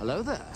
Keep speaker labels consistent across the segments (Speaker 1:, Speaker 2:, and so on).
Speaker 1: Hello there.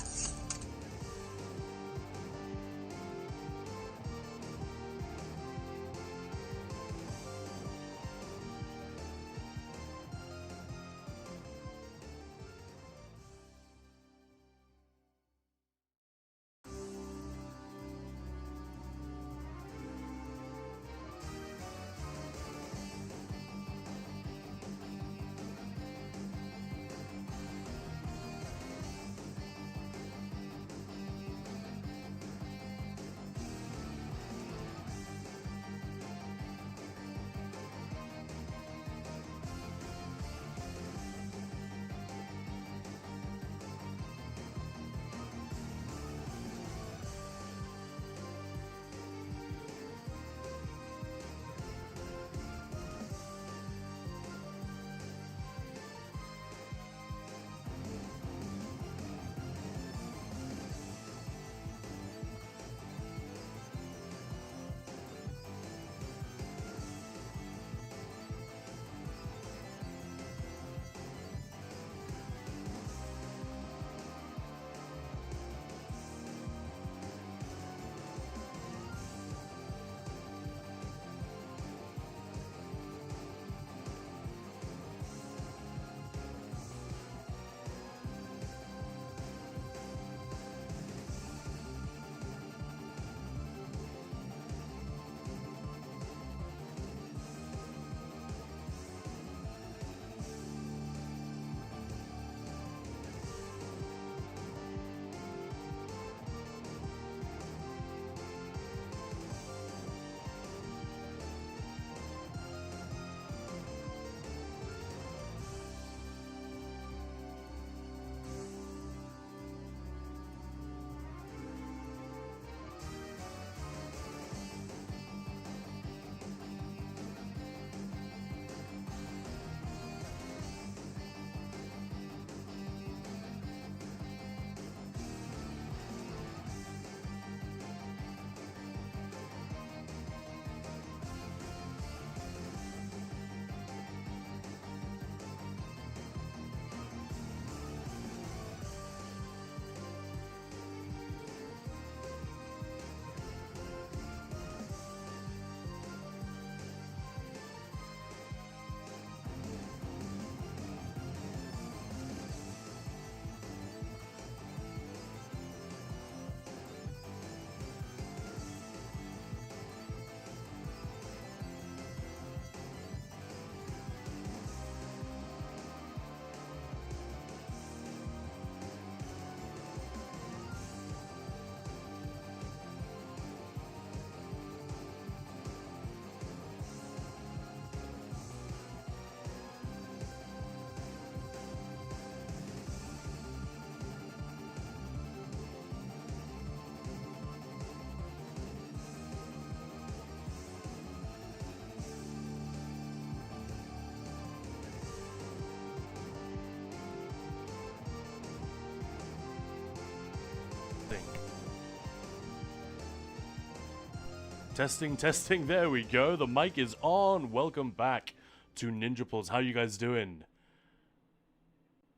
Speaker 2: Testing, testing, there we go. The mic is on. Welcome back to Ninja Pulse. How you guys doing?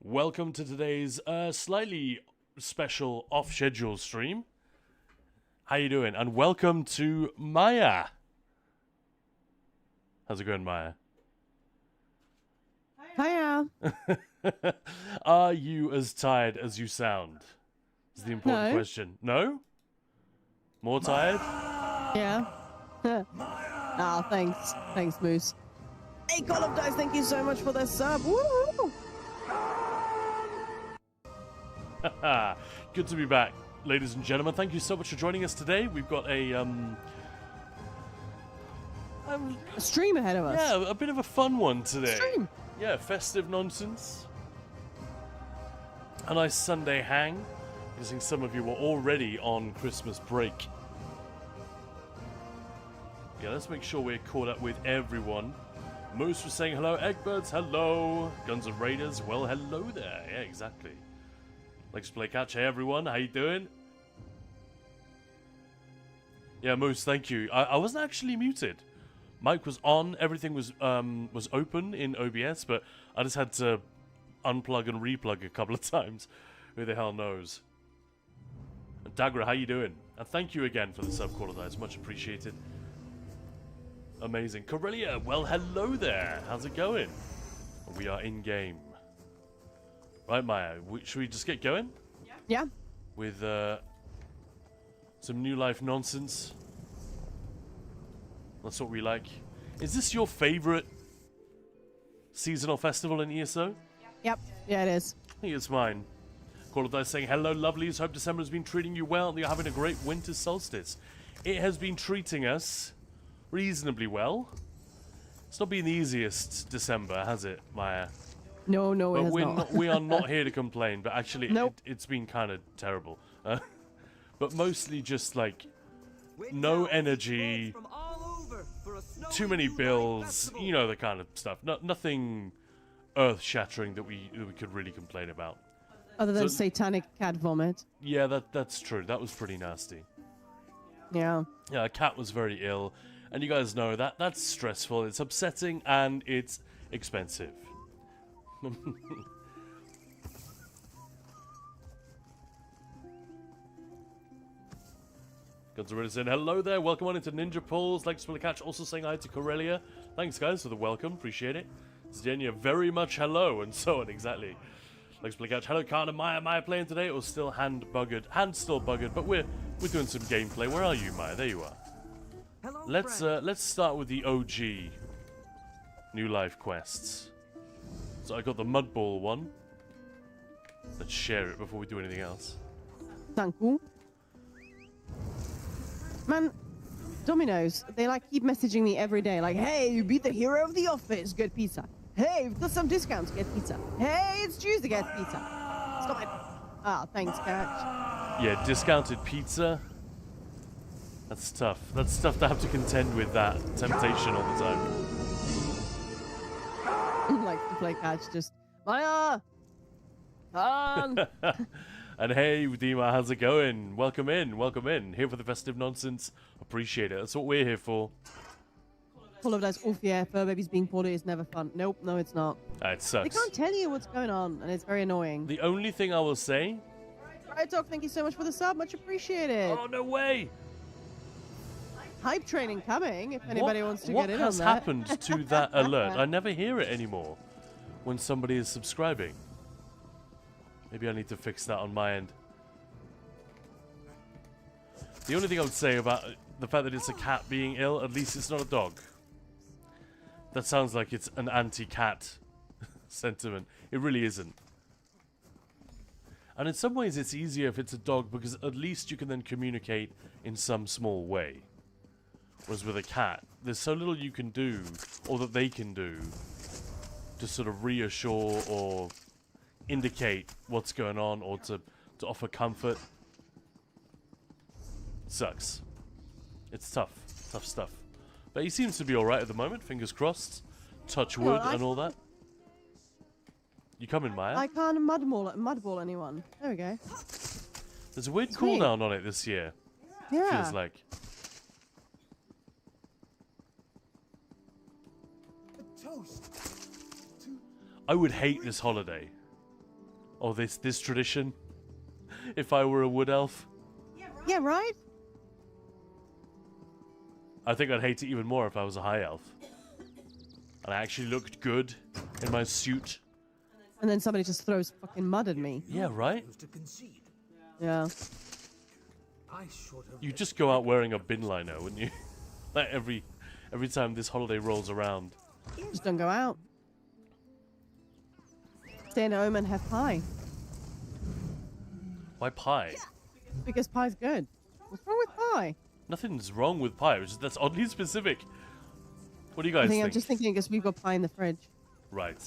Speaker 2: Welcome to today's slightly special off-schedule stream. How you doing? And welcome to Maya. How's it going, Maya?
Speaker 3: Hiya.
Speaker 2: Are you as tired as you sound? Is the important
Speaker 3: No.
Speaker 2: question. No? More tired?
Speaker 3: Yeah. Ah, thanks. Thanks, Moose. Hey, Call of Dice, thank you so much for the sub. Woo!
Speaker 2: Good to be back, ladies and gentlemen. Thank you so much for joining us today. We've got a
Speaker 3: stream ahead of us.
Speaker 2: yeah, a bit of a fun one today.
Speaker 3: Stream.
Speaker 2: Yeah, festive nonsense. A nice Sunday hang. Guessing some of you were already on Christmas break. Yeah, let's make sure we're caught up with everyone. Moose was saying hello. Eggbirds, hello. Guns and Raiders, well, hello there. Yeah, exactly. Let's play catch. Hey, everyone. How you doing? Yeah, Moose, thank you. I wasn't actually muted. Mic was on. Everything was open in OBS, but I just had to unplug and replug a couple of times, Who the hell knows? And Dagra, how you doing? And thank you again for the sub caller. It's much appreciated. Amazing. Corellia, well, hello there. How's it going? We are in game. Right, Maya. Should we just get going?
Speaker 3: Yeah.
Speaker 2: With some new life nonsense. That's what we like. Is this your favorite seasonal festival in ESO?
Speaker 3: Yep. Yeah, it is.
Speaker 2: I think it's mine. Call of Dice saying, hello, lovelies. Hope December has been treating you well and you're having a great winter solstice. It has been treating us reasonably well. It's not been the easiest December, has it, Maya?
Speaker 3: No, it
Speaker 2: But
Speaker 3: has not.
Speaker 2: we are not here to complain, but actually
Speaker 3: Nope.
Speaker 2: it's been kind of terrible. But mostly just like no energy, too many bills, you know, the kind of stuff. Nothing earth-shattering that we could really complain about.
Speaker 3: Other than
Speaker 2: So-
Speaker 3: satanic cat vomit.
Speaker 2: Yeah, that's true. That was pretty nasty.
Speaker 3: Yeah.
Speaker 2: Yeah, a cat was very ill, and you guys know that's stressful. It's upsetting and it's expensive. Guns are saying hello there. Welcome on into Ninja Pulls. Like to catch. Also saying hi to Corellia. Thanks, guys, for the welcome. Appreciate it. Zenia, very much hello, and so on. Exactly. Like to catch. Hello, Khan and Maya. Maya playing today, or still hand still buggered, but we're doing some gameplay. Where are you, Maya? There you are.
Speaker 1: Hello,
Speaker 2: Let's start with the OG New Life quests. So I got the Mud Ball one. Let's share it before we do anything else.
Speaker 3: Thank you. Man, Domino's, they like keep messaging me every day, like, hey, you beat the hero of the office, get pizza. Hey, we've got some discounts, get pizza. Hey, it's Tuesday, get pizza. Stop it. Ah, thanks, Catch.
Speaker 2: Yeah, discounted pizza. That's tough. That's tough to have to contend with that temptation all the time.
Speaker 3: Like to play Catch, just, Maya! Come on!
Speaker 2: And hey, Dima, how's it going? Welcome in, welcome in. Here for the festive nonsense. Appreciate it. That's what we're here for.
Speaker 3: Full of those, oof, yeah, fur babies being poorly is never fun. Nope, no, it's not.
Speaker 2: It
Speaker 3: They
Speaker 2: sucks.
Speaker 3: can't tell you what's going on, and it's very annoying.
Speaker 2: The only thing I will say...
Speaker 3: Right, Talk, thank you so much for the sub, much appreciated.
Speaker 2: Oh, no way!
Speaker 3: Hype training coming, if anybody wants to get in on that.
Speaker 2: What has happened to that alert? I never hear it anymore when somebody is subscribing. Maybe I need to fix that on my end. The only thing I would say about the fact that it's a cat being ill, at least it's not a dog. That sounds like it's an anti-cat sentiment. It really isn't. And in some ways it's easier if it's a dog because at least you can then communicate in some small way. Whereas with a cat, there's so little you can do, or that they can do, to sort of reassure or indicate what's going on, or to offer comfort. Sucks. It's tough. Tough stuff. But he seems to be alright at the moment, fingers crossed. Touch wood and all that. You coming, Maya?
Speaker 3: I can't mudball anyone. There we go.
Speaker 2: There's a weird
Speaker 3: Sweet.
Speaker 2: cooldown on it this year.
Speaker 3: Yeah.
Speaker 2: Feels like. I would hate this holiday. Or this tradition. If I were a wood elf.
Speaker 3: Yeah, right?
Speaker 2: I think I'd hate it even more if I was a high elf. And I actually looked good in my suit.
Speaker 3: And then somebody just throws fucking mud at me.
Speaker 2: Yeah, right?
Speaker 3: Yeah.
Speaker 2: You just go out wearing a bin liner, wouldn't you? Like every time this holiday rolls around.
Speaker 3: Just don't go out. Stay in home and have pie.
Speaker 2: Why pie?
Speaker 3: Because pie's good. What's wrong with pie?
Speaker 2: Nothing's wrong with pie. It's just that's oddly specific. What do you guys think?
Speaker 3: I'm just thinking because we've got pie in the fridge.
Speaker 2: Right.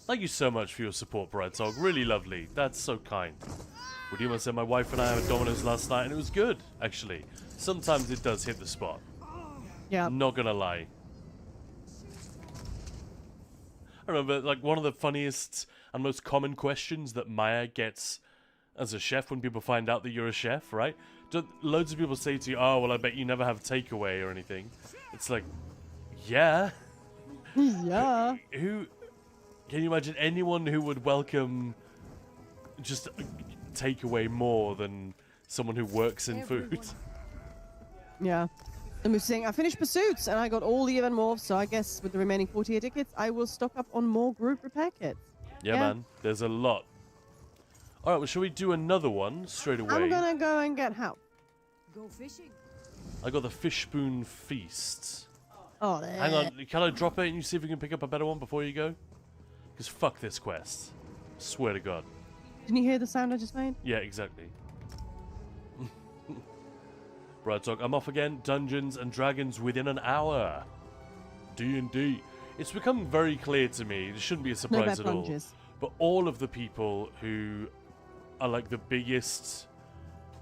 Speaker 2: Thank you so much for your support, Bright Dog. Really lovely. That's so kind. Would said my wife and I had Domino's last night and it was good, actually. Sometimes it does hit the spot.
Speaker 3: Yeah.
Speaker 2: I'm not gonna lie. I remember, like, one of the funniest and most common questions that Maya gets as a chef when people find out that you're a chef, right? Loads of people say to you, oh, well, I bet you never have takeaway or anything. It's like, yeah.
Speaker 3: Yeah.
Speaker 2: Can you imagine anyone who would welcome just takeaway more than someone who works in food?
Speaker 3: Yeah. And we're saying I finished Pursuits and I got all the event morphs, so I guess with the remaining 48 tickets, I will stock up on more group repair kits.
Speaker 2: Yeah, man. There's a lot. All right, well, shall we do another one straight away?
Speaker 3: I'm gonna go and get help.
Speaker 1: Go fishing.
Speaker 2: I got the Fishspoon Feast.
Speaker 3: Oh,
Speaker 2: Hang on, can I drop it and you see if we can pick up a better one before you go? Because fuck this quest. Swear to God.
Speaker 3: Didn't you hear the sound I just made?
Speaker 2: Yeah, exactly. Right, Talk, I'm off again. Dungeons and Dragons within an hour. D&D. It's become very clear to me, this shouldn't be a surprise at all, but all of the people who are like the biggest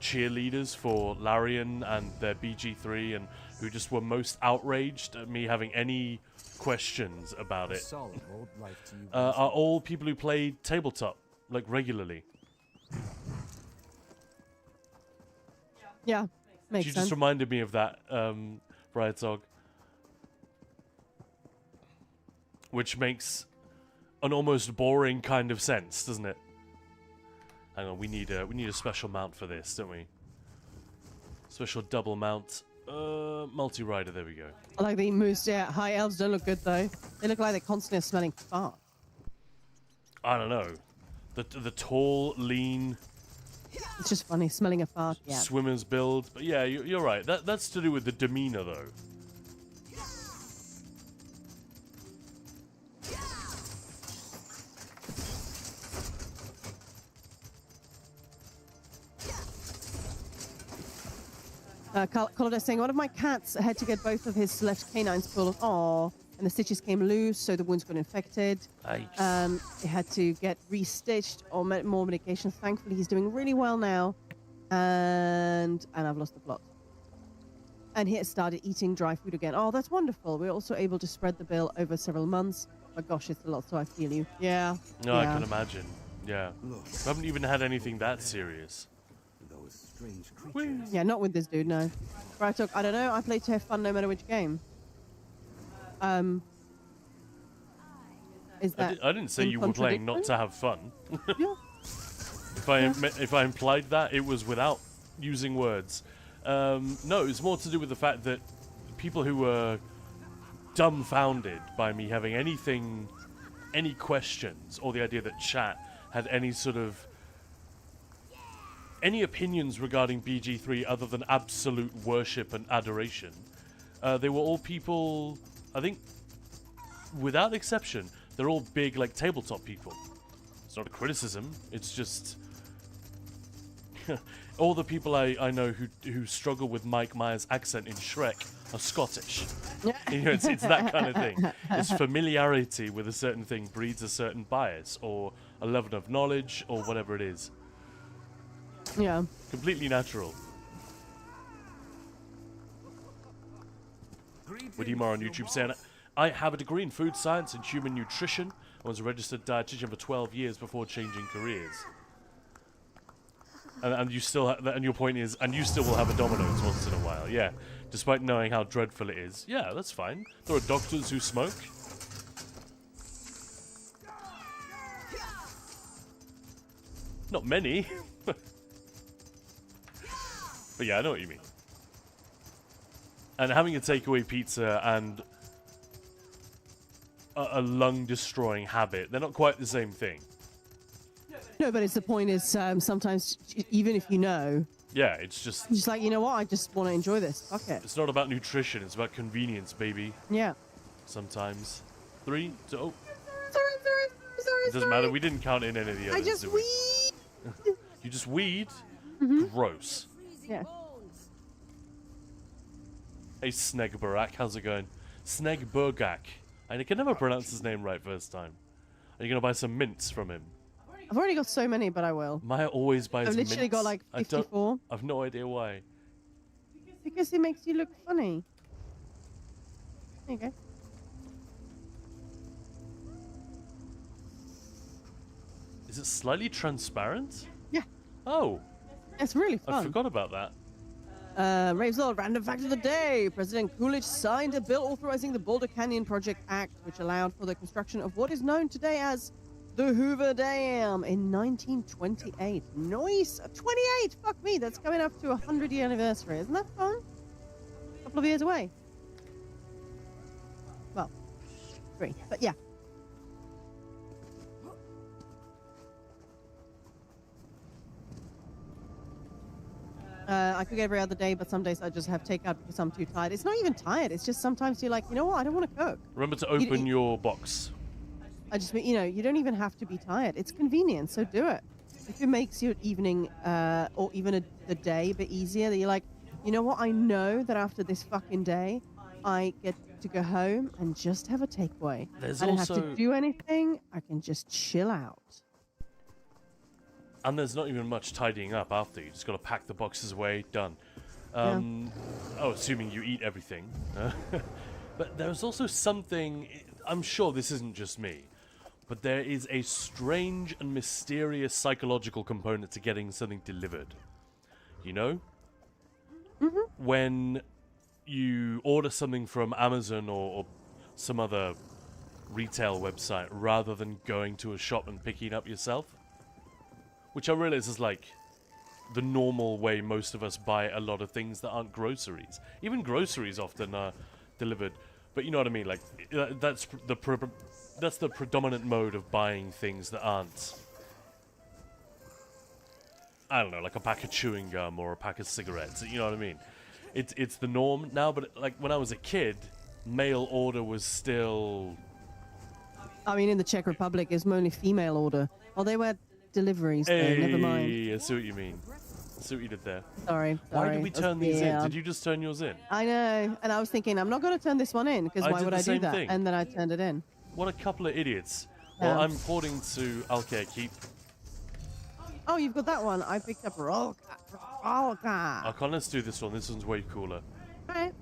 Speaker 2: cheerleaders for Larian and their BG3 and who just were most outraged at me having any questions about it are all people who play tabletop, like, regularly.
Speaker 3: Yeah, makes
Speaker 2: She
Speaker 3: sense.
Speaker 2: just reminded me of that, Riot Dog. Which makes an almost boring kind of sense, doesn't it? Hang on, we need a special mount for this, don't we? Special double mount. Multi-rider, there we go.
Speaker 3: I like the moose. Yeah, high elves don't look good though. They look like they're constantly smelling fart.
Speaker 2: I don't know. The tall, lean
Speaker 3: It's just funny smelling a fart. Yeah.
Speaker 2: swimmer's build. But yeah, you're right. That's to do with the demeanor, though.
Speaker 3: Colorado saying one of my cats had to get both of his left canines pulled. Aww. And the stitches came loose, so the wounds got infected.
Speaker 2: Nice.
Speaker 3: He had to get restitched or more medication. Thankfully, he's doing really well now. And I've lost the plot. And he has started eating dry food again. Oh, that's wonderful. We're also able to spread the bill over several months. But gosh, it's a lot, so I feel you. Yeah.
Speaker 2: No,
Speaker 3: yeah.
Speaker 2: I can imagine. Yeah. I haven't even had anything that serious.
Speaker 3: Yeah, not with this dude, no. Right, look, I don't know. I play to have fun no matter which game. Is that
Speaker 2: I didn't say you were playing not to have fun.
Speaker 3: Yeah.
Speaker 2: If I implied that, it was without using words. No, it's more to do with the fact that people who were dumbfounded by me having any questions, or the idea that chat had any sort of any opinions regarding BG3 other than absolute worship and adoration. They were all people, I think, without exception, they're all big, like, tabletop people. It's not a criticism, it's just all the people I know who struggle with Mike Myers' accent in Shrek are Scottish. You know, it's that kind of thing. It's familiarity with a certain thing breeds a certain bias, or a level of knowledge, or whatever it is.
Speaker 3: Yeah.
Speaker 2: Completely natural. Widimar on YouTube saying, I have a degree in food science and human nutrition. I was a registered dietitian for 12 years before changing careers. And you still, and your point is, and you still will have a Domino's once in a while, yeah. Despite knowing how dreadful it is. Yeah, that's fine. There are doctors who smoke. Not many. But yeah, I know what you mean. And having a takeaway pizza and a lung-destroying habit, they're not quite the same thing.
Speaker 3: No, but the point is sometimes, even if you know,
Speaker 2: Yeah, it's just...
Speaker 3: you're just like, you know what, I just want to enjoy this. Fuck it.
Speaker 2: It's not about nutrition, it's about convenience, baby.
Speaker 3: Yeah.
Speaker 2: Sometimes. 3, 2, oh.
Speaker 3: Sorry.
Speaker 2: It doesn't matter, we didn't count in any of the others,
Speaker 3: I just
Speaker 2: did we?
Speaker 3: weed.
Speaker 2: You just weed? Gross.
Speaker 3: Yeah.
Speaker 2: Hey, Snegburak, how's it going? Snegburgak. I can never pronounce his name right first time. Are you going to buy some mints from him?
Speaker 3: I've already got so many, but I will.
Speaker 2: Maya always buys
Speaker 3: I've
Speaker 2: mints.
Speaker 3: literally got like 54.
Speaker 2: I've no idea why.
Speaker 3: Because it makes you look funny. There you go.
Speaker 2: Is it slightly transparent?
Speaker 3: Yeah.
Speaker 2: Oh,
Speaker 3: It's really
Speaker 2: I
Speaker 3: fun.
Speaker 2: forgot about that.
Speaker 3: Raves Lord, random fact of the day. President Coolidge signed a bill authorizing the Boulder Canyon Project Act, which allowed for the construction of what is known today as the Hoover Dam in 1928. Nice! 28! Fuck me, that's coming up to a 100-year anniversary. Isn't that fun? A couple of years away. Well, 3. But yeah. I cook every other day, but some days I just have takeout because I'm too tired. It's not even tired. It's just sometimes you're like, you know what? I don't want to cook.
Speaker 2: Remember to open your box.
Speaker 3: I just mean, you don't even have to be tired. It's convenient, so do it. If it makes your evening or even the day a bit easier, that you're like, you know what? I know that after this fucking day, I get to go home and just have a takeaway. I don't have to do anything. I can just chill out.
Speaker 2: And there's not even much tidying up after. You just got to pack the boxes away, done.
Speaker 3: Yeah.
Speaker 2: Oh, assuming you eat everything. But there's also something, I'm sure this isn't just me, but there is a strange and mysterious psychological component to getting something delivered. You know?
Speaker 3: Mm-hmm.
Speaker 2: When you order something from Amazon or some other retail website rather than going to a shop and picking it up yourself. Which I realize is like the normal way most of us buy a lot of things that aren't groceries. Even groceries often are delivered. But you know what I mean? Like that's the predominant mode of buying things that aren't, I don't know, like a pack of chewing gum or a pack of cigarettes. You know what I mean? It's the norm now. But like when I was a kid, mail order was still.
Speaker 3: I mean, in the Czech Republic, it's mainly female order. Oh, they were deliveries.
Speaker 2: Hey,
Speaker 3: never mind.
Speaker 2: I see what you mean. I see what you did there.
Speaker 3: Sorry.
Speaker 2: Why did we turn these in? Did you just turn yours in?
Speaker 3: I know, and I was thinking, I'm not going to turn this one in because why would I do that?
Speaker 2: Thing.
Speaker 3: And then I turned it in.
Speaker 2: What a couple of idiots.
Speaker 3: Yeah.
Speaker 2: Well, I'm porting to Alkea Keep.
Speaker 3: Oh, you've got that one. I picked up Rolka.
Speaker 2: Okay, let's do this one. This one's way cooler.
Speaker 3: Alright.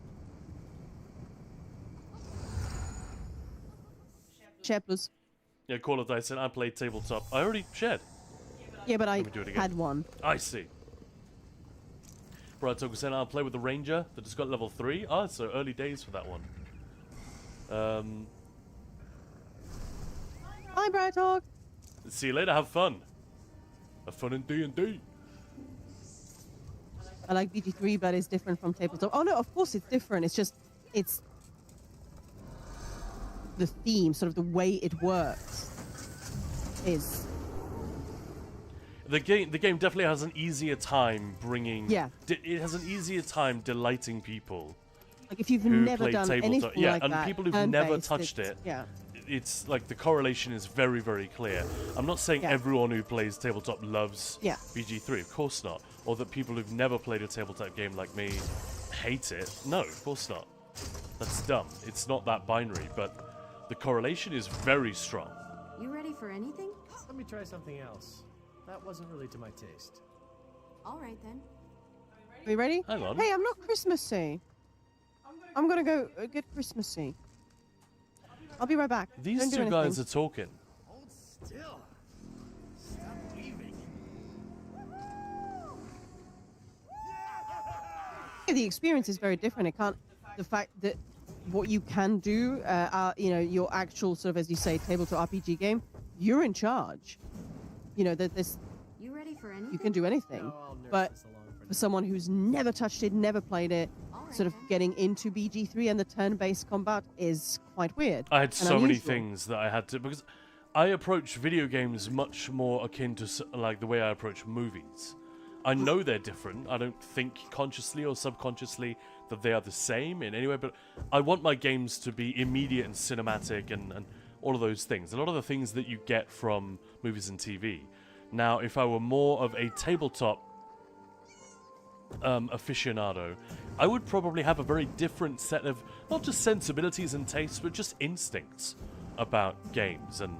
Speaker 3: Share plus.
Speaker 2: Yeah, Call of Dice, and I played tabletop. I already shared.
Speaker 3: Yeah, but I
Speaker 2: do it again.
Speaker 3: had one.
Speaker 2: I see. Brad Toku said I'll play with the Ranger that just got level 3. Ah, so early days for that one.
Speaker 3: Bye, Brad Talk.
Speaker 2: See you later. Have fun. Have fun in D&D.
Speaker 3: I like BG3, but it's different from tabletop. Oh no, of course it's different. It's just the theme, sort of the way it works, is.
Speaker 2: The game definitely has an easier time bringing.
Speaker 3: Yeah.
Speaker 2: It has an easier time delighting people.
Speaker 3: Like if you've
Speaker 2: who
Speaker 3: never
Speaker 2: play
Speaker 3: done
Speaker 2: tabletop.
Speaker 3: anything
Speaker 2: Yeah,
Speaker 3: like
Speaker 2: and
Speaker 3: that,
Speaker 2: people who've never touched it.
Speaker 3: Yeah.
Speaker 2: It's like the correlation is very, very clear. I'm not saying everyone who plays tabletop loves BG3, of course not. Or that people who've never played a tabletop game like me hate it. No, of course not. That's dumb. It's not that binary, but the correlation is very strong.
Speaker 1: You ready for anything?
Speaker 4: Let me try something else. That wasn't really to my taste.
Speaker 1: All right then.
Speaker 3: Are we ready?
Speaker 2: Hang on.
Speaker 3: Hey, I'm not Christmassy. I'm gonna go get Christmassy. I'll be right back.
Speaker 2: These
Speaker 3: Don't do
Speaker 2: two guys
Speaker 3: anything.
Speaker 2: are talking.
Speaker 4: Hold still. Stop weaving.
Speaker 3: The experience is very different. It can't. The fact that what you can do, your actual sort of, as you say, tabletop RPG game, you're in charge. You know that this.
Speaker 1: You ready for anything?
Speaker 3: You can do anything,
Speaker 4: No, I'll nurse
Speaker 3: but
Speaker 4: this along
Speaker 3: for someone who's never touched it, never played it, sort of getting into BG3 and the turn-based combat is quite weird.
Speaker 2: I had
Speaker 3: and
Speaker 2: so many
Speaker 3: unusual.
Speaker 2: things that I had to, because I approach video games much more akin to like the way I approach movies. I know they're different. I don't think consciously or subconsciously that they are the same in any way, but I want my games to be immediate and cinematic and all of those things. A lot of the things that you get from movies and TV. Now, if I were more of a tabletop aficionado, I would probably have a very different set of not just sensibilities and tastes, but just instincts about games, and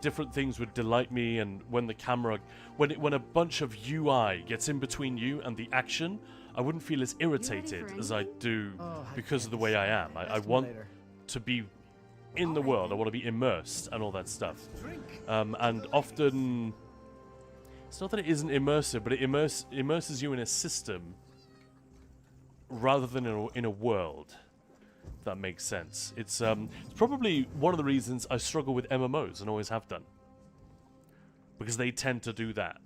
Speaker 2: different things would delight me. And when the camera, when a bunch of UI gets in between you and the action, I wouldn't feel as irritated as I do because of the way I am. I want to be in the world. I want to be immersed and all that stuff. And often, it's not that it isn't immersive, but it immerses you in a system rather than in a world. If that makes sense. It's probably one of the reasons I struggle with MMOs and always have done. Because they tend to do that.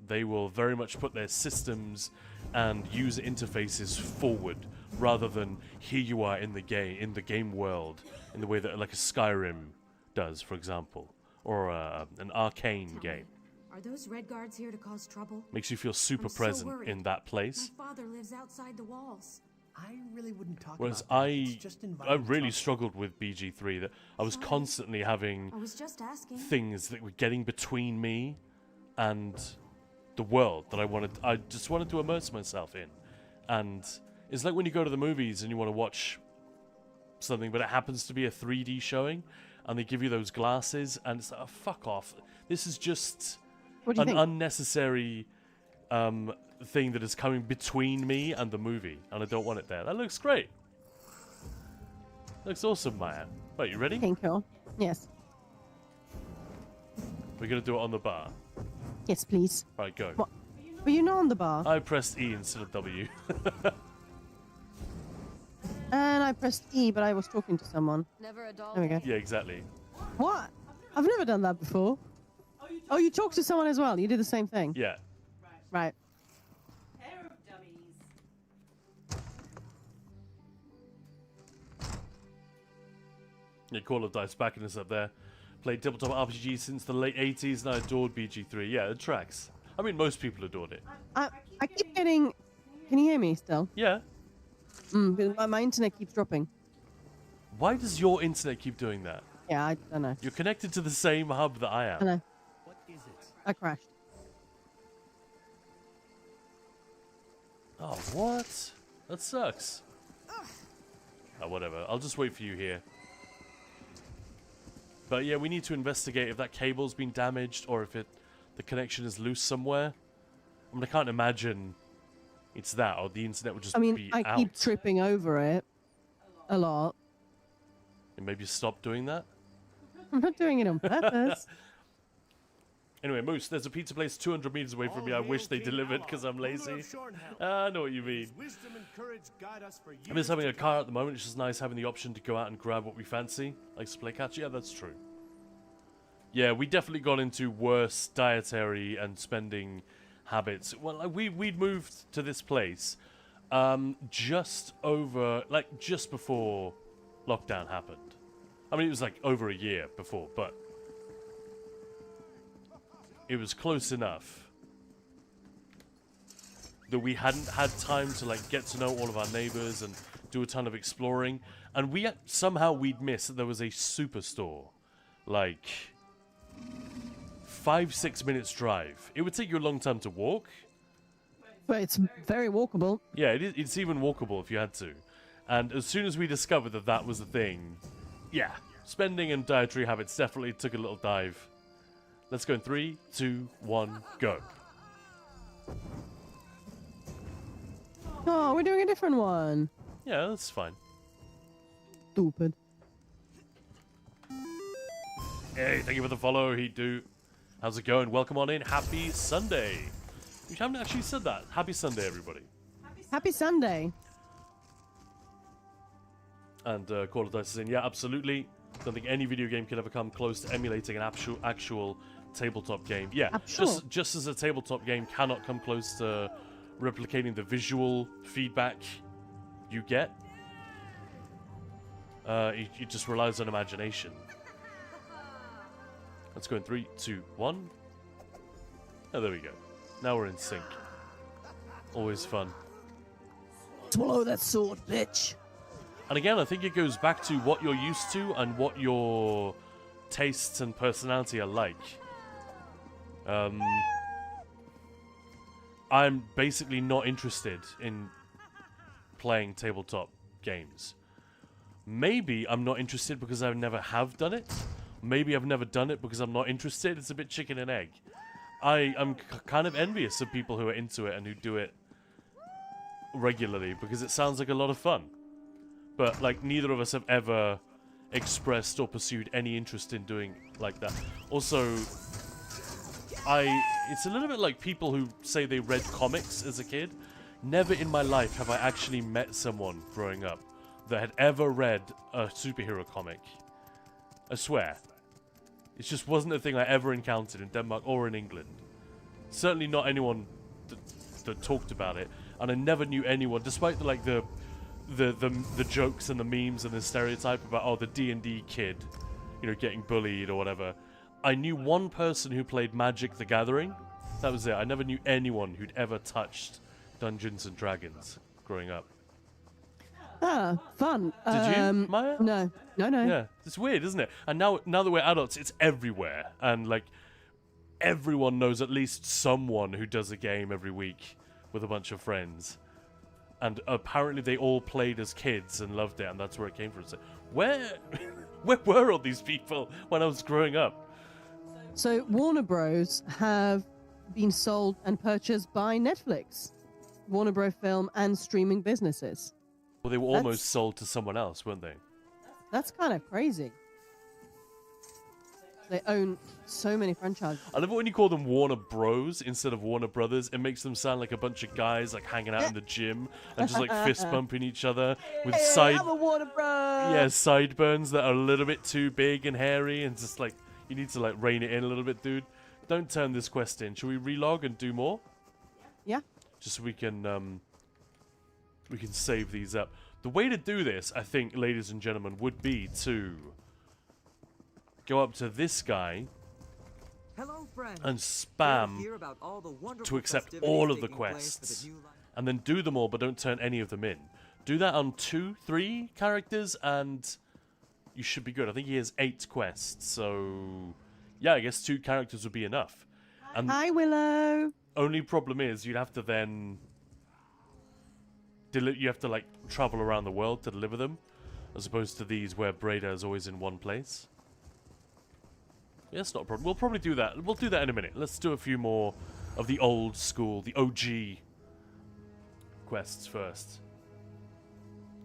Speaker 2: They will very much put their systems and user interfaces forward rather than here you are in the game world in the way that like a Skyrim does, for example, or an Arcane game.
Speaker 1: Are those red guards here to cause trouble?
Speaker 2: Makes you feel super
Speaker 1: I'm so
Speaker 2: present
Speaker 1: worried.
Speaker 2: in that place.
Speaker 1: My father lives outside the walls.
Speaker 4: I really wouldn't talk
Speaker 2: Whereas
Speaker 4: about that. It's just
Speaker 2: I
Speaker 4: inviting
Speaker 2: really
Speaker 4: trouble.
Speaker 2: struggled with BG3. That I was
Speaker 1: Sorry.
Speaker 2: constantly having
Speaker 1: I was just asking.
Speaker 2: things that were getting between me and the world that I just wanted to immerse myself in. And it's like when you go to the movies and you want to watch something, but it happens to be a 3D showing, and they give you those glasses, and it's like, oh, fuck off. This is just
Speaker 3: What do you
Speaker 2: an
Speaker 3: think?
Speaker 2: unnecessary thing that is coming between me and the movie, and I don't want it there. That looks great. Looks awesome, Maya. Right, you ready?
Speaker 3: Thank you. Yes.
Speaker 2: We're going to do it on the bar.
Speaker 3: Yes, please.
Speaker 2: Right, go.
Speaker 3: What? Were you not on the bar?
Speaker 2: I pressed E instead of W.
Speaker 3: And I pressed E, but I was talking to someone.
Speaker 1: Never a dull
Speaker 3: There we go.
Speaker 2: Yeah, exactly.
Speaker 3: What? I've never done that before. Oh, you talked to someone as well. You did the same thing.
Speaker 2: Yeah.
Speaker 3: Right.
Speaker 5: Pair of dummies.
Speaker 2: Yeah, Call of Dice backing us up there. Played tabletop RPG since the late 80s, and I adored BG3. Yeah, it tracks. I mean, most people adored it.
Speaker 3: I keep getting... Can you hear me still?
Speaker 2: Yeah.
Speaker 3: Because my internet keeps dropping.
Speaker 2: Why does your internet keep doing that?
Speaker 3: Yeah, I don't know.
Speaker 2: You're connected to the same hub that I
Speaker 3: I
Speaker 2: am.
Speaker 3: know.
Speaker 4: What is it?
Speaker 3: I crashed.
Speaker 2: Oh, what? That sucks. Oh, whatever. I'll just wait for you here. But yeah, we need to investigate if that cable's been damaged or if the connection is loose somewhere. I mean, I can't imagine it's that, or the internet would just
Speaker 3: I mean,
Speaker 2: be
Speaker 3: I
Speaker 2: out.
Speaker 3: keep tripping over it a lot.
Speaker 2: And maybe stop doing that.
Speaker 3: I'm not doing it on purpose.
Speaker 2: Anyway, Moose, there's a pizza place 200 meters away from me. I wish they delivered because I'm lazy. I know what you mean. I'm just having a car at the moment. It's just nice having the option to go out and grab what we fancy. Like Splay Catch. Yeah, that's true. Yeah, we definitely got into worse dietary and spending habits. Well, like, we'd moved to this place just before lockdown happened. I mean, it was like over a year before, but it was close enough that we hadn't had time to like get to know all of our neighbors and do a ton of exploring. And somehow we'd missed that there was a superstore like 5-6 minutes drive. It would take you a long time to walk.
Speaker 3: But it's very walkable.
Speaker 2: Yeah, it's even walkable if you had to. And as soon as we discovered that that was the thing, yeah, spending and dietary habits definitely took a little dive. Let's go in 3, 2, 1, go.
Speaker 3: Oh, we're doing a different one.
Speaker 2: Yeah, that's fine.
Speaker 3: Stupid.
Speaker 2: Hey, thank you for the follow, Heat Do. How's it going? Welcome on in. Happy Sunday. We haven't actually said that. Happy Sunday, everybody.
Speaker 3: Happy Sunday.
Speaker 2: And Call of Dice is in. Yeah, absolutely. Don't think any video game can ever come close to emulating an actual tabletop game. Yeah,
Speaker 3: Actual.
Speaker 2: just as a tabletop game cannot come close to replicating the visual feedback you get. It just relies on imagination. Let's go in 3, 2, 1. Oh, there we go. Now we're in sync. Always fun.
Speaker 3: Swallow that sword, bitch.
Speaker 2: And again, I think it goes back to what you're used to and what your tastes and personality are like. I'm basically not interested in playing tabletop games. Maybe I'm not interested because I never have done it. Maybe I've never done it because I'm not interested. It's a bit chicken and egg. I'm kind of envious of people who are into it and who do it regularly because it sounds like a lot of fun. But, like, neither of us have ever expressed or pursued any interest in doing like that. Also, it's a little bit like people who say they read comics as a kid. never in my life have I actually met someone growing up that had ever read a superhero comic. I swear. It just wasn't a thing I ever encountered in Denmark or in England. Certainly not anyone that talked about it. And I never knew anyone, despite the jokes and the memes and the stereotype about, oh, the D&D kid, you know, getting bullied or whatever. I knew one person who played Magic the Gathering. That was it. I never knew anyone who'd ever touched Dungeons and Dragons growing up.
Speaker 3: Ah, fun.
Speaker 2: Did you, Maya?
Speaker 3: No.
Speaker 2: Yeah, it's weird, isn't it? And now that we're adults, it's everywhere. And, like, everyone knows at least someone who does a game every week with a bunch of friends. And apparently they all played as kids and loved it, and that's where it came from. So where were all these people when I was growing up?
Speaker 3: So Warner Bros. Have been sold and purchased by Netflix, Warner Bros. Film and streaming businesses.
Speaker 2: Well, they were almost sold to someone else, weren't they?
Speaker 3: That's kind of crazy. They own so many franchises.
Speaker 2: I love it when you call them Warner Bros. Instead of Warner Brothers. It makes them sound like a bunch of guys like hanging out in the gym and just like fist bumping each other with
Speaker 3: I'm a Warner Bros.
Speaker 2: sideburns that are a little bit too big and hairy, and just like you need to like rein it in a little bit, dude. Don't turn this quest in. Shall we relog and do more?
Speaker 3: Yeah.
Speaker 2: Just so we can save these up. The way to do this, I think, ladies and gentlemen, would be to go up to this guy
Speaker 6: Hello, friend.
Speaker 2: and spam to accept all of the quests, and then do them all, but don't turn any of them in. Do that on 2, 3 characters, and you should be good. I think he has 8 quests, so yeah, I guess 2 characters would be enough. And
Speaker 3: Hi, Willow.
Speaker 2: only problem is you'd have to then you have to like travel around the world to deliver them, as opposed to these where Breda is always in one place. Yeah, that's not a problem. We'll probably do that. We'll do that in a minute. Let's do a few more of the old school, the OG quests first.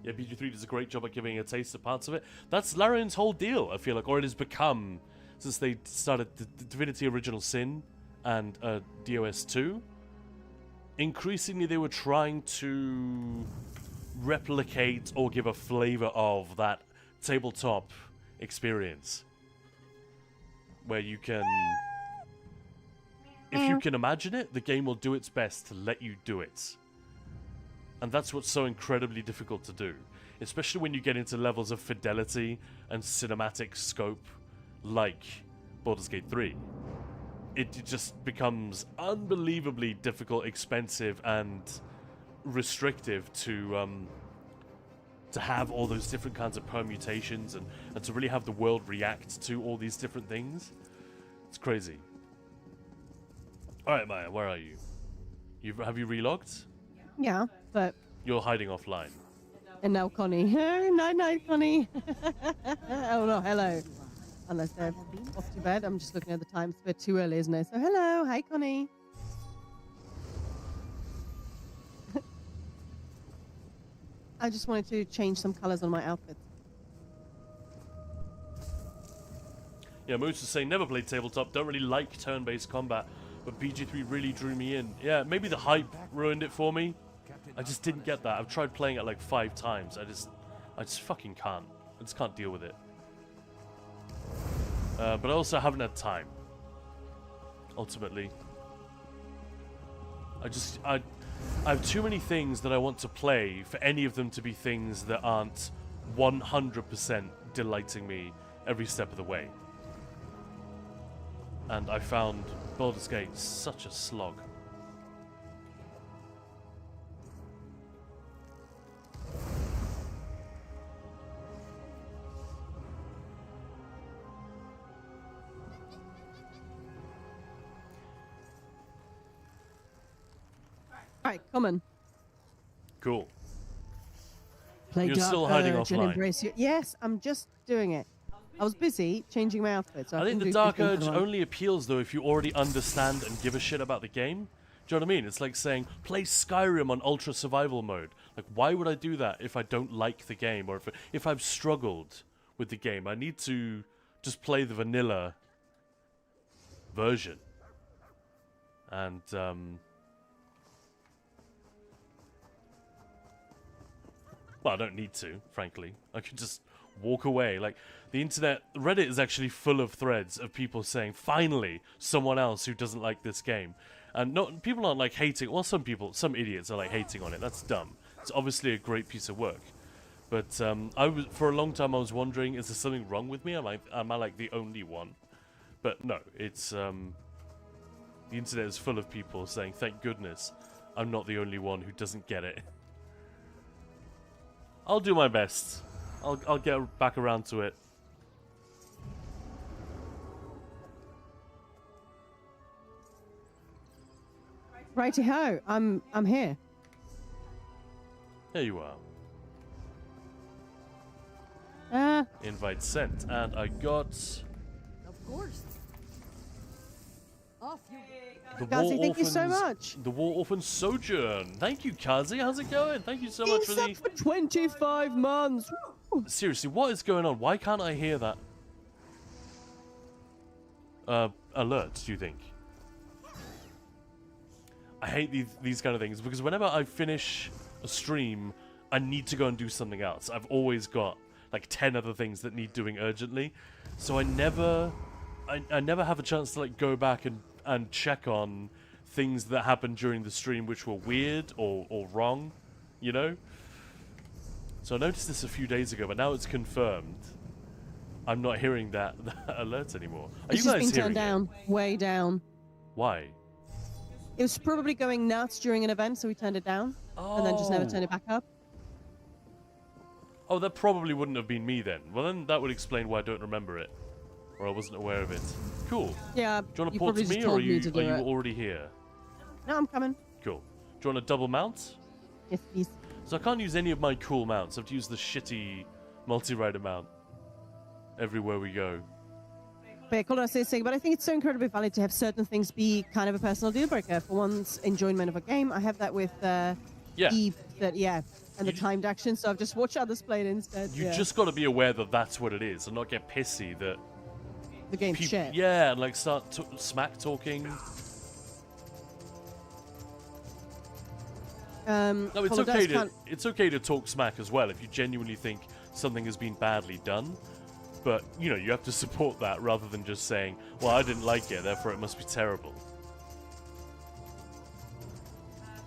Speaker 2: Yeah, BG3 does a great job at giving a taste of parts of it. That's Larian's whole deal, I feel like, or it has become since they started the Divinity Original Sin and DOS 2. Increasingly, they were trying to replicate or give a flavor of that tabletop experience. Where you can... If you can imagine it, the game will do its best to let you do it. And that's what's so incredibly difficult to do. Especially when you get into levels of fidelity and cinematic scope like Baldur's Gate 3. It just becomes unbelievably difficult, expensive, and restrictive to have all those different kinds of permutations and to really have the world react to all these different things. It's crazy. Alright, Maya, where are you? Have you relogged?
Speaker 3: Yeah, but...
Speaker 2: You're hiding offline.
Speaker 3: And now Connie. Night, Connie. Oh, no, hello. Unless they're off to bed. I'm just looking at the time. It's a bit too early, isn't it? So, hello. Hi, Connie. I just wanted to change some colors on my outfit.
Speaker 2: Yeah, Moose is saying, never played tabletop, don't really like turn-based combat, but BG3 really drew me in. Yeah, maybe the hype ruined it for me. I just didn't get that. I've tried playing it like 5 times. I just fucking can't. I just can't deal with it. But I also haven't had time. Ultimately. I have too many things that I want to play for any of them to be things that aren't 100% delighting me every step of the way. And I found Baldur's Gate such a slog.
Speaker 3: Alright, come on.
Speaker 2: Cool.
Speaker 3: Play
Speaker 2: You're
Speaker 3: Dark
Speaker 2: still hiding
Speaker 3: Urge and
Speaker 2: offline.
Speaker 3: embrace your... Yes, I'm just doing it. I was busy changing my outfit. So
Speaker 2: I think
Speaker 3: couldn't
Speaker 2: the
Speaker 3: do
Speaker 2: Dark
Speaker 3: two things
Speaker 2: Urge
Speaker 3: at once.
Speaker 2: only appeals, though, if you already understand and give a shit about the game. Do you know what I mean? It's like saying, play Skyrim on Ultra Survival Mode. Like, why would I do that if I don't like the game? Or if I've struggled with the game? I need to just play the vanilla version. And, Well, I don't need to, frankly. I could just walk away. Like, the internet, Reddit is actually full of threads of people saying, finally, someone else who doesn't like this game. And people aren't like hating, well, some idiots are like hating on it. That's dumb. It's obviously a great piece of work. But for a long time I was wondering, is there something wrong with me? Am I like the only one? But no, it's the internet is full of people saying, thank goodness I'm not the only one who doesn't get it. I'll do my best. I'll get back around to it.
Speaker 3: Righty-ho, I'm here.
Speaker 2: Here you are. Invite sent, and I got
Speaker 6: Of course. Off you.
Speaker 2: the
Speaker 3: Kazi, thank you so
Speaker 2: Orphans-
Speaker 3: much.
Speaker 2: The War Orphan Sojourn. Thank you, Kazi. How's it going? Thank you so much for
Speaker 3: Been
Speaker 2: the.
Speaker 3: sub for 25 months. Woo.
Speaker 2: Seriously, what is going on? Why can't I hear that? Alert, do you think? I hate these kind of things because whenever I finish a stream, I need to go and do something else. I've always got like 10 other things that need doing urgently, so I never have a chance to like go back and check on things that happened during the stream which were weird or wrong, you know? So I noticed this a few days ago, but now it's confirmed. I'm not hearing that alert anymore. Are
Speaker 3: It's
Speaker 2: you
Speaker 3: just
Speaker 2: guys
Speaker 3: been
Speaker 2: hearing
Speaker 3: turned down, way down.
Speaker 2: Why?
Speaker 3: It was probably going nuts during an event, so we turned it down, and then just never turned it back up.
Speaker 2: Oh, that probably wouldn't have been me then. Well, then that would explain why I don't remember it. Or I wasn't aware of it. Cool.
Speaker 3: Yeah,
Speaker 2: Do you want to
Speaker 3: you
Speaker 2: port
Speaker 3: probably
Speaker 2: to
Speaker 3: just
Speaker 2: me, or are
Speaker 3: told me
Speaker 2: you,
Speaker 3: to
Speaker 2: are
Speaker 3: do
Speaker 2: you
Speaker 3: it.
Speaker 2: already here?
Speaker 3: No, I'm coming.
Speaker 2: Cool. Do you want a double mount?
Speaker 3: Yes, please.
Speaker 2: So I can't use any of my cool mounts. I have to use the shitty multi-rider mount everywhere we go.
Speaker 3: But yeah, I saying, but I think it's so incredibly valid to have certain things be kind of a personal deal breaker. For one's enjoyment of a game, I have that with
Speaker 2: Yeah.
Speaker 3: and the timed action. So I've just watched others play it instead.
Speaker 2: You just got to be aware that that's what it is, and not get pissy that
Speaker 3: the game's
Speaker 2: people,
Speaker 3: shit.
Speaker 2: yeah, and like start smack talking. No, it's okay to talk smack as well if you genuinely think something has been badly done. But you know, you have to support that rather than just saying, "Well, I didn't like it, therefore it must be terrible."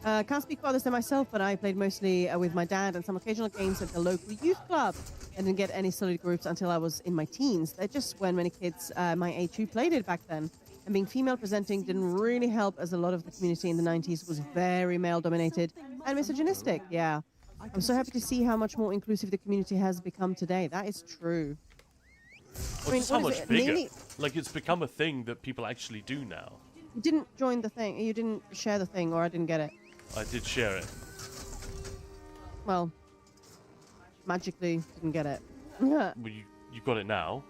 Speaker 3: Can't speak for others than myself, but I played mostly with my dad and some occasional games at the local youth club. I didn't get any solid groups until I was in my teens. There just weren't many kids my age who played it back then. And being female presenting didn't really help, as a lot of the community in the 90s was very male dominated and misogynistic. Yeah. I'm so happy to see how much more inclusive the community has become today. That is true.
Speaker 2: Well, it's so much bigger. Like, it's become a thing that people actually do now.
Speaker 3: You didn't join the thing. You didn't share the thing, or I didn't get it.
Speaker 2: I did share it.
Speaker 3: Well, magically didn't get it.
Speaker 2: Well, you got it now.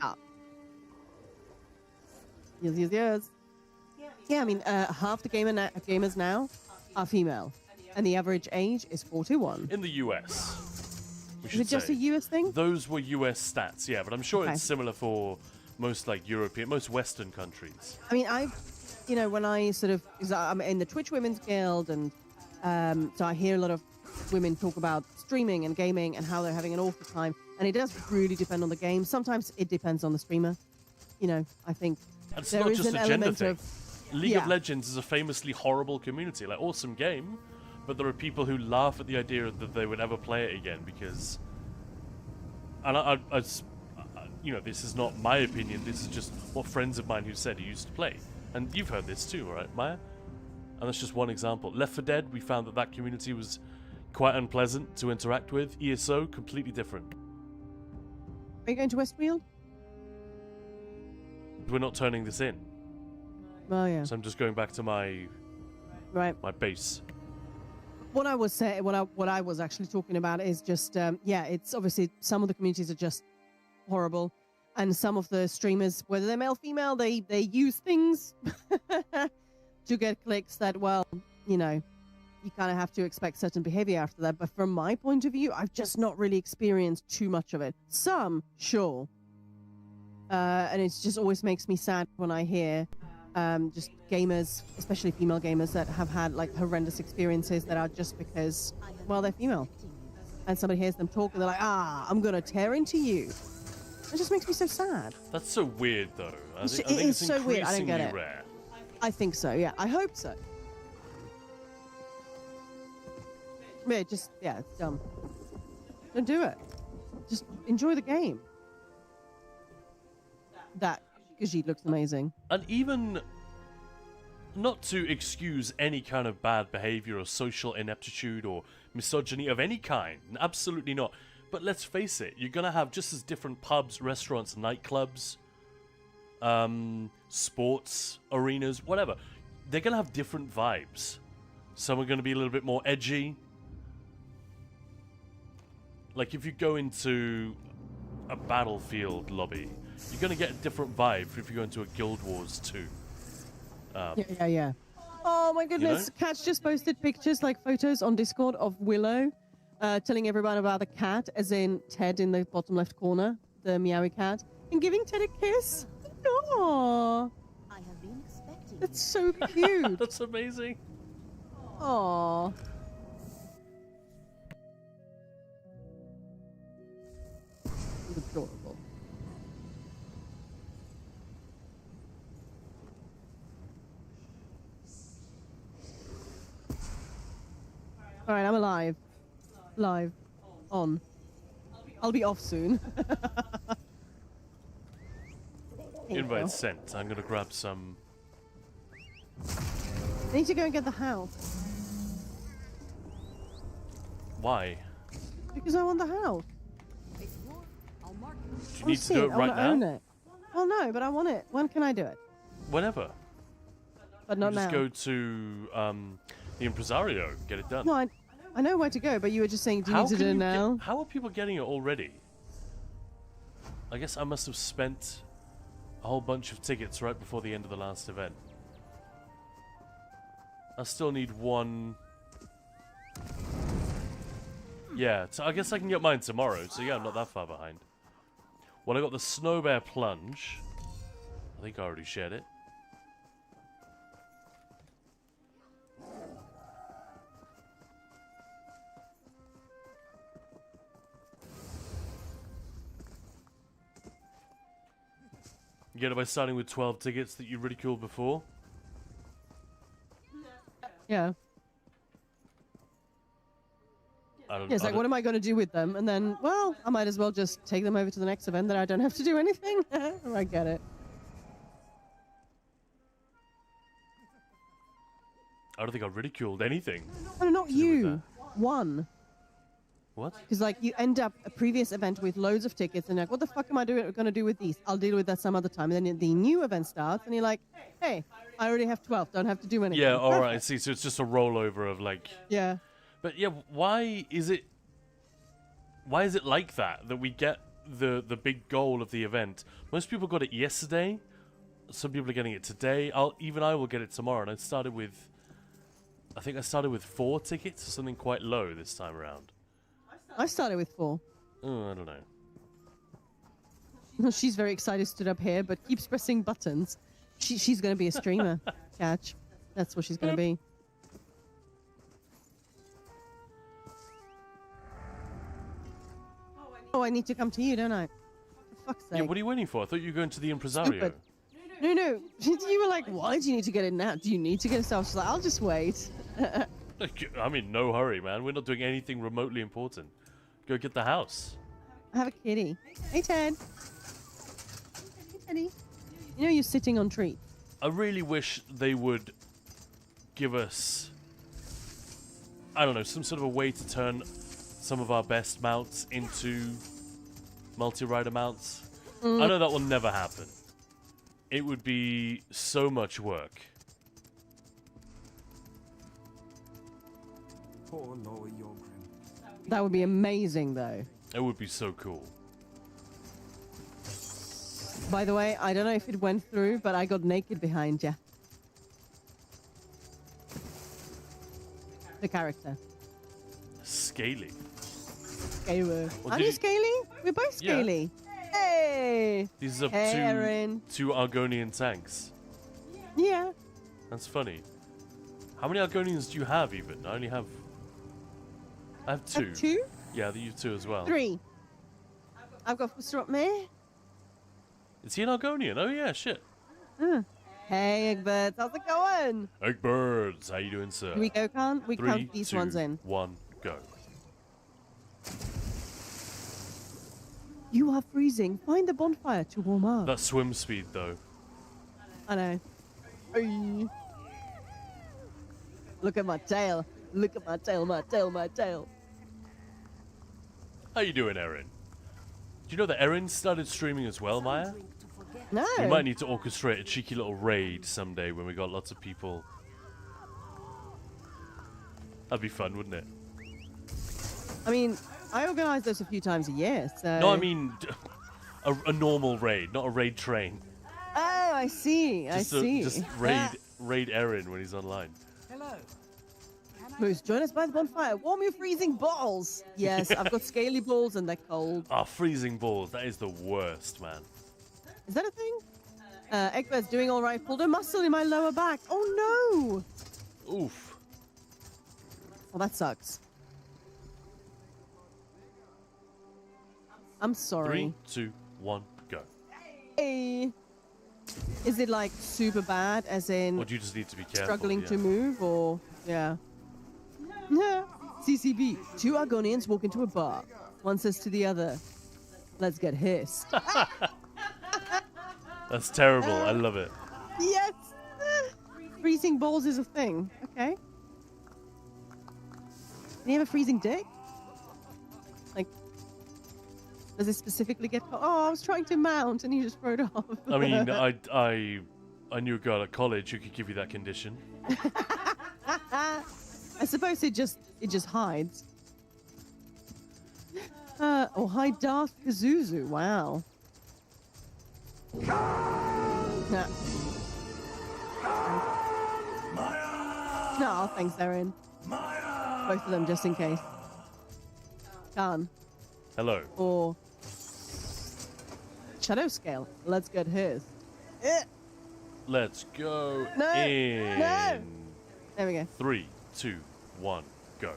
Speaker 3: Ah. Yes. Yeah, I mean, half the gamers now are female, and the average age is 41.
Speaker 2: In the US.
Speaker 3: Is it just a US thing?
Speaker 2: Those were US stats, yeah, but I'm sure
Speaker 3: Okay.
Speaker 2: it's similar for most like most Western countries.
Speaker 3: I mean, when I because I'm in the Twitch Women's Guild, and so I hear a lot of women talk about streaming and gaming and how they're having an awful time, and it does really depend on the game. Sometimes it depends on the streamer. You know, I think
Speaker 2: And it's
Speaker 3: there
Speaker 2: not
Speaker 3: is
Speaker 2: just
Speaker 3: an
Speaker 2: a gender
Speaker 3: element
Speaker 2: thing.
Speaker 3: of
Speaker 2: League
Speaker 3: yeah.
Speaker 2: of Legends is a famously horrible community. Like, awesome game, but there are people who laugh at the idea that they would ever play it again because... And you know, this is not my opinion, this is just what friends of mine who said he used to play. And you've heard this too, right, Maya? And that's just one example. Left 4 Dead, we found that community was quite unpleasant to interact with. ESO, completely different.
Speaker 3: Are you going to Westfield?
Speaker 2: We're not turning this in.
Speaker 3: Oh yeah.
Speaker 2: So I'm just going back to my base.
Speaker 3: What I was saying, what I was actually talking about is just, it's obviously some of the communities are just horrible, and some of the streamers, whether they're male, female, they use things to get clicks that, well, you know, you kind of have to expect certain behavior after that. But from my point of view, I've just not really experienced too much of it. Some, sure. And it just always makes me sad when I hear just gamers, especially female gamers, that have had like horrendous experiences that are just because, well, they're female. and somebody hears them talk and they're like, I'm gonna tear into you. It just makes me so sad.
Speaker 2: That's so weird, though. I
Speaker 3: It
Speaker 2: think
Speaker 3: is
Speaker 2: it's
Speaker 3: so weird. I don't get
Speaker 2: increasingly
Speaker 3: it.
Speaker 2: rare.
Speaker 3: I think so, yeah. I hope so. Yeah, it's dumb. Don't do it. Just enjoy the game. That Khajiit looks amazing.
Speaker 2: And even not to excuse any kind of bad behavior or social ineptitude or misogyny of any kind, absolutely not. But let's face it, you're gonna have just as different pubs, restaurants, nightclubs, sports arenas, whatever. They're gonna have different vibes. Some are gonna be a little bit more edgy. Like if you go into a Battlefield lobby, you're gonna get a different vibe if you go into a Guild Wars 2.
Speaker 3: Yeah. Oh my goodness,
Speaker 2: You know?
Speaker 3: Cat's just posted pictures, like photos on Discord of Willow, telling everyone about the cat, as in Ted in the bottom left corner, the meowy cat, and giving Ted a kiss. Aww,
Speaker 6: I have been expecting
Speaker 3: that's so cute.
Speaker 2: That's amazing.
Speaker 3: Aww. Adorable. All right, I'm alive. Live. On. I'll be off soon.
Speaker 2: Invite sent. I'm gonna grab some.
Speaker 3: I need to go and get the house.
Speaker 2: Why?
Speaker 3: Because I want the house.
Speaker 6: Face war. I'll mark it.
Speaker 2: Do you need to do it
Speaker 3: I
Speaker 2: right
Speaker 3: wanna own
Speaker 2: now?
Speaker 3: it. Well, no, but I want it. When can I do it?
Speaker 2: Whenever.
Speaker 3: But
Speaker 2: You
Speaker 3: not
Speaker 2: just
Speaker 3: now.
Speaker 2: go to the impresario, get it done.
Speaker 3: No, I know where to go, but you were just saying, do you need to
Speaker 2: can
Speaker 3: do it
Speaker 2: you
Speaker 3: now?
Speaker 2: how are people getting it already? I guess I must have spent a whole bunch of tickets right before the end of the last event. I still need one. Yeah, so I guess I can get mine tomorrow, so yeah, I'm not that far behind. Well, I got the Snow Bear Plunge. I think I already shared it. You get it by starting with 12 tickets that you ridiculed before.
Speaker 3: Yeah.
Speaker 2: I don't,
Speaker 3: Yeah, it's like, what am I going to do with them? And then, well, I might as well just take them over to the next event that I don't have to do anything. I get it.
Speaker 2: I don't think I ridiculed anything.
Speaker 3: No, not
Speaker 2: to do with
Speaker 3: you. One.
Speaker 2: What?
Speaker 3: Because, like, you end up a previous event with loads of tickets, and you're like, what the fuck am I going to do with these? I'll deal with that some other time. And then the new event starts, and you're like, hey, I already have 12. Don't have to do anything.
Speaker 2: Yeah, alright, I
Speaker 3: Perfect.
Speaker 2: see. So it's just a rollover of like...
Speaker 3: Yeah.
Speaker 2: But yeah, why is it like that we get the big goal of the event? Most people got it yesterday. Some people are getting it today. I will get it tomorrow. And I think I started with 4 tickets or something quite low this time around.
Speaker 3: I started with 4.
Speaker 2: Oh, I don't know.
Speaker 3: She's very excited, stood up here, but keeps pressing buttons. She's going to be a streamer, Catch. That's what she's going to be. Oh, I need to come to you, don't I? For fuck's sake.
Speaker 2: Yeah, what are you waiting for? I thought you were going to the impresario.
Speaker 3: Stupid. No. You were like, why do you need to get it now? Do you need to get it stuff? She's like, I'll just wait.
Speaker 2: I'm in no hurry, man. We're not doing anything remotely important. Go get the house.
Speaker 3: I have a kitty. Hey, Ted. Hey, Teddy. You know you're sitting on treats.
Speaker 2: I really wish they would give us, I don't know, some sort of a way to turn some of our best mounts into multi-rider mounts. I know that will never happen. It would be so much work.
Speaker 7: Poor Lower Yorgrim.
Speaker 3: That would be amazing, though.
Speaker 2: It would be so cool.
Speaker 3: By the way, I don't know if it went through, but I got naked behind you. The character.
Speaker 2: Scaly.
Speaker 3: Scaly.
Speaker 2: Well,
Speaker 3: Aren't
Speaker 2: did
Speaker 3: you
Speaker 2: you-
Speaker 3: scaly? We're both
Speaker 2: Yeah.
Speaker 3: scaly. Hey!
Speaker 2: These are
Speaker 3: Karen.
Speaker 2: two Argonian tanks.
Speaker 3: Yeah.
Speaker 2: That's funny. How many Argonians do you have even? I have 2.
Speaker 3: Have 2?
Speaker 2: Yeah, you two as well.
Speaker 3: 3. I've got Fustrop me.
Speaker 2: Is he an Argonian? Oh yeah, shit.
Speaker 3: Hey, Egbert, how's it going?
Speaker 2: Eggbirds, how you doing, sir?
Speaker 3: Can we go count? We
Speaker 2: 3,
Speaker 3: count these
Speaker 2: 2,
Speaker 3: ones in.
Speaker 2: 1, go.
Speaker 3: You are freezing. Find the bonfire to warm up.
Speaker 2: That swim speed, though.
Speaker 3: I know. Ay. Look at my tail. Look at my tail, my tail, my tail.
Speaker 2: How you doing, Erin? Do you know that Erin started streaming as well, Maya?
Speaker 3: No.
Speaker 2: We might need to orchestrate a cheeky little raid someday when we got lots of people. That'd be fun, wouldn't it?
Speaker 3: I mean, I organise those a few times a year, so...
Speaker 2: No, I mean a normal raid, not a raid train.
Speaker 3: Oh, I see.
Speaker 2: Just raid Erin when he's online.
Speaker 5: Hello.
Speaker 3: Moose, join us by the bonfire. Warm your freezing balls. Yes, I've got scaly balls and they're cold.
Speaker 2: Ah, freezing balls. That is the worst, man.
Speaker 3: Is that a thing? Egbert's doing all right. Pulled a muscle in my lower back. Oh, no.
Speaker 2: Oof.
Speaker 3: Oh, that sucks. I'm sorry.
Speaker 2: 3, 2, 1, go.
Speaker 3: Hey. Is it like super bad, as in
Speaker 2: Or do you just need to be careful?
Speaker 3: struggling
Speaker 2: yeah.
Speaker 3: to move, or yeah? No. CCB. 2 Argonians walk into a bar. One says to the other, "Let's get hissed."
Speaker 2: That's terrible. I love it.
Speaker 3: Yes. Freezing balls is a thing. Okay. Can you have a freezing dick? Like, does it specifically get? Oh, I was trying to mount, and you just throw it off.
Speaker 2: I mean, I knew a girl at college who could give you that condition.
Speaker 3: I suppose it just hides. Oh, hi, Darth Kazuzu. Wow. No. No, thanks, Erin. Both of them, just in case. Khan.
Speaker 2: Hello.
Speaker 3: Or Shadow Scale. Let's get his.
Speaker 2: Let's go
Speaker 3: No,
Speaker 2: in.
Speaker 3: no. There we go.
Speaker 2: 3, 2, 1, go.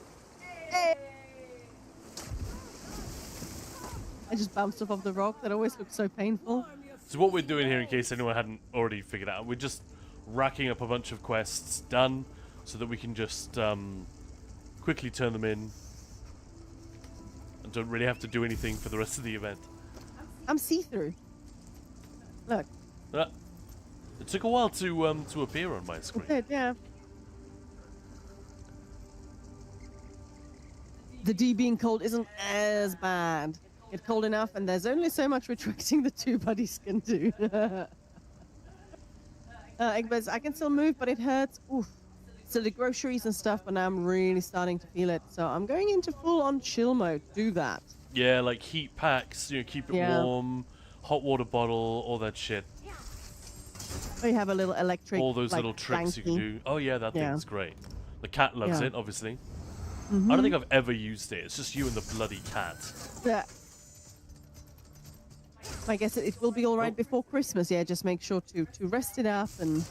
Speaker 3: I just bounced off the rock. That always looks so painful.
Speaker 2: So what we're doing here, in case anyone hadn't already figured out, we're just racking up a bunch of quests done so that we can just quickly turn them in and don't really have to do anything for the rest of the event.
Speaker 3: I'm see-through. Look.
Speaker 2: It took a while to appear on my screen.
Speaker 3: It did, yeah. The D being cold isn't as bad. Get cold enough, and there's only so much retracting the 2 buddies can do. Egberts, I can still move, but it hurts. Oof. So the groceries and stuff, but now I'm really starting to feel it. So I'm going into full-on chill mode. Do that.
Speaker 2: Yeah, like heat packs, you know, keep it warm, hot water bottle, all that shit.
Speaker 3: Oh, you have a little electric,
Speaker 2: All those
Speaker 3: like,
Speaker 2: little tricks you can do. Oh yeah, that thing's great. The cat loves
Speaker 3: Yeah.
Speaker 2: it, obviously. I don't think I've ever used it. It's just you and the bloody cat.
Speaker 3: Yeah. I guess it will be all right before Christmas. Yeah, just make sure to rest it up and.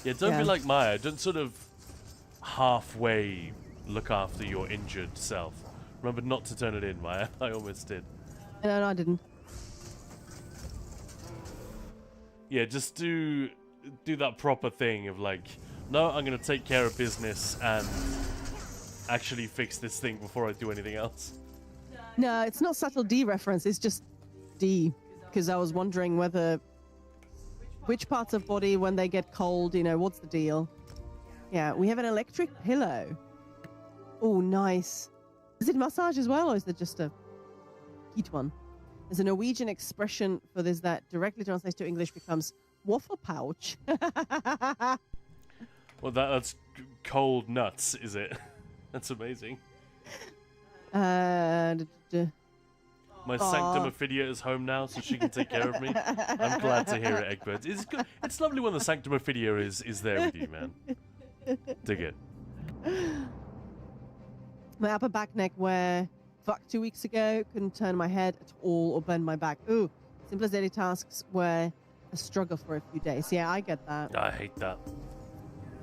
Speaker 2: Yeah, don't be
Speaker 3: Yeah.
Speaker 2: like Maya. Don't sort of halfway look after your injured self. Remember not to turn it in, Maya. I almost did.
Speaker 3: No, I didn't.
Speaker 2: Yeah, just do that proper thing of like, no, I'm gonna take care of business and actually fix this thing before I do anything else.
Speaker 3: No, it's not subtle D reference. It's just D, because I was wondering which parts of body when they get cold, you know, what's the deal? Yeah, we have an electric pillow. Oh, nice. Is it massage as well, or is it just a heat one? There's a Norwegian expression for this that directly translates to English becomes waffle pouch.
Speaker 2: Well, that's cold nuts, is it? That's amazing. My Sanctum Ophidia is home now, so she can take care of me. I'm glad to hear it, Egbert. It's good. It's lovely when the Sanctum Ophidia is there with you, man. Dig it.
Speaker 3: My upper back neck where, 2 weeks ago, couldn't turn my head at all or bend my back. Ooh, simple as daily tasks were a struggle for a few days. Yeah, I get that.
Speaker 2: I hate that.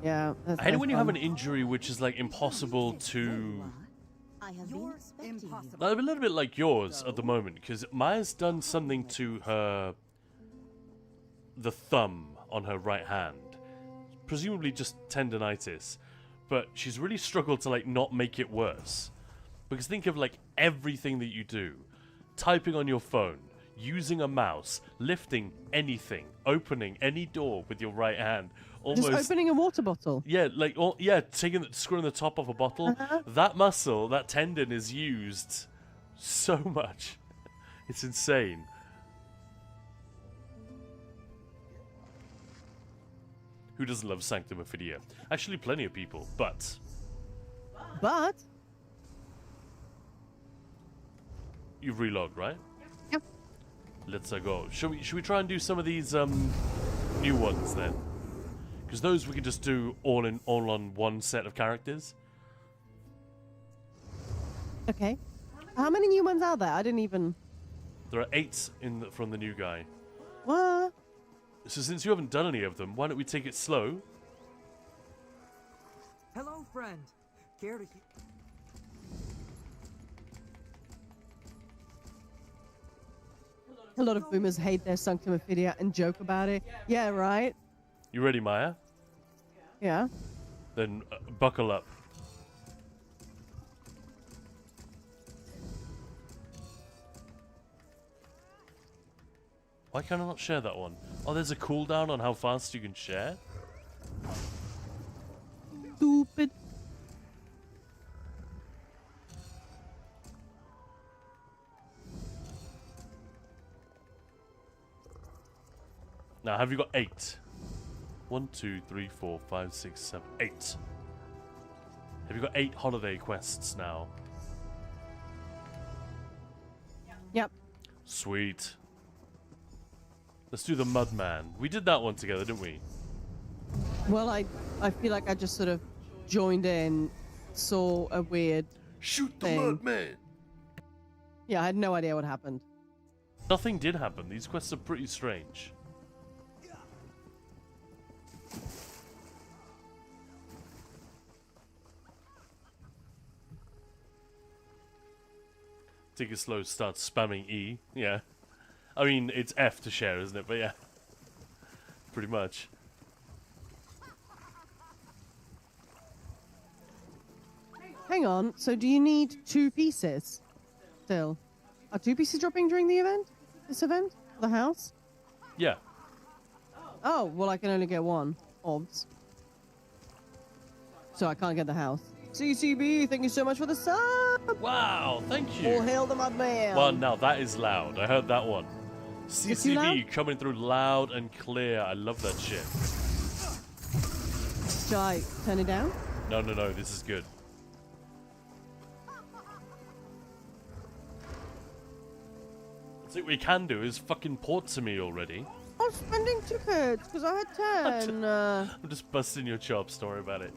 Speaker 3: Yeah.
Speaker 2: I hate it when you have an injury which is like impossible to
Speaker 6: I have been expecting you.
Speaker 2: I'm a little bit like yours at the moment, because Maya's done something to the thumb on her right hand. Presumably just tendonitis. But she's really struggled to, like, not make it worse. Because think of, like, everything that you do. Typing on your phone, using a mouse, lifting anything, opening any door with your right hand. Almost,
Speaker 3: Just opening a water bottle.
Speaker 2: yeah, like, screwing the top off a bottle. That muscle, that tendon is used so much. It's insane. Who doesn't love Sanctum Ophidia? Actually, plenty of people, but...
Speaker 3: But
Speaker 2: You've relogged, right?
Speaker 3: Yep.
Speaker 2: Let's go. Should we try and do some of these new ones then? Because those we can just do all on one set of characters.
Speaker 3: okay. How many new ones are there? I didn't even.
Speaker 2: There are 8 from the new guy.
Speaker 3: What?
Speaker 2: So since you haven't done any of them, why don't we take it slow?
Speaker 7: Hello, friend. Care to...
Speaker 3: A lot of boomers hate their Sanctum Ophidia and joke about it. Yeah, right?
Speaker 2: You ready, Maya?
Speaker 3: Yeah.
Speaker 2: Then buckle up. Why can I not share that one? Oh, there's a cooldown on how fast you can share?
Speaker 3: Stupid.
Speaker 2: Now, have you got 8? 1, 2, 3, 4, 5, 6, 7, 8. Have you got 8 holiday quests now?
Speaker 3: Yep.
Speaker 2: Sweet. Let's do the Mudman. We did that one together, didn't we?
Speaker 3: Well, I feel like I just sort of joined in, saw a weird
Speaker 2: Shoot the
Speaker 3: thing.
Speaker 2: Mudman!
Speaker 3: Yeah, I had no idea what happened.
Speaker 2: Nothing did happen. These quests are pretty strange. Take it slow, start spamming E. Yeah. I mean, it's F to share, isn't it? But yeah. Pretty much.
Speaker 3: Hang on. So do you need 2 pieces still? Are 2 pieces dropping during the event? This event? The house?
Speaker 2: Yeah.
Speaker 3: Oh, well, I can only get 1. Obs. So I can't get the house. CCB, thank you so much for the sub!
Speaker 2: Wow, thank you.
Speaker 3: All hail the Mudman!
Speaker 2: Well, now that is loud. I heard that one.
Speaker 3: it too loud?
Speaker 2: CCB coming through loud and clear. I love that shit.
Speaker 3: Should I turn it down?
Speaker 2: No, no, no. This is good. So what we can do is fucking port to me already.
Speaker 3: I'm spending tickets because I had 10.
Speaker 2: I'm just busting your chops. Don't worry about it.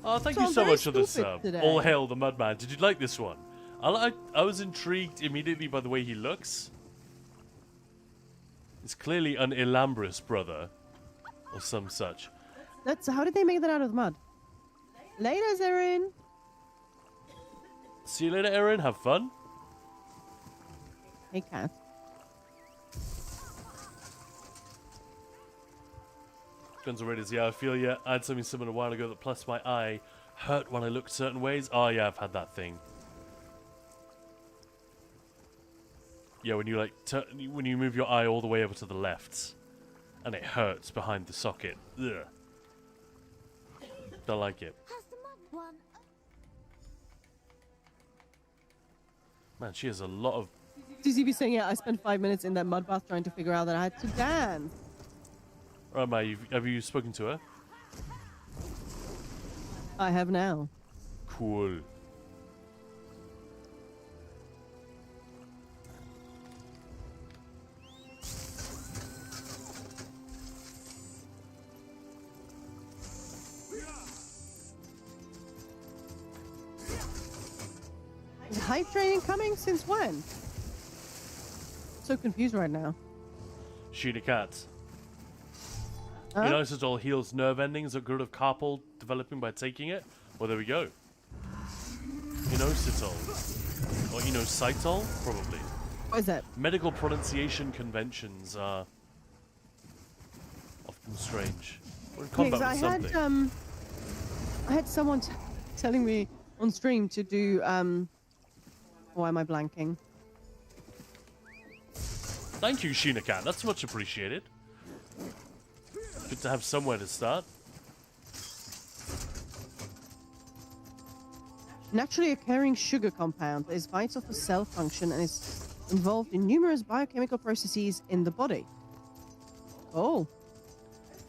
Speaker 2: Oh, thank
Speaker 3: So
Speaker 2: you
Speaker 3: I'm
Speaker 2: so
Speaker 3: very
Speaker 2: much for the
Speaker 3: stupid
Speaker 2: sub.
Speaker 3: today.
Speaker 2: All hail the Mudman. Did you like this one? I was intrigued immediately by the way he looks. It's clearly an Elambris brother, or some such.
Speaker 3: How did they make that out of the mud? Later, Erin.
Speaker 2: See you later, Erin. Have fun.
Speaker 3: Hey, cat.
Speaker 2: Guns N' Raiders, yeah, I feel ya. I had something similar a while ago that plus my eye hurt when I looked certain ways. Oh yeah, I've had that thing. Yeah, when you like when you move your eye all the way over to the left, and it hurts behind the socket. Ugh. Don't like it.
Speaker 6: Has the mud one?
Speaker 2: Man, she has a lot of.
Speaker 3: CCB saying, yeah, I spent 5 minutes in that mud bath trying to figure out that I had to dance.
Speaker 2: Right, Maya, have you spoken to her?
Speaker 3: I have now.
Speaker 2: Cool.
Speaker 3: Is hype training coming? Since when? So confused right now.
Speaker 2: Shoot a cat.
Speaker 3: Huh?
Speaker 2: You notice it all heals nerve endings that good of carpal developing by taking it? Well, there we go. inositol. Or inositol? Probably.
Speaker 3: What is that?
Speaker 2: Medical pronunciation conventions are often strange. We're in combat with something.
Speaker 3: I had someone telling me on stream to do why am I blanking?
Speaker 2: Thank you, Shinakan. That's much appreciated. Good to have somewhere to start.
Speaker 3: Naturally occurring sugar compound that is vital for cell function and is involved in numerous biochemical processes in the body. Oh,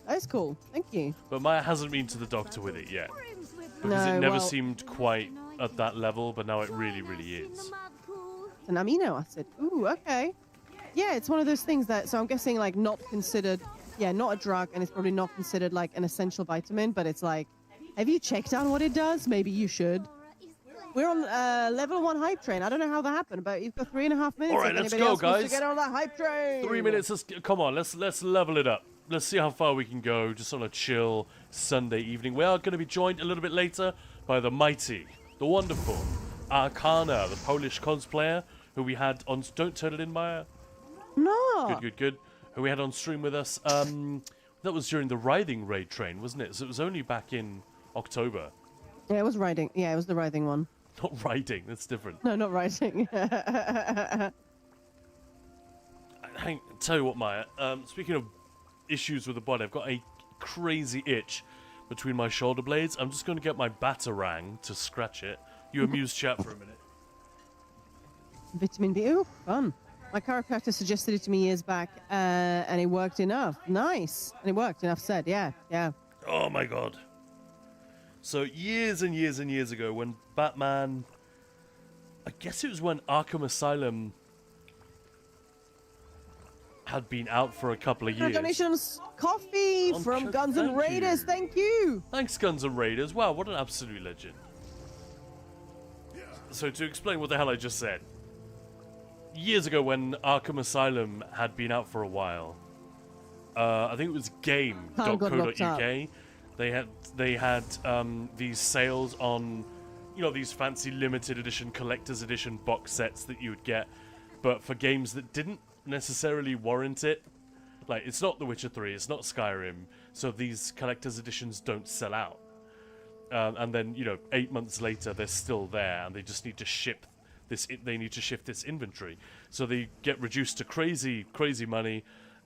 Speaker 3: that's cool. Thank you.
Speaker 2: But Maya hasn't been to the doctor with it yet. Because it never seemed quite at that level, but now it really, really is.
Speaker 3: It's an amino acid. Ooh, okay. Yeah, it's one of those things that, so I'm guessing like not considered, yeah, not a drug, and it's probably not considered like an essential vitamin, but it's like, have you checked out what it does? Maybe you should. We're on level 1 hype train. I don't know how that happened, but you've got 3.5 minutes.
Speaker 2: All right, let's go, guys.
Speaker 3: To get on that hype train.
Speaker 2: 3 minutes. Come on, let's level it up. Let's see how far we can go just on a chill Sunday evening. We are going to be joined a little bit later by the mighty, the wonderful Arcana, the Polish cosplayer who we had on... Don't turn it in, Maya.
Speaker 3: No.
Speaker 2: Good. Who we had on stream with us. That was during the Writhing raid train, wasn't it? So it was only back in October.
Speaker 3: Yeah, it was riding. Yeah, it was the riding one.
Speaker 2: Not riding, that's different.
Speaker 3: No, not riding.
Speaker 2: Tell you what, Maya. Speaking of issues with the body, I've got a crazy itch between my shoulder blades. I'm just going to get my batarang to scratch it. You amuse chat for a minute.
Speaker 3: Vitamin B. Ooh, fun. My chiropractor suggested it to me years back, and it worked enough. Nice. And it worked, enough said. Yeah.
Speaker 2: Oh my god. So years and years and years ago, when Batman... I guess it was when Arkham Asylum had been out for a couple of years.
Speaker 3: Donations, coffee from Guns N' Raiders. Thank you.
Speaker 2: Thanks, Guns N' Raiders. Wow, what an absolute legend. So to explain what the hell I just said. Years ago when Arkham Asylum had been out for a while, I think it was game.co.uk. They had these sales on, these fancy limited edition, collector's edition box sets that you would get, but for games that didn't necessarily warrant it. Like, it's not The Witcher 3, it's not Skyrim, so these collector's editions don't sell out. And then, 8 months later, they're still there, and they just need to ship this. They need to shift this inventory, so they get reduced to crazy, crazy money.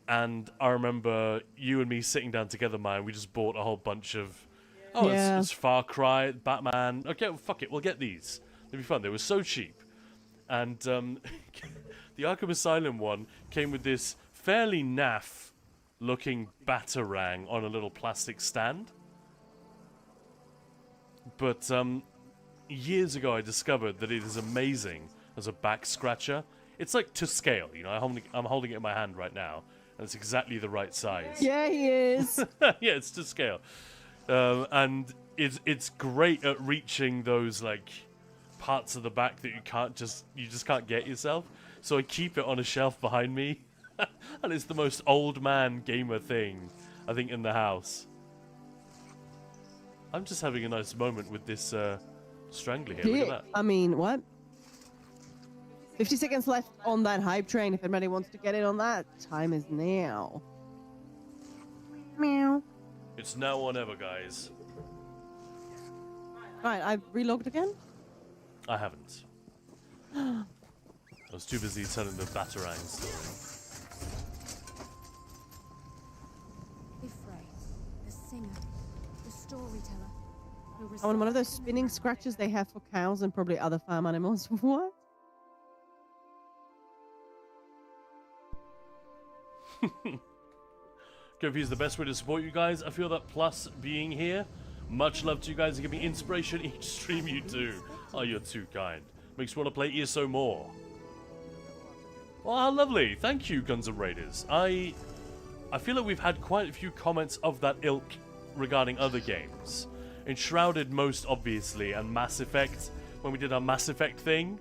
Speaker 2: And I remember you and me sitting down together, man. We just bought a whole bunch of. It's Far Cry, Batman. Okay, well, fuck it, we'll get these. They'll be fun. They were so cheap, and the Arkham Asylum one came with this fairly naff-looking batarang on a little plastic stand. But years ago, I discovered that it is amazing as a back scratcher. It's like to scale, I'm holding it in my hand right now, and it's exactly the right size.
Speaker 3: Yeah, he is.
Speaker 2: Yeah, it's to scale, and it's great at reaching those like parts of the back that you just can't get yourself. So I keep it on a shelf behind me, and it's the most old man gamer thing I think in the house. I'm just having a nice moment with this strangler here. Look at that.
Speaker 3: I mean, what? 50 seconds left on that hype train. If anybody wants to get in on that, time is now. Meow.
Speaker 2: It's now or never, guys.
Speaker 3: Right, I've relogged again?
Speaker 2: I haven't. I was too busy telling the Batarang story.
Speaker 1: Ifray, the singer, the storyteller.
Speaker 3: I want one of those spinning scratchers they have for cows and probably other farm animals. What?
Speaker 2: Confused the best way to support you guys. I feel that plus being here. Much love to you guys and give me inspiration each stream you do. Oh, you're too kind. Makes me want to play ESO more. Well, how lovely. Thank you, Guns N' Raiders. I feel like we've had quite a few comments of that ilk regarding other games. Enshrouded most obviously, and Mass Effect, when we did our Mass Effect thing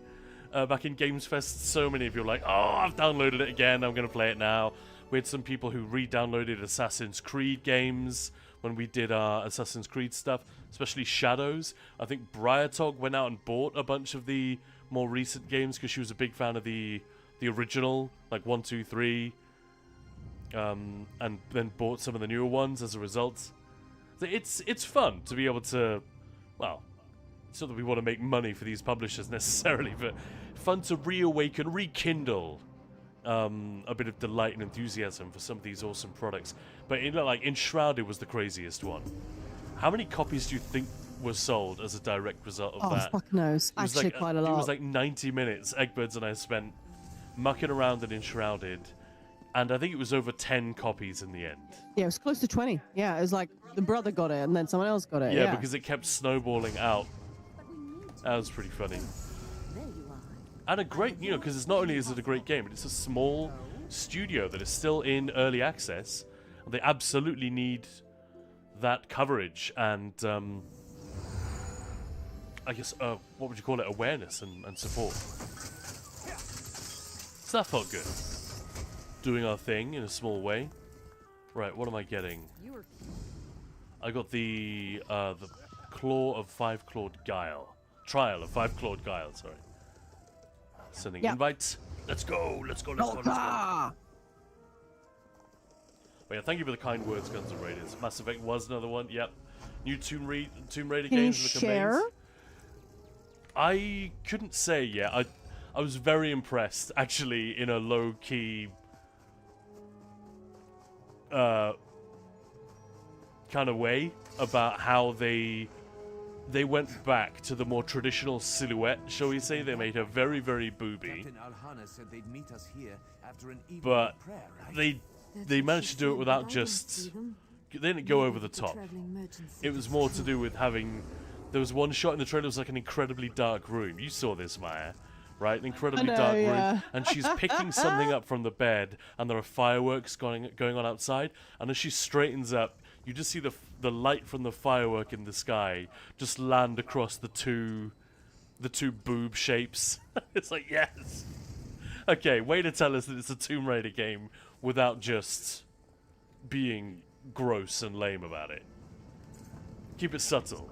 Speaker 2: back in Games Fest, so many of you were like, oh, I've downloaded it again, I'm going to play it now. We had some people who re-downloaded Assassin's Creed games, when we did our Assassin's Creed stuff, especially Shadows. I think Briartog went out and bought a bunch of the more recent games because she was a big fan of the original, like 1, 2, 3, and then bought some of the newer ones as a result. So it's fun to be able to, well, it's not that we want to make money for these publishers necessarily, but fun to reawaken, rekindle a bit of delight and enthusiasm for some of these awesome products. But like Enshrouded was the craziest one. How many copies do you think were sold as a direct result of that?
Speaker 3: Oh, fuck knows. Actually,
Speaker 2: like,
Speaker 3: quite a lot.
Speaker 2: It was like 90 minutes. Eggbirds and I spent mucking around in Enshrouded, and I think it was over 10 copies in the end.
Speaker 3: Yeah, it was close to 20. Yeah, it was like the brother got it and then someone else got it.
Speaker 2: Yeah, because it kept snowballing out. That was pretty funny.
Speaker 6: There you are.
Speaker 2: And a great, because it's not only is it a great game, but it's a small studio that is still in early access. And they absolutely need that coverage and, I guess, what would you call it, awareness and support. So that felt good. Doing our thing in a small way. Right, what am I getting? I got the Claw of Five-Clawed Guile. Trial of Five-Clawed Guile, sorry. Sending invites. Let's go, let's go, let's go, let's go. But yeah, thank you for the kind words, Guns N' Raiders. Mass Effect was another one, yep. New Tomb Raider games with the campaigns. I couldn't say yet. I was very impressed, actually, in a low-key kind of way about how they went back to the more traditional silhouette, shall we say. They made her very, very booby.
Speaker 7: Said they'd meet us here after an evening
Speaker 2: But
Speaker 7: of prayer, right?
Speaker 2: they managed to do it without just... They didn't go over the top. It was more to do with having... There was one shot in the trailer, it was like an incredibly dark room. You saw this, Maya, right? An incredibly dark room. And she's picking something up from the bed, and there are fireworks going on outside. And as she straightens up, you just see the light from the firework in the sky just land across the two boob shapes. It's like, yes! Okay, way to tell us that it's a Tomb Raider game without just being gross and lame about it. Keep it subtle.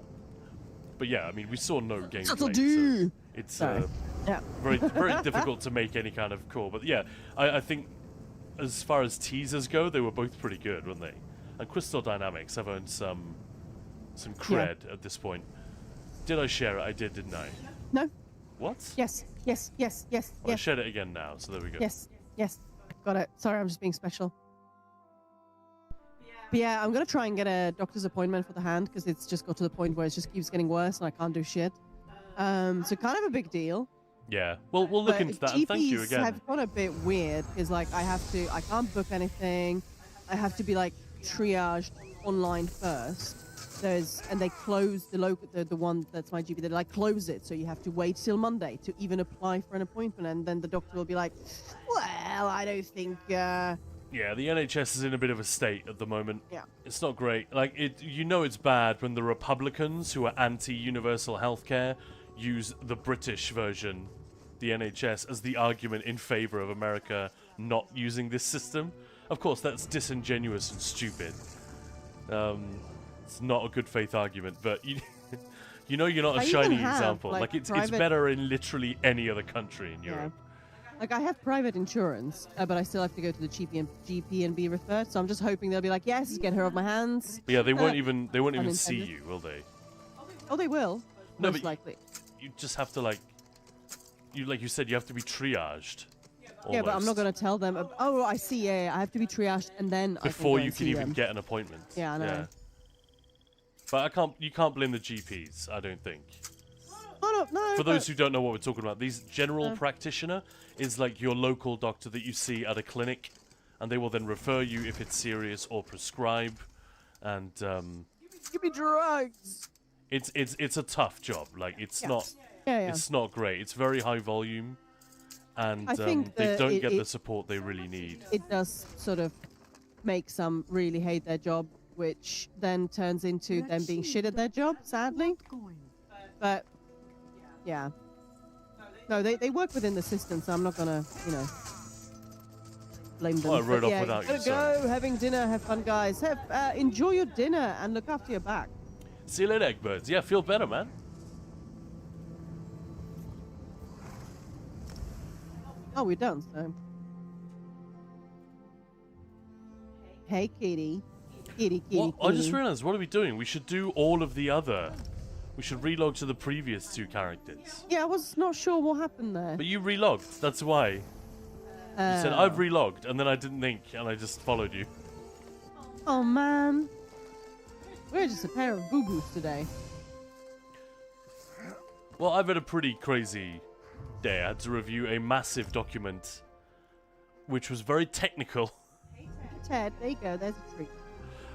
Speaker 2: But yeah, I mean, we saw no gameplay, so it's very, very difficult to make any kind of call. But yeah, I think as far as teasers go, they were both pretty good, weren't they? And Crystal Dynamics have earned some cred at this point. Did I share it? I did, didn't I?
Speaker 3: No.
Speaker 2: What?
Speaker 3: Yes.
Speaker 2: I shared it again now, so there we go.
Speaker 3: Yes. Got it. Sorry, I'm just being special. But yeah, I'm going to try and get a doctor's appointment for the hand because it's just got to the point where it just keeps getting worse and I can't do shit. So kind of a big deal.
Speaker 2: Yeah, we'll look into that. And thank you again.
Speaker 3: GPs have gone a bit weird because like I can't book anything. I have to be like triaged online first. And they close the one that's my GP. They like close it, so you have to wait till Monday to even apply for an appointment, and then the doctor will be like, "Well, I don't think."
Speaker 2: Yeah, the NHS is in a bit of a state at the moment.
Speaker 3: Yeah.
Speaker 2: It's not great. Like, it's bad when the Republicans, who are anti-universal healthcare, use the British version, the NHS, as the argument in favor of America not using this system. Of course, that's disingenuous and stupid. It's not a good faith argument, but you know you're not a shining example. Like, it's better in literally any other country in Europe.
Speaker 3: Like, I have private insurance, but I still have to go to the GP and be referred. So I'm just hoping they'll be like, yes, get her off my hands.
Speaker 2: But yeah, they won't even see you, will they?
Speaker 3: Oh, they will.
Speaker 2: No,
Speaker 3: most likely.
Speaker 2: You just have to like you said, you have to be triaged. Almost.
Speaker 3: Yeah, but I'm not going to tell them. Oh, I see. Yeah, I have to be triaged, and then
Speaker 2: before
Speaker 3: I
Speaker 2: you can even get an appointment.
Speaker 3: Yeah, I know. Yeah.
Speaker 2: But you can't blame the GPs, I don't think.
Speaker 3: No.
Speaker 2: For those who don't know what we're talking about, these general practitioner is like your local doctor that you see at a clinic, and they will then refer you if it's serious or prescribe. And
Speaker 3: give me drugs.
Speaker 2: It's a tough job. Like it's not.
Speaker 3: Yeah.
Speaker 2: It's not great. It's very high volume, and they don't get the support they really need.
Speaker 3: It does sort of make some really hate their job, which then turns into them being shit at their job, sadly. But yeah. No, they work within the system, so I'm not gonna, blame them.
Speaker 2: Oh, I rode
Speaker 3: But
Speaker 2: off
Speaker 3: yeah,
Speaker 2: without you,
Speaker 3: gotta
Speaker 2: sorry.
Speaker 3: go, having dinner, have fun, guys. Enjoy your dinner and look after your back.
Speaker 2: See you later, Eggbirds. Yeah, feel better, man.
Speaker 3: Oh, we're done, so. Hey, Kitty. Kitty.
Speaker 2: I just realized, what are we doing? We should do all of the other. We should relog to the previous 2 characters.
Speaker 3: Yeah, I was not sure what happened there.
Speaker 2: But you relogged, that's why. You said, I've relogged, and then I didn't think, and I just followed you.
Speaker 3: Oh, man. We're just a pair of boo-boos today.
Speaker 2: Well, I've had a pretty crazy day. I had to review a massive document, which was very technical,
Speaker 3: Ted, there you go. There's a treat.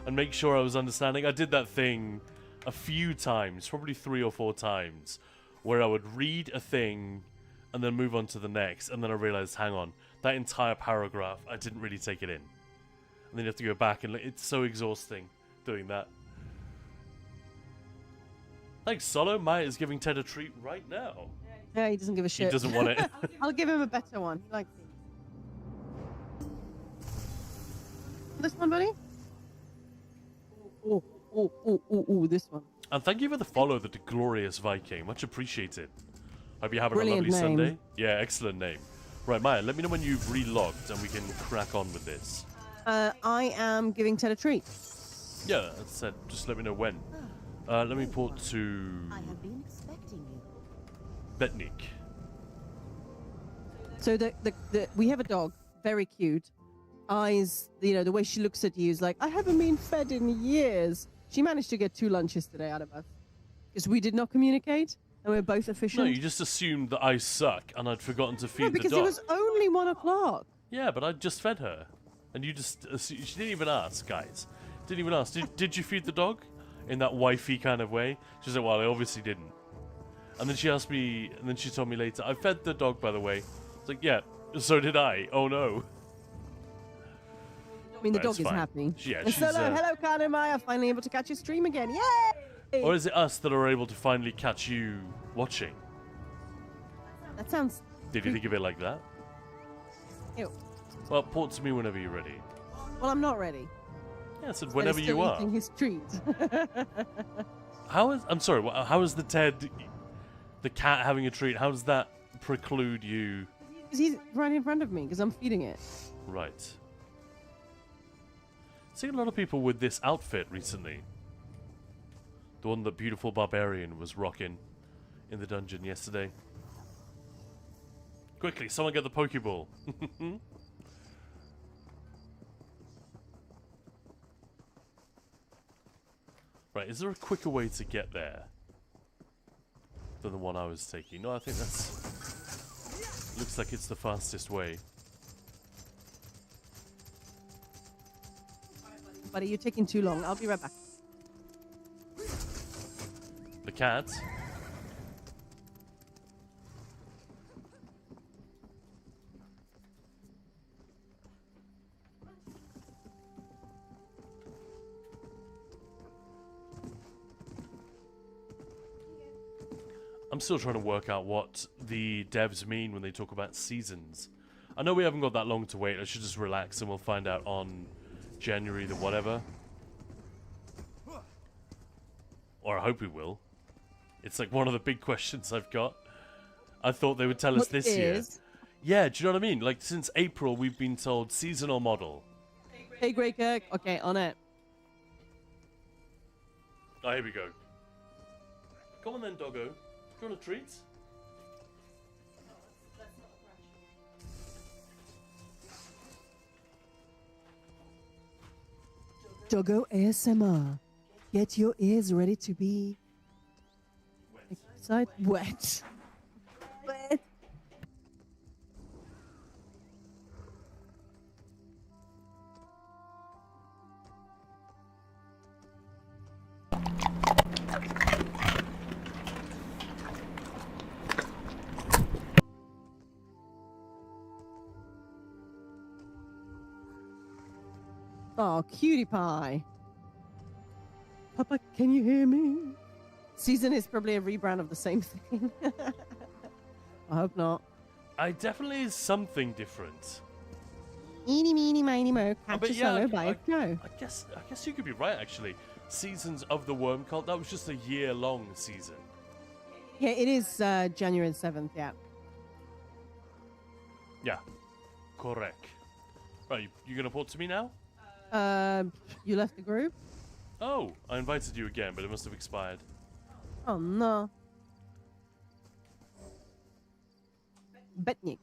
Speaker 2: and make sure I was understanding. I did that thing a few times, probably 3 or 4 times, where I would read a thing and then move on to the next, and then I realized, hang on, that entire paragraph, I didn't really take it in. And then you have to go back, and it's so exhausting doing that. Thanks, Solo. Maya is giving Ted a treat right now.
Speaker 3: Yeah, he doesn't give a
Speaker 2: He
Speaker 3: shit.
Speaker 2: doesn't want it.
Speaker 3: I'll give him a better one. He likes it. This one, buddy? Oh, this one.
Speaker 2: And thank you for the follow, the Glorious Viking. Much appreciated. Hope you're having
Speaker 3: Brilliant
Speaker 2: a lovely
Speaker 3: name.
Speaker 2: Sunday. Yeah, excellent name. Right, Maya, let me know when you've relogged and we can crack on with this.
Speaker 3: I am giving Ted a treat.
Speaker 2: Yeah, as I said, just let me know when. Let me port to
Speaker 6: I have been expecting you.
Speaker 2: Betnik.
Speaker 3: So we have a dog, very cute. Eyes, the way she looks at you is like, I haven't been fed in years. She managed to get 2 lunches today out of us because we did not communicate and we're both efficient.
Speaker 2: No, you just assumed that I suck and I'd forgotten to feed
Speaker 3: No,
Speaker 2: the
Speaker 3: because
Speaker 2: dog.
Speaker 3: it was only 1 o'clock.
Speaker 2: Yeah, but I just fed her. And you just... she didn't even ask, guys. Didn't even ask. Did you feed the dog? In that wifey kind of way? She's like, well, I obviously didn't. And then she asked me... And then she told me later, I fed the dog, by the way. It's like, yeah, so did I. Oh, no.
Speaker 3: I mean, the
Speaker 2: Right,
Speaker 3: dog
Speaker 2: it's
Speaker 3: is
Speaker 2: fine.
Speaker 3: happy.
Speaker 2: Yeah,
Speaker 3: And
Speaker 2: she's,
Speaker 3: Solo, hello, Khan and Maya. Finally able to catch your stream again. Yay!
Speaker 2: Or is it us that are able to finally catch you watching?
Speaker 3: That sounds...
Speaker 2: Did you think of it like that?
Speaker 3: Ew.
Speaker 2: Well, port to me whenever you're ready.
Speaker 3: Well, I'm not ready.
Speaker 2: Yeah, I said
Speaker 3: But
Speaker 2: whenever
Speaker 3: he's
Speaker 2: you
Speaker 3: still
Speaker 2: are.
Speaker 3: eating his treat.
Speaker 2: I'm sorry, how is the Ted, the cat having a treat, how does that preclude you?
Speaker 3: Because he's right in front of me because I'm feeding it.
Speaker 2: Right. Seeing a lot of people with this outfit recently. The one that Beautiful Barbarian was rocking in the dungeon yesterday. Quickly, someone get the Pokeball. Right, is there a quicker way to get there than the one I was taking? No, I think that's... Looks like it's the fastest way.
Speaker 3: Buddy, you're taking too long. I'll be right back.
Speaker 2: The cat. I'm still trying to work out what the devs mean when they talk about seasons. I know we haven't got that long to wait. I should just relax and we'll find out on January the whatever. Or I hope we will. It's like one of the big questions I've got. I thought they would tell us this year. Yeah, do you know what I mean? Like, since April, we've been told seasonal model.
Speaker 3: Hey, Grey Kirk. Okay, on it.
Speaker 2: Oh, here we go. Come on then, doggo. Do you want a treat?
Speaker 3: Doggo ASMR. Get your ears ready to be... Wet. Wet. Oh, cutie pie. Papa, can you hear me? Season is probably a rebrand of the same thing. I hope not.
Speaker 2: I definitely is something different.
Speaker 3: Eeny, meeny, miny, mo, catch
Speaker 2: but
Speaker 3: a
Speaker 2: yeah,
Speaker 3: solo by a show.
Speaker 2: I guess you could be right, actually. Seasons of the Worm Cult, that was just a year-long season.
Speaker 3: Yeah, it is January the 7th, yeah.
Speaker 2: Yeah, correct. Right, you gonna port to me now?
Speaker 3: You left the group?
Speaker 2: Oh, I invited you again, but it must have expired.
Speaker 3: Oh, no. Betnik.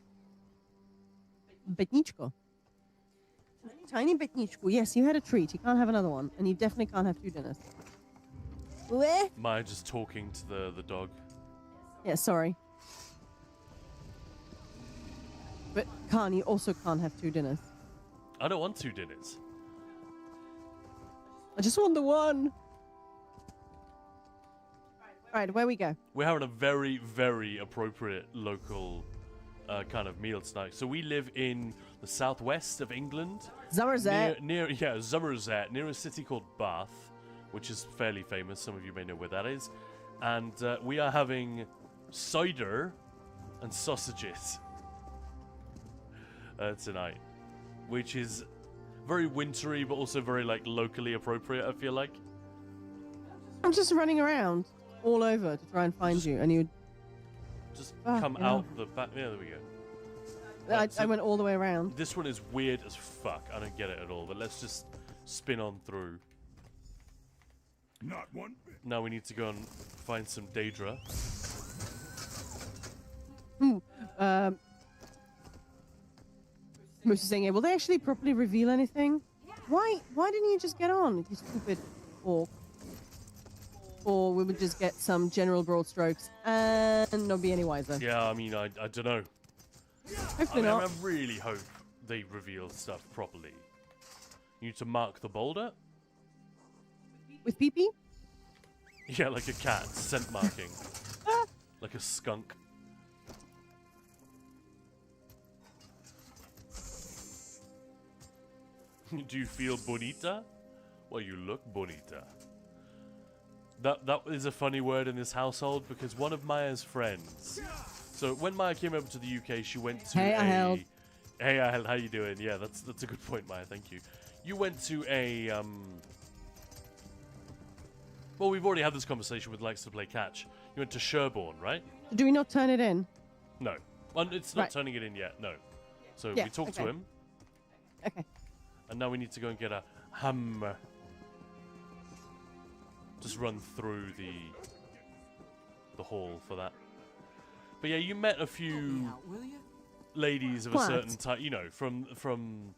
Speaker 3: Betnichko. Tiny Betnichko. Yes, you had a treat. You can't have another one. And you definitely can't have 2 dinners. Where?
Speaker 2: Maya just talking to the dog.
Speaker 3: Yeah, sorry. But Khan, you also can't have 2 dinners.
Speaker 2: I don't want 2 dinners.
Speaker 3: I just want the one. Right, where we go?
Speaker 2: We're having a very, very appropriate local kind of meal tonight. So we live in the southwest of England.
Speaker 3: Somerset.
Speaker 2: Near Somerset, near a city called Bath, which is fairly famous. Some of you may know where that is. And we are having cider and sausages tonight, which is very wintry, but also very like locally appropriate. I feel like.
Speaker 3: I'm just running around all over to try and find you, and you.
Speaker 2: Just
Speaker 3: Oh,
Speaker 2: come
Speaker 3: yeah.
Speaker 2: out the back. Yeah, there we go.
Speaker 3: I went all the way around.
Speaker 2: This one is weird as fuck. I don't get it at all. But let's just spin on through.
Speaker 8: Not one bit.
Speaker 2: Now we need to go and find some Daedra.
Speaker 3: Moose is saying, yeah, will they actually properly reveal anything? Why didn't you just get on, you stupid orc? Or we would just get some general broad strokes and not be any wiser.
Speaker 2: Yeah, I mean, I don't know.
Speaker 3: Hopefully not.
Speaker 2: I really hope they reveal stuff properly. You need to mark the boulder?
Speaker 3: With pee-pee?
Speaker 2: Yeah, like a cat, scent marking. Like a skunk. Do you feel bonita? Well, you look bonita. That is a funny word in this household because one of Maya's friends. So when Maya came over to the UK, she went to
Speaker 3: Hey, Ahel.
Speaker 2: Hey, Ahel, how you doing? Yeah, that's a good point, Maya. Thank you. You went to a Well, we've already had this conversation with Likes to Play Catch. You went to Sherborne, right?
Speaker 3: Do we not turn it in?
Speaker 2: No. Well, it's not
Speaker 3: Right.
Speaker 2: turning it in yet. No. So
Speaker 3: Yeah,
Speaker 2: we talked to
Speaker 3: okay.
Speaker 2: him,
Speaker 3: Okay.
Speaker 2: and now we need to go and get a hammer. Just run through the hall for that. But yeah, you met a few ladies of a
Speaker 3: What?
Speaker 2: certain type, you know, from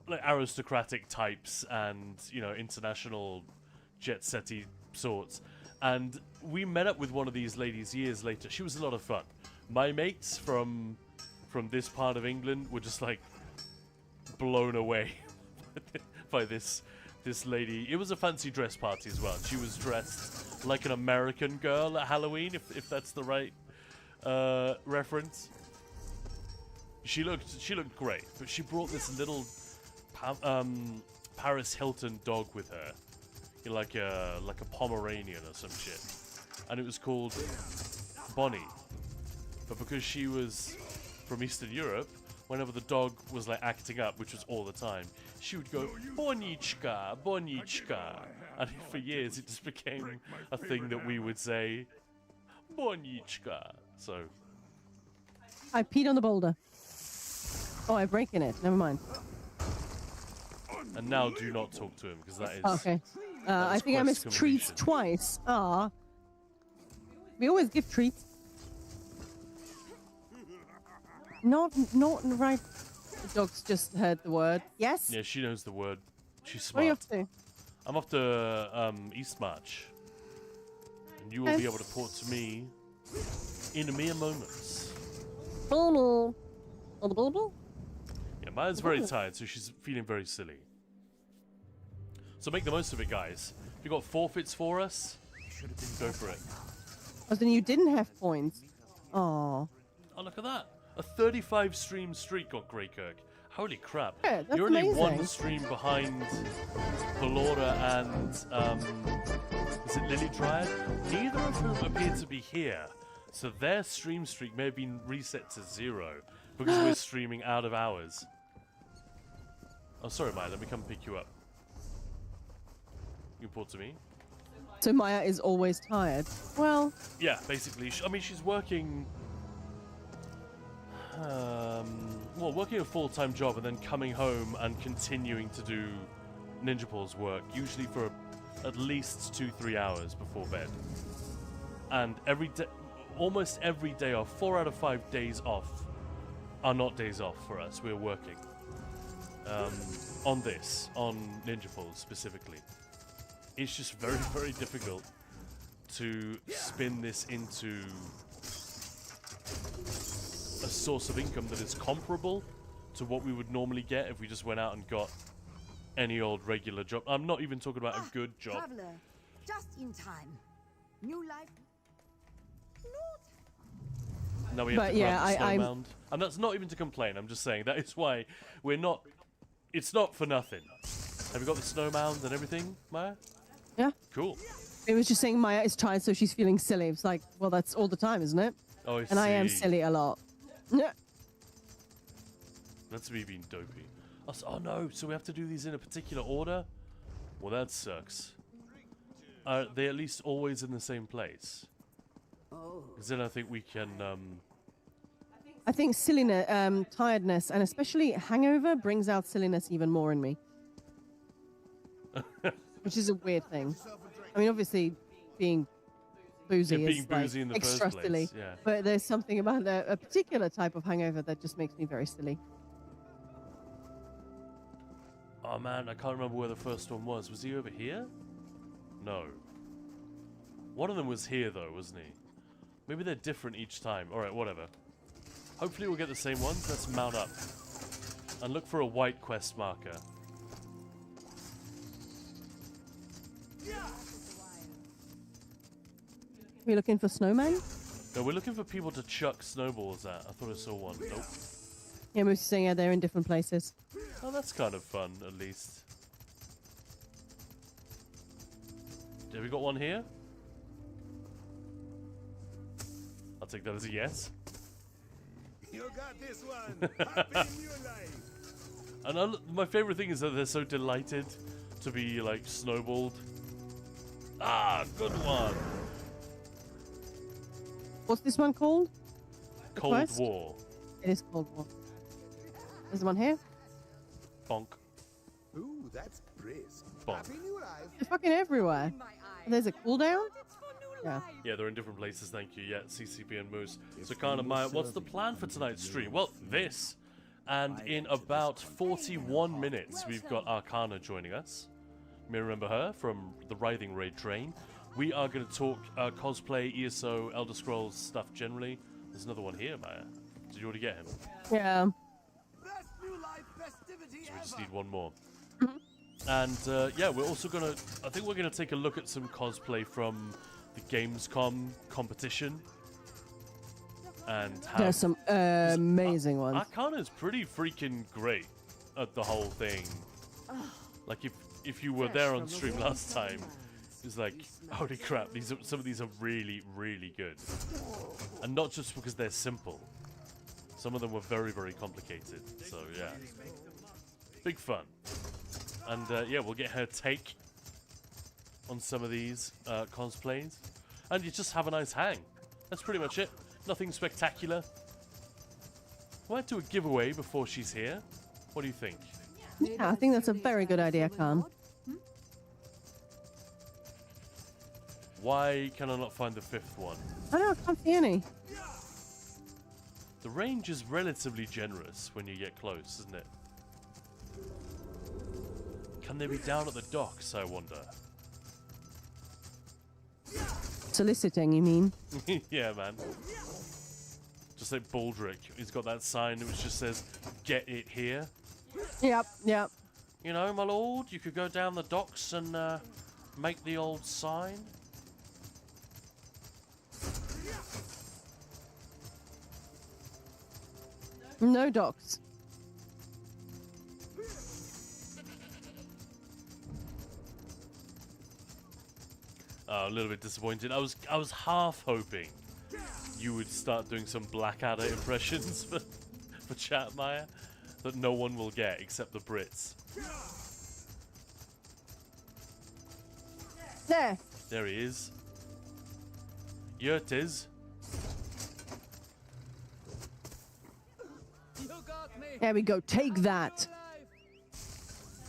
Speaker 2: like aristocratic types and, you know, international jet-setty sorts. And we met up with one of these ladies years later. She was a lot of fun. My mates from this part of England were just like blown away by this lady. It was a fancy dress party as well. She was dressed like an American girl at Halloween, if that's the right reference. She looked great, but she brought this little Paris Hilton dog with her, you know, like a Pomeranian or some shit, and it was called Bonnie. But because she was from Eastern Europe, whenever the dog was like acting up, which was all the time, she would go Bonichka, Bonichka, and for years it just became a thing that we would say Bonichka. So
Speaker 3: I peed on the boulder. Oh, I break in it. Never mind.
Speaker 2: and now do not talk to him because that is
Speaker 3: Okay. I think I
Speaker 2: quest
Speaker 3: missed treats
Speaker 2: completion.
Speaker 3: twice. We always give treats. Not right. The dog's just heard the word. Yes?
Speaker 2: Yeah, she knows the word. She's
Speaker 3: What are you
Speaker 2: smart.
Speaker 3: up to?
Speaker 2: I'm off to Eastmarch, and you will be able to port to me in a mere moments. Yeah, Maya's very tired, so she's feeling very silly. So make the most of it, guys. If you got forfeits for us, go for it.
Speaker 3: Oh, then you didn't have points. Oh.
Speaker 2: Oh, look at that. A 35 stream streak got Greykirk. Holy crap.
Speaker 3: Yeah, that's
Speaker 2: You're only one
Speaker 3: amazing.
Speaker 2: stream behind Ballora and, is it Lily Dryad? Neither of whom appear to be here. So their stream streak may have been reset to 0 because we're streaming out of hours. Oh, sorry, Maya. Let me come pick you up. You report to me.
Speaker 3: So Maya is always tired. Well,
Speaker 2: Yeah, basically. I mean, she's working. Well, working a full-time job and then coming home and continuing to do Ninja Paws work, usually for at least 2-3 hours before bed. And every day, almost every day off, 4 out of 5 days off are not days off for us. We're working on Ninja Paws specifically. It's just very, very difficult to spin this into a source of income that is comparable to what we would normally get if we just went out and got any old regular job. I'm not even talking about a good job.
Speaker 6: Traveler, just in time. New life.
Speaker 2: Now we have
Speaker 3: But
Speaker 2: to
Speaker 3: yeah,
Speaker 2: grab the
Speaker 3: I'm-
Speaker 2: snow mound. And that's not even to complain. I'm just saying that is why we're not. It's not for nothing. Have you got the snow mound and everything, Maya?
Speaker 3: yeah.
Speaker 2: Cool.
Speaker 3: It was just saying Maya is tired, so she's feeling silly. It's like, well, that's all the time, isn't it?
Speaker 2: Oh, I
Speaker 3: And I am
Speaker 2: see.
Speaker 3: silly a lot. Yeah.
Speaker 2: That's me being dopey. Oh no, so we have to do these in a particular order? Well, that sucks. Are they at least always in the same place? Because then I think we can,
Speaker 3: I think silliness, tiredness, and especially hangover brings out silliness even more in me. Which is a weird thing. I mean, obviously, being boozy
Speaker 2: Yeah, being
Speaker 3: is like,
Speaker 2: boozy in the
Speaker 3: extra
Speaker 2: first
Speaker 3: silly.
Speaker 2: place, yeah.
Speaker 3: But there's something about a particular type of hangover that just makes me very silly.
Speaker 2: Oh man, I can't remember where the first one was. Was he over here? No. One of them was here though, wasn't he? Maybe they're different each time. Alright, whatever. Hopefully we'll get the same ones. Let's mount up. And look for a white quest marker.
Speaker 3: Are you looking for snowman?
Speaker 2: No, we're looking for people to chuck snowballs at. I thought I saw one. Nope.
Speaker 3: Yeah, most saying yeah, they're in different places.
Speaker 2: Oh, that's kind of fun, at least. Have we got one here? I'll take that as a yes.
Speaker 8: You got this one. Happy new life.
Speaker 2: And my favorite thing is that they're so delighted to be, like, snowballed. Ah, good one.
Speaker 3: What's this one called?
Speaker 2: Cold
Speaker 3: quest?
Speaker 2: War.
Speaker 3: It is Cold War. There's one here.
Speaker 2: Bonk.
Speaker 8: Ooh, that's brisk.
Speaker 2: Bonk.
Speaker 8: Happy new life.
Speaker 3: They're fucking everywhere. There's a cooldown? Yeah.
Speaker 2: Yeah, they're in different places, thank you. Yeah, CCP and Moose. So kind of Maya, what's the plan for tonight's stream? Well, this. And in about 41 minutes, we've got Arcana joining us. You may remember her from the Writhing Raid train. We are going to talk cosplay, ESO, Elder Scrolls stuff generally. There's another one here, Maya. Did you already get him?
Speaker 3: Yeah.
Speaker 7: Best new life festivity
Speaker 2: So we just
Speaker 7: ever.
Speaker 2: need one more. And yeah, we're also going to... I think we're going to take a look at some cosplay from the Gamescom competition. And how...
Speaker 3: There's some amazing ones.
Speaker 2: Arcana is pretty freaking great at the whole thing. Like if you were there on stream last time, it's like, holy crap, some of these are really, really good. And not just because they're simple. Some of them were very, very complicated. So yeah, big fun. And yeah, we'll get her take on some of these cosplays, and you just have a nice hang. That's pretty much it. Nothing spectacular. We might do a giveaway before she's here. What do you think?
Speaker 3: Yeah, I think that's a very good idea, Khan.
Speaker 2: Why can I not find the fifth one?
Speaker 3: I don't know, I can't see any.
Speaker 2: The range is relatively generous when you get close, isn't it? Can they be down at the docks, I wonder?
Speaker 3: Soliciting, you mean?
Speaker 2: Yeah, man. Just like Baldric. He's got that sign which just says, "Get it here."
Speaker 3: Yep, yep.
Speaker 2: You know, my lord, you could go down the docks and make the old sign.
Speaker 3: No docs.
Speaker 2: Oh, a little bit disappointed. I was half hoping you would start doing some Blackadder impressions for chat, Maya. that no one will get except the Brits.
Speaker 3: There.
Speaker 2: There he is. Here it is.
Speaker 3: There we go. Take that.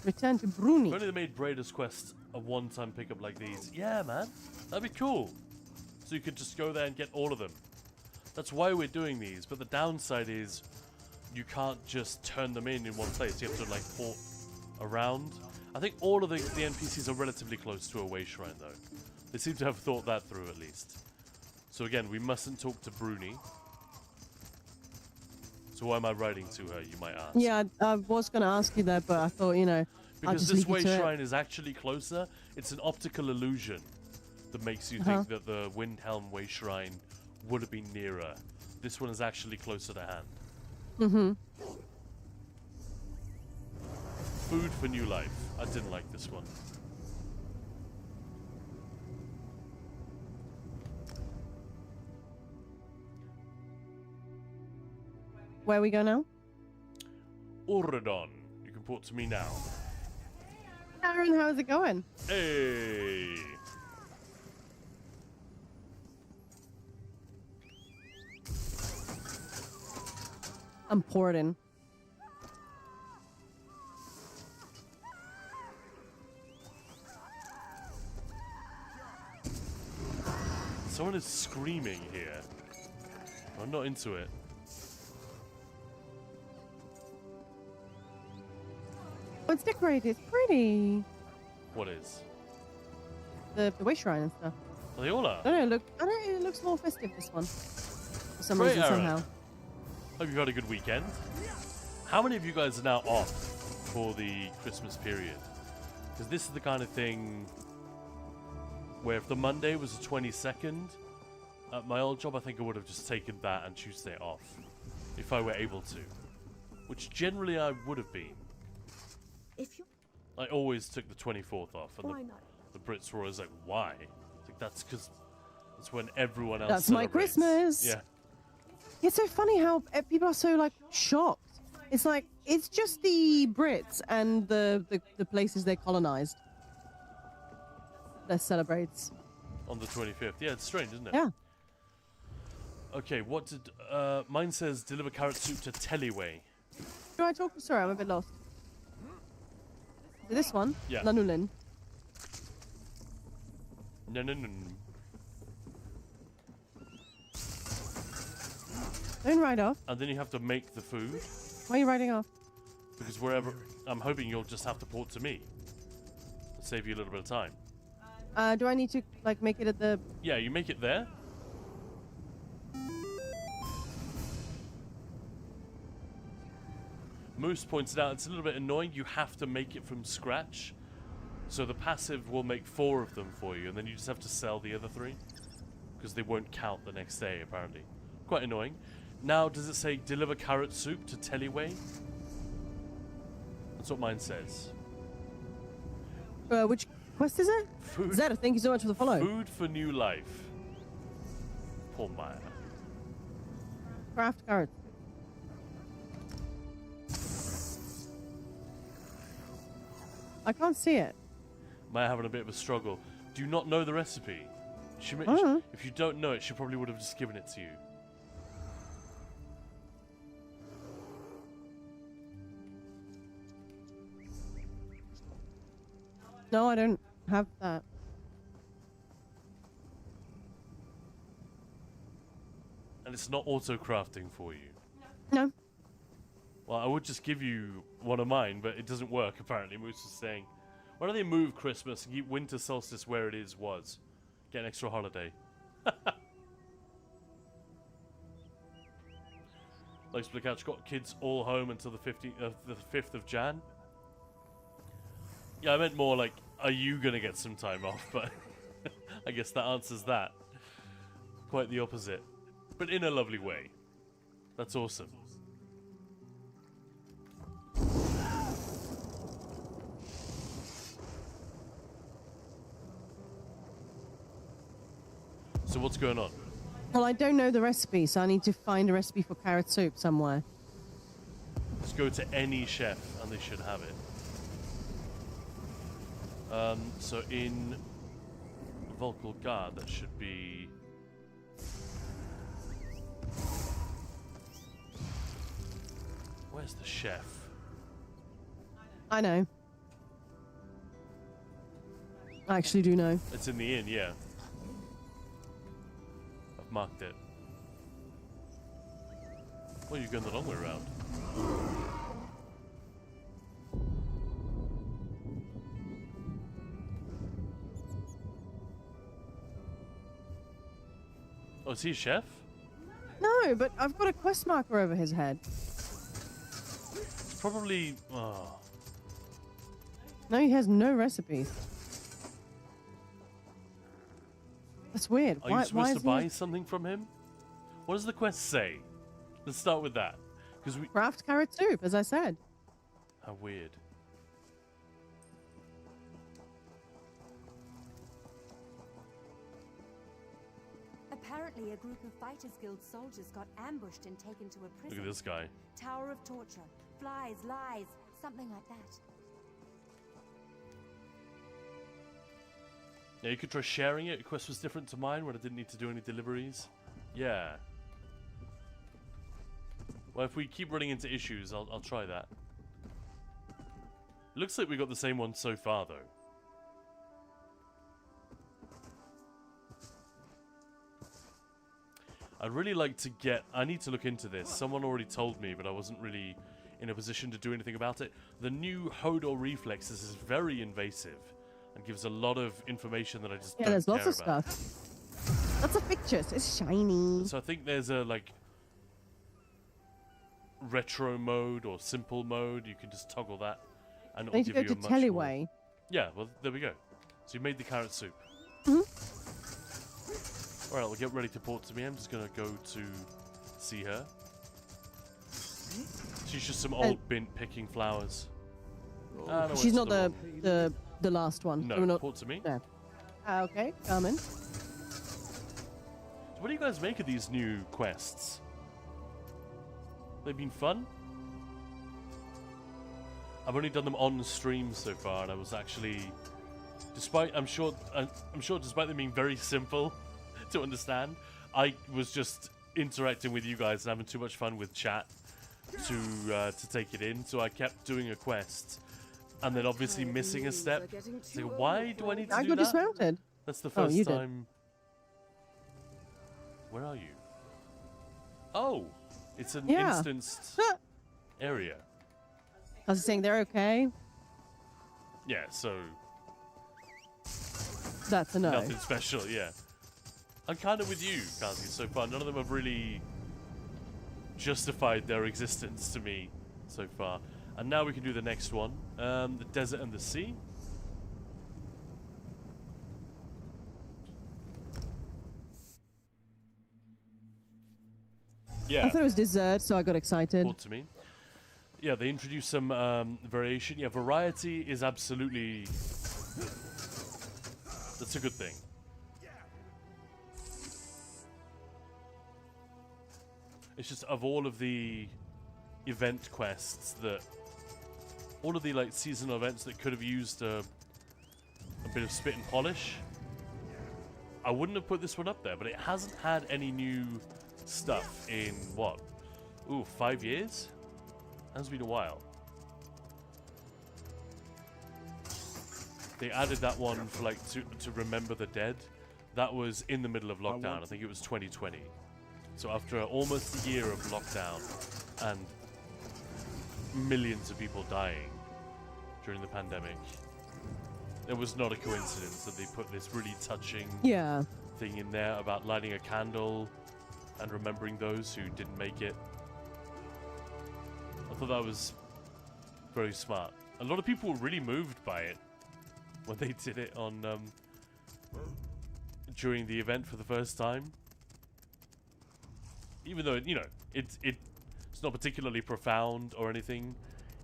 Speaker 3: Return to Bruni.
Speaker 2: If only they made Braider's Quest a one-time pickup like these. Yeah, man. That'd be cool. So you could just go there and get all of them. That's why we're doing these. But the downside is you can't just turn them in one place. You have to, like, port around. I think all of the NPCs are relatively close to a way shrine, though. They seem to have thought that through, at least. So again, we mustn't talk to Bruni. So why am I writing to her, you might ask?
Speaker 3: Yeah, I was going to ask you that, but I thought, you know, I'll
Speaker 2: because
Speaker 3: just
Speaker 2: this
Speaker 3: leave you
Speaker 2: way
Speaker 3: to it.
Speaker 2: shrine is actually closer. It's an optical illusion that makes you think that the Windhelm way shrine would have been nearer. This one is actually closer to hand.
Speaker 3: Mm-hmm.
Speaker 2: Food for new life. I didn't like this one.
Speaker 3: Where we go now?
Speaker 2: Uradon. You can port to me now.
Speaker 3: Aaron, how's it going?
Speaker 2: Hey!
Speaker 3: I'm porting.
Speaker 2: Someone is screaming here. I'm not into it.
Speaker 3: Oh, it's decorated. It's pretty.
Speaker 2: What is?
Speaker 3: The way shrine and stuff.
Speaker 2: Well, they all are.
Speaker 3: I don't know. It looks more festive, this one. For some
Speaker 2: Great,
Speaker 3: reason,
Speaker 2: Aaron.
Speaker 3: somehow.
Speaker 2: Hope you've had a good weekend. How many of you guys are now off for the Christmas period? Because this is the kind of thing where if the Monday was the 22nd, at my old job, I think I would have just taken that and Tuesday off. If I were able to. Which generally I would have been.
Speaker 6: If you
Speaker 2: I always took the 24th off. And
Speaker 6: why not?
Speaker 2: the Brits were always like, why? It's like, that's because it's when everyone else
Speaker 3: That's my
Speaker 2: celebrates.
Speaker 3: Christmas.
Speaker 2: Yeah.
Speaker 3: It's so funny how people are so, like, shocked. It's like, it's just the Brits and the places they colonized that celebrates.
Speaker 2: On the 25th. Yeah, it's strange, isn't it?
Speaker 3: Yeah.
Speaker 2: Okay, what did... mine says deliver carrot soup to Tellyway.
Speaker 3: Do I talk? Sorry, I'm a bit lost. Is it this one?
Speaker 2: Yeah.
Speaker 3: Lanulin.
Speaker 2: No.
Speaker 3: Don't ride off.
Speaker 2: And then you have to make the food.
Speaker 3: Why are you riding off?
Speaker 2: Because wherever... I'm hoping you'll just have to port to me. Save you a little bit of time.
Speaker 3: Do I need to, like, make it at the...
Speaker 2: Yeah, you make it there. Moose pointed out it's a little bit annoying. You have to make it from scratch. So the passive will make 4 of them for you, and then you just have to sell the other 3. Because they won't count the next day, apparently. Quite annoying. Now, does it say deliver carrot soup to Tellyway? That's what mine says.
Speaker 3: Which quest is it?
Speaker 2: Food.
Speaker 3: Zeta, thank you so much for the follow.
Speaker 2: Food for new life. Paul Meyer.
Speaker 3: Craft carrots. I can't see it.
Speaker 2: Meyer having a bit of a struggle. Do you not know the recipe? If you don't know it, she probably would have just given it to you.
Speaker 3: No, I don't have that.
Speaker 2: And it's not auto-crafting for you.
Speaker 3: No.
Speaker 2: Well, I would just give you one of mine, but it doesn't work, apparently. Moose is saying, why don't they move Christmas and keep winter solstice where it was? Get an extra holiday. Like Split got kids all home until the 5th of Jan. Yeah, I meant more like, are you going to get some time off? But I guess that answers that. Quite the opposite. But in a lovely way. That's awesome. So what's going on?
Speaker 3: Well, I don't know the recipe, so I need to find a recipe for carrot soup somewhere.
Speaker 2: Just go to any chef and they should have it. So in Vocal Guard, that should be... Where's the chef?
Speaker 3: I know. I actually do know.
Speaker 2: It's in the inn, yeah. I've marked it. Well, you're going the long way around. Oh, is he a chef?
Speaker 3: No, but I've got a quest marker over his head.
Speaker 2: It's probably... Oh.
Speaker 3: No, he has no recipes. That's weird.
Speaker 2: Are you supposed to buy something from him? What does the quest say? Let's start with that. Because we...
Speaker 3: Craft carrot soup, as I said.
Speaker 2: How weird.
Speaker 1: Apparently, a group of Fighters Guild soldiers got ambushed and taken to a prison.
Speaker 2: Look at this guy.
Speaker 1: Tower of Torture. Flies, lies, something like that.
Speaker 2: Yeah, you could try sharing it. Your quest was different to mine when I didn't need to do any deliveries. Yeah. Well, if we keep running into issues, I'll try that. Looks like we got the same one so far, though. I'd really like to get... I need to look into this. Someone already told me, but I wasn't really in a position to do anything about it. The new Hodor Reflexes is very invasive and gives a lot of information that I just don't
Speaker 3: there's
Speaker 2: care
Speaker 3: lots of
Speaker 2: about.
Speaker 3: stuff. Lots of pictures. It's shiny.
Speaker 2: So I think there's a, like, retro mode or simple mode. You can just toggle that, and
Speaker 3: I
Speaker 2: it'll
Speaker 3: need to
Speaker 2: give
Speaker 3: go
Speaker 2: you
Speaker 3: to
Speaker 2: a much more...
Speaker 3: Teleway.
Speaker 2: Yeah, well, there we go. So you made the carrot soup. Alright, we'll get ready to port to me. I'm just going to go to see her. She's just some old bint picking flowers. No,
Speaker 3: She's not the last one.
Speaker 2: No,
Speaker 3: We're not...
Speaker 2: port to me.
Speaker 3: No. Okay, Carmen.
Speaker 2: So what do you guys make of these new quests? They've been fun? I've only done them on stream so far, and I was actually... Despite, I'm sure despite them being very simple to understand, I was just interacting with you guys and having too much fun with chat to take it in. So I kept doing a quest, and then obviously missing a step. So why do I need to
Speaker 3: I
Speaker 2: do
Speaker 3: got
Speaker 2: that?
Speaker 3: dismounted.
Speaker 2: That's the first
Speaker 3: you did.
Speaker 2: time. Where are you? Oh, it's an instanced area.
Speaker 3: I was saying they're okay.
Speaker 2: Yeah, so
Speaker 3: That's a no.
Speaker 2: nothing special. Yeah, I'm kind of with you, Kazi, so far. None of them have really justified their existence to me so far. And now we can do the next one, the desert and the sea. Yeah.
Speaker 3: I thought it was dessert, so I got excited.
Speaker 2: Brought to me. Yeah, they introduced some variation. Yeah, variety is absolutely... That's a good thing. It's just of all of the event quests that... All of the like seasonal events that could have used a bit of spit and polish, I wouldn't have put this one up there, but it hasn't had any new stuff in, what? Ooh, 5 years? That's been a while. They added that one for like to remember the dead. That was in the middle of lockdown. I think it was 2020. So after almost a year of lockdown and millions of people dying during the pandemic, it was not a coincidence that they put this really touching thing in there about lighting a candle and remembering those who didn't make it. I thought that was very smart. A lot of people were really moved by it when they did it on during the event for the first time. Even though, you know, it's not particularly profound or anything,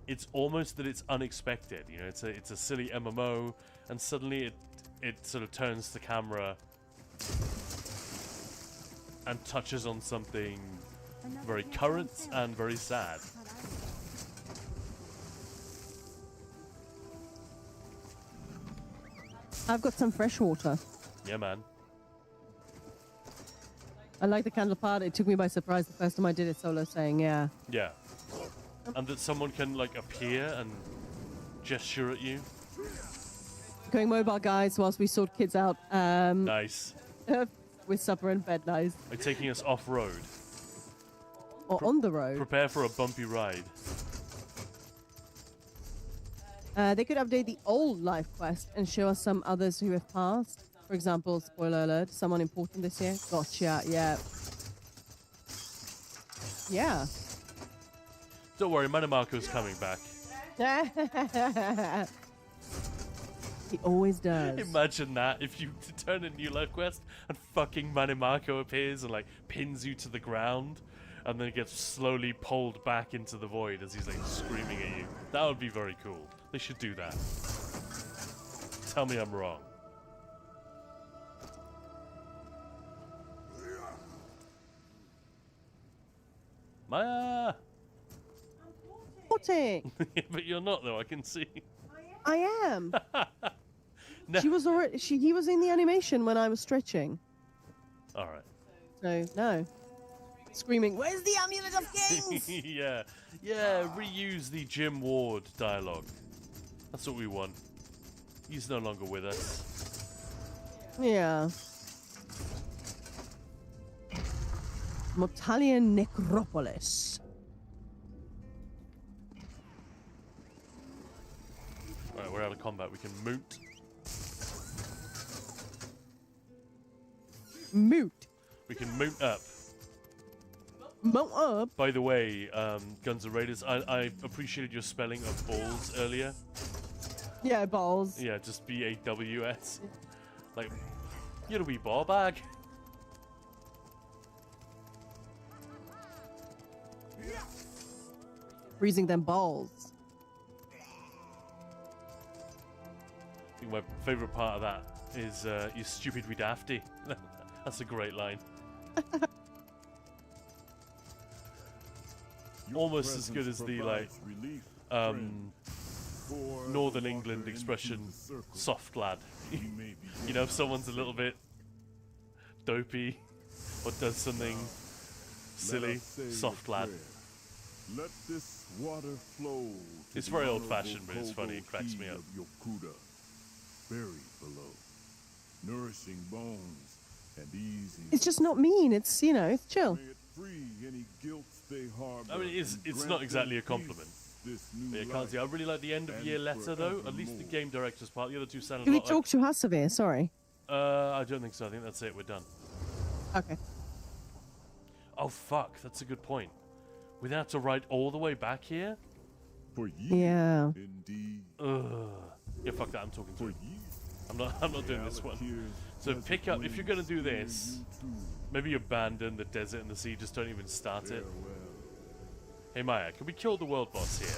Speaker 2: it's almost that it's unexpected. You know, it's a silly MMO, and suddenly it sort of turns the camera and touches on something very current and very sad.
Speaker 3: I've got some fresh water.
Speaker 2: Yeah, man.
Speaker 3: I like the candle part. It took me by surprise the first time I did it solo, saying, yeah.
Speaker 2: Yeah. And that someone can, like, appear and gesture at you.
Speaker 3: Going mobile, guys, whilst we sort kids out.
Speaker 2: Nice.
Speaker 3: With supper and bed, nice.
Speaker 2: Are you taking us off-road?
Speaker 3: Or on the road.
Speaker 2: Prepare for a bumpy ride.
Speaker 3: They could update the old life quest and show us some others who have passed. For example, spoiler alert, someone important this year. Gotcha, yeah. Yeah.
Speaker 2: Don't worry, Manimarco's coming back.
Speaker 3: He always does.
Speaker 2: Imagine that if you turn a new life quest and fucking Manimarco appears and like pins you to the ground and then gets slowly pulled back into the void as he's like screaming at you. That would be very cool. They should do that. Tell me I'm wrong. Maya!
Speaker 3: Porting.
Speaker 2: But you're not though, I can see.
Speaker 3: I am.
Speaker 2: No.
Speaker 3: She was already. He was in the animation when I was stretching.
Speaker 2: All right.
Speaker 3: So no. Screaming, "Where's the amulet of kings?"
Speaker 2: Yeah, reuse the Jim Ward dialogue. That's what we want. He's no longer with us.
Speaker 3: Yeah. Mortalian Necropolis.
Speaker 2: Alright, we're out of combat. We can moot.
Speaker 3: Moot.
Speaker 2: We can moot up.
Speaker 3: Moot up.
Speaker 2: By the way, Guns N' Raiders, I appreciated your spelling of balls earlier.
Speaker 3: Yeah, balls.
Speaker 2: Yeah, just B-A-W-S. Like, you're a wee ball bag.
Speaker 3: Freezing them balls.
Speaker 2: I think my favourite part of that is, you stupid wee dafty. That's a great line. Almost as good as the, like, Northern England expression, soft lad. You know, if someone's a little bit dopey or does something silly, soft lad.
Speaker 8: Let this water flow.
Speaker 2: It's very old-fashioned, but it's funny. It cracks me up.
Speaker 8: Buried below, nourishing bones and easy.
Speaker 3: It's just not mean. It's, you know, it's chill.
Speaker 8: May it free any guilt they harbor.
Speaker 2: I mean, it's not exactly a compliment. Yeah, Kanzi, I really like the end of year letter though. At least the game director's part. The other two sounded
Speaker 3: Can
Speaker 2: a
Speaker 3: we
Speaker 2: lot
Speaker 3: talk to Hasavir? Sorry.
Speaker 2: I don't think so. I think that's it. We're done.
Speaker 3: Okay.
Speaker 2: Oh fuck, that's a good point. We'd have to ride all the way back here.
Speaker 8: For ye,
Speaker 3: Yeah.
Speaker 8: indeed.
Speaker 2: Ugh. Yeah, fuck that. I'm talking to
Speaker 8: For
Speaker 2: you.
Speaker 8: ye,
Speaker 2: I'm not doing this one. So pick up if you're gonna do this. Maybe abandon the desert and the sea. Just don't even start it. Hey Maya, can we kill the world boss here?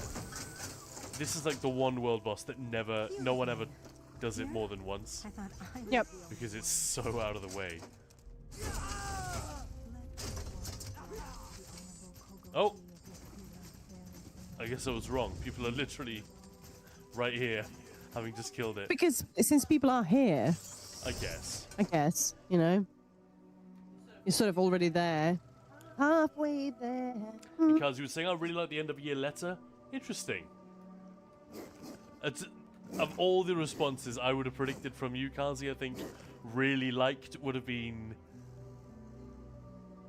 Speaker 2: This is like the one world boss that no one ever does it more than once.
Speaker 1: I thought I would
Speaker 3: Yep.
Speaker 1: be able
Speaker 2: Because it's so out of the way. Oh! I guess I was wrong. People are literally right here, having just killed it.
Speaker 3: Because since people are here,
Speaker 2: I guess.
Speaker 3: you know, you're sort of already there. Halfway there.
Speaker 2: Because you were saying, I really like the end of year letter. Interesting. Of all the responses I would have predicted from you, Kazi, I think really liked would have been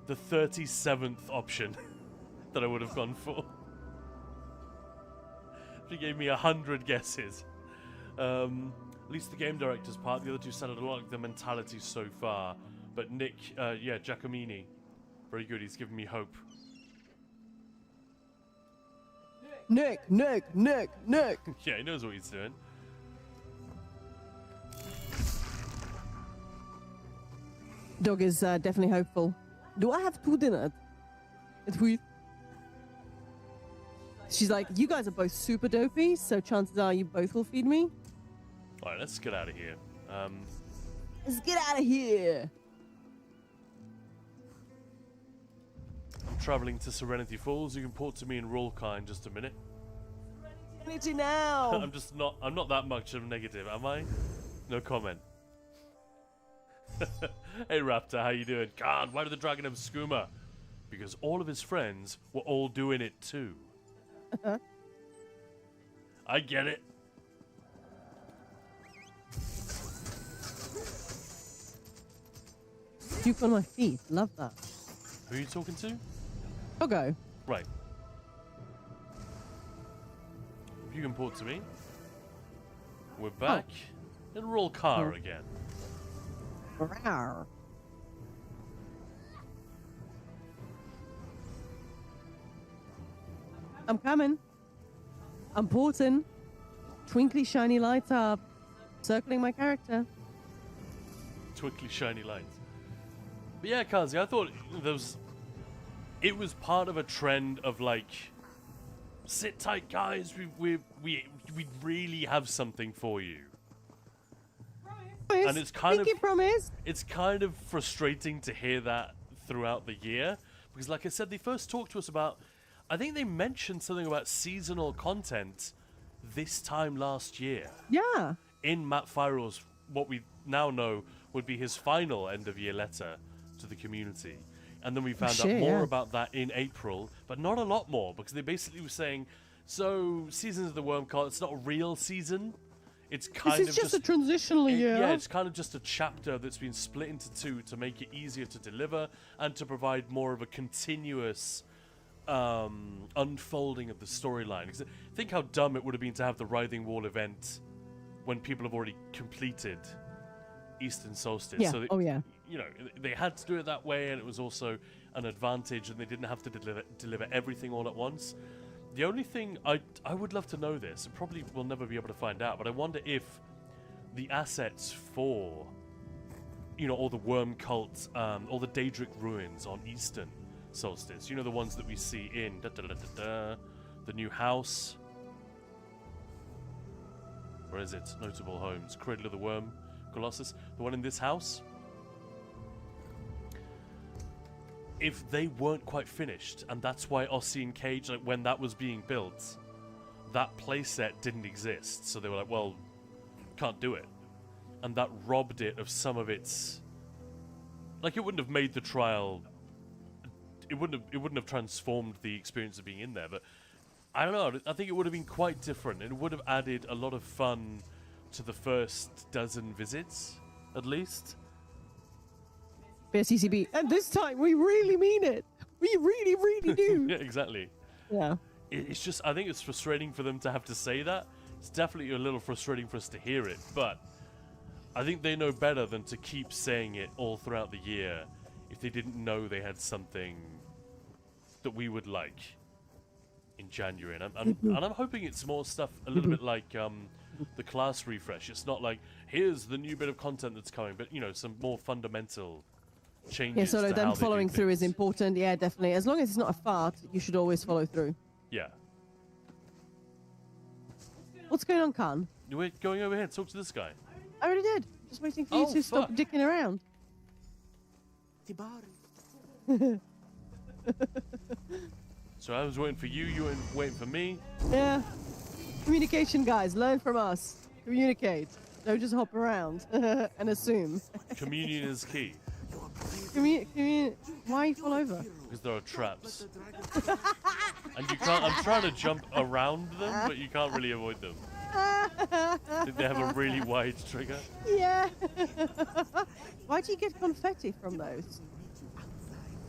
Speaker 2: the 37th option that I would have gone for. She gave me 100 guesses. At least the game director's part, the other two sounded a lot like the mentality so far. But Nick, yeah, Giacomini, very good. He's given me hope.
Speaker 3: Nick.
Speaker 2: Yeah, he knows what he's doing.
Speaker 3: Dog is definitely hopeful. Do I have to dinner? She's like, you guys are both super dopey, so chances are you both will feed me.
Speaker 2: Alright, let's get out of here.
Speaker 3: Let's get out of here.
Speaker 2: I'm traveling to Serenity Falls. You can port to me in Rolka in just a minute.
Speaker 3: Serenity now.
Speaker 2: I'm not that much of a negative, am I? No comment. Hey Raptor, how you doing? God, why did the dragon have skooma? Because all of his friends were all doing it too. I get it.
Speaker 3: Duke on my feet. Love that.
Speaker 2: Who are you talking to?
Speaker 3: Doggo.
Speaker 2: Right. You can port to me. We're back in Roll Car again.
Speaker 3: Rawr. I'm coming. I'm porting. Twinkly shiny lights are circling my character.
Speaker 2: Twinkly shiny lights. But yeah, Kazi, I thought it was part of a trend of like, sit tight, guys. We really have something for you. And it's kind it's kind of frustrating to hear that throughout the year because, like I said, they first talked to us about. I think they mentioned something about seasonal content this time last year.
Speaker 3: Yeah.
Speaker 2: In Matt Fyro's, what we now know would be his final end-of-year letter to the community. And then we found out more about that in April, but not a lot more, because they basically were saying, so, Seasons of the Worm Cult, it's not a real season. It's kind
Speaker 3: of just a transitional year.
Speaker 2: Yeah, it's kind of just a chapter that's been split into two to make it easier to deliver and to provide more of a continuous unfolding of the storyline. Think how dumb it would have been to have the Writhing Wall event when people have already completed Eastern Solstice.
Speaker 3: Yeah.
Speaker 2: So you know, they had to do it that way, and it was also an advantage, and they didn't have to deliver everything all at once. The only thing I would love to know this, and probably we'll never be able to find out, but I wonder if the assets for, you know, all the worm cults, all the Daedric ruins on Eastern Solstice, you know, the ones that we see in the new house. Where is it? Notable homes. Cradle of the Worm, Colossus. The one in this house. If they weren't quite finished, and that's why Ossian Cage, like when that was being built, that playset didn't exist. So they were like, well, can't do it. And that robbed it of some of its... Like, it wouldn't have made the trial... It wouldn't have transformed the experience of being in there, but I don't know. I think it would have been quite different. It would have added a lot of fun to the first dozen visits, at least.
Speaker 3: CCB. And this time, we really mean it. We really, really do.
Speaker 2: Yeah, exactly.
Speaker 3: Yeah.
Speaker 2: It's just, I think it's frustrating for them to have to say that. It's definitely a little frustrating for us to hear it, but I think they know better than to keep saying it all throughout the year if they didn't know they had something that we would like in January. And I'm hoping it's more stuff a little bit like the class refresh. It's not like, here's the new bit of content that's coming, but, you know, some more fundamental changes.
Speaker 3: Yeah, so
Speaker 2: to
Speaker 3: them
Speaker 2: how they
Speaker 3: following
Speaker 2: do
Speaker 3: through
Speaker 2: things.
Speaker 3: is important. Yeah, definitely. As long as it's not a fart, you should always follow through.
Speaker 2: Yeah.
Speaker 3: What's going on, Khan?
Speaker 2: We're going over here to talk to this guy.
Speaker 3: I already did. Just waiting for you to stop dicking around.
Speaker 2: So I was waiting for you, you were waiting for me.
Speaker 3: Yeah. Communication, guys. Learn from us. Communicate. Don't just hop around and assume.
Speaker 2: Communion is key.
Speaker 3: Why fall over?
Speaker 2: Because there are traps. And you can't, I'm trying to jump around them, but you can't really avoid them. Did they have a really wide trigger?
Speaker 3: Yeah. Why do you get confetti from those?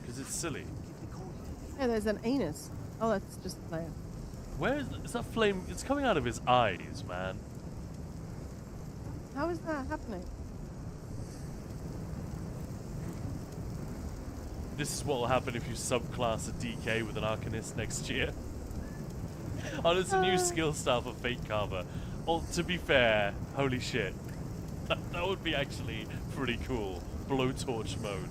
Speaker 2: Because it's silly.
Speaker 3: Yeah, there's an anus. Oh, that's just a player.
Speaker 2: Where is that flame? It's coming out of his eyes, man.
Speaker 3: How is that happening?
Speaker 2: This is what will happen if you subclass a DK with an Arcanist next year. Oh, there's a new skill style for Fate Carver. Well, to be fair, holy shit. That would be actually pretty cool. Blowtorch mode.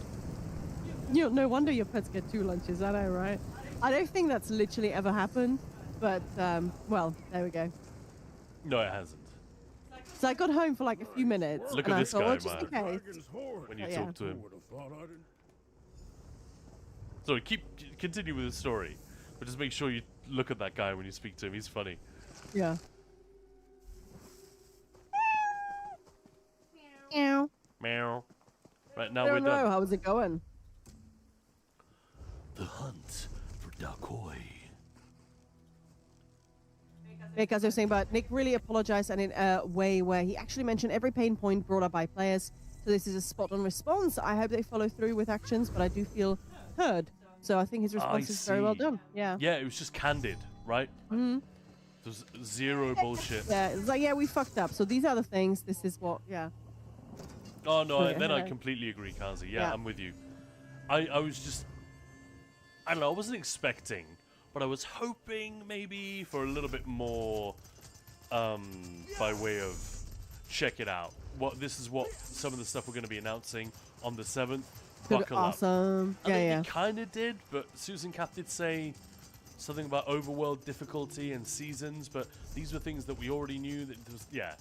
Speaker 3: You know, no wonder your pets get 2 lunches, I know, right? I don't think that's literally ever happened, but, well, there we go.
Speaker 2: No, it hasn't.
Speaker 3: So I got home for like a few minutes.
Speaker 2: Look
Speaker 3: and
Speaker 2: at
Speaker 3: I
Speaker 2: this
Speaker 3: thought,
Speaker 2: guy,
Speaker 3: well, just in
Speaker 2: man.
Speaker 3: case.
Speaker 2: When you
Speaker 3: Yeah.
Speaker 2: talk to him. Sorry, continue with the story. But just make sure you look at that guy when you speak to him. He's funny.
Speaker 3: Yeah. Meow.
Speaker 2: Meow. Right,
Speaker 3: I
Speaker 2: now we're
Speaker 3: don't know.
Speaker 2: done.
Speaker 3: How is it going?
Speaker 2: The hunt for Dacoy.
Speaker 3: Nick, as I was saying, but Nick really apologized and in a way where he actually mentioned every pain point brought up by players. So this is a spot-on response. I hope they follow through with actions, but I do feel heard. So I think his response is very well
Speaker 2: see.
Speaker 3: done. Yeah.
Speaker 2: Yeah, it was just candid, right?
Speaker 3: Mm-hmm.
Speaker 2: There's zero bullshit.
Speaker 3: Yeah, it's like, yeah, we fucked up. So these are the things. This is what, yeah.
Speaker 2: Oh, no,
Speaker 3: Yeah,
Speaker 2: then I
Speaker 3: hello.
Speaker 2: completely agree, Kazi. Yeah,
Speaker 3: Yeah.
Speaker 2: I'm with you. I was just... I don't know, I wasn't expecting, but I was hoping maybe for a little bit more by way of check it out. This is what some of the stuff we're going to be announcing on the 7th.
Speaker 3: Good,
Speaker 2: Buckle up.
Speaker 3: awesome.
Speaker 2: I
Speaker 3: Yeah,
Speaker 2: think
Speaker 3: yeah.
Speaker 2: it kind of did, but Susan Kath did say something about overworld difficulty and seasons, but these were things that we already knew. That there was, yeah.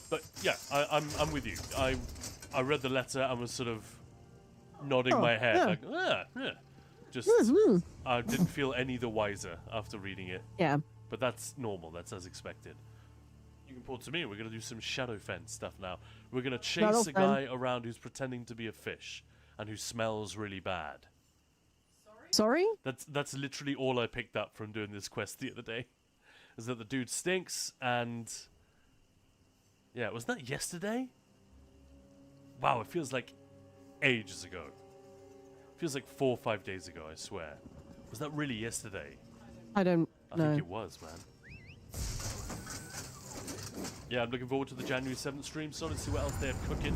Speaker 2: But yeah, I'm with you. I read the letter and was sort of nodding
Speaker 3: Oh,
Speaker 2: my head
Speaker 3: yeah.
Speaker 2: like, yeah. Just
Speaker 3: Mhm.
Speaker 2: I didn't feel any the wiser after reading it.
Speaker 3: Yeah.
Speaker 2: But that's normal. That's as expected. You can port to me. We're going to do some Shadowfen stuff now. We're going to chase a guy around who's pretending to be a fish and who smells really bad.
Speaker 3: Sorry?
Speaker 2: That's literally all I picked up from doing this quest the other day. Is that the dude stinks and... Yeah, wasn't that yesterday? Wow, it feels like ages ago. It feels like 4 or 5 days ago, I swear. Was that really yesterday?
Speaker 3: I don't
Speaker 2: I
Speaker 3: know.
Speaker 2: think it was, man. Yeah, I'm looking forward to the January 7th stream, so to see what else they're cooking.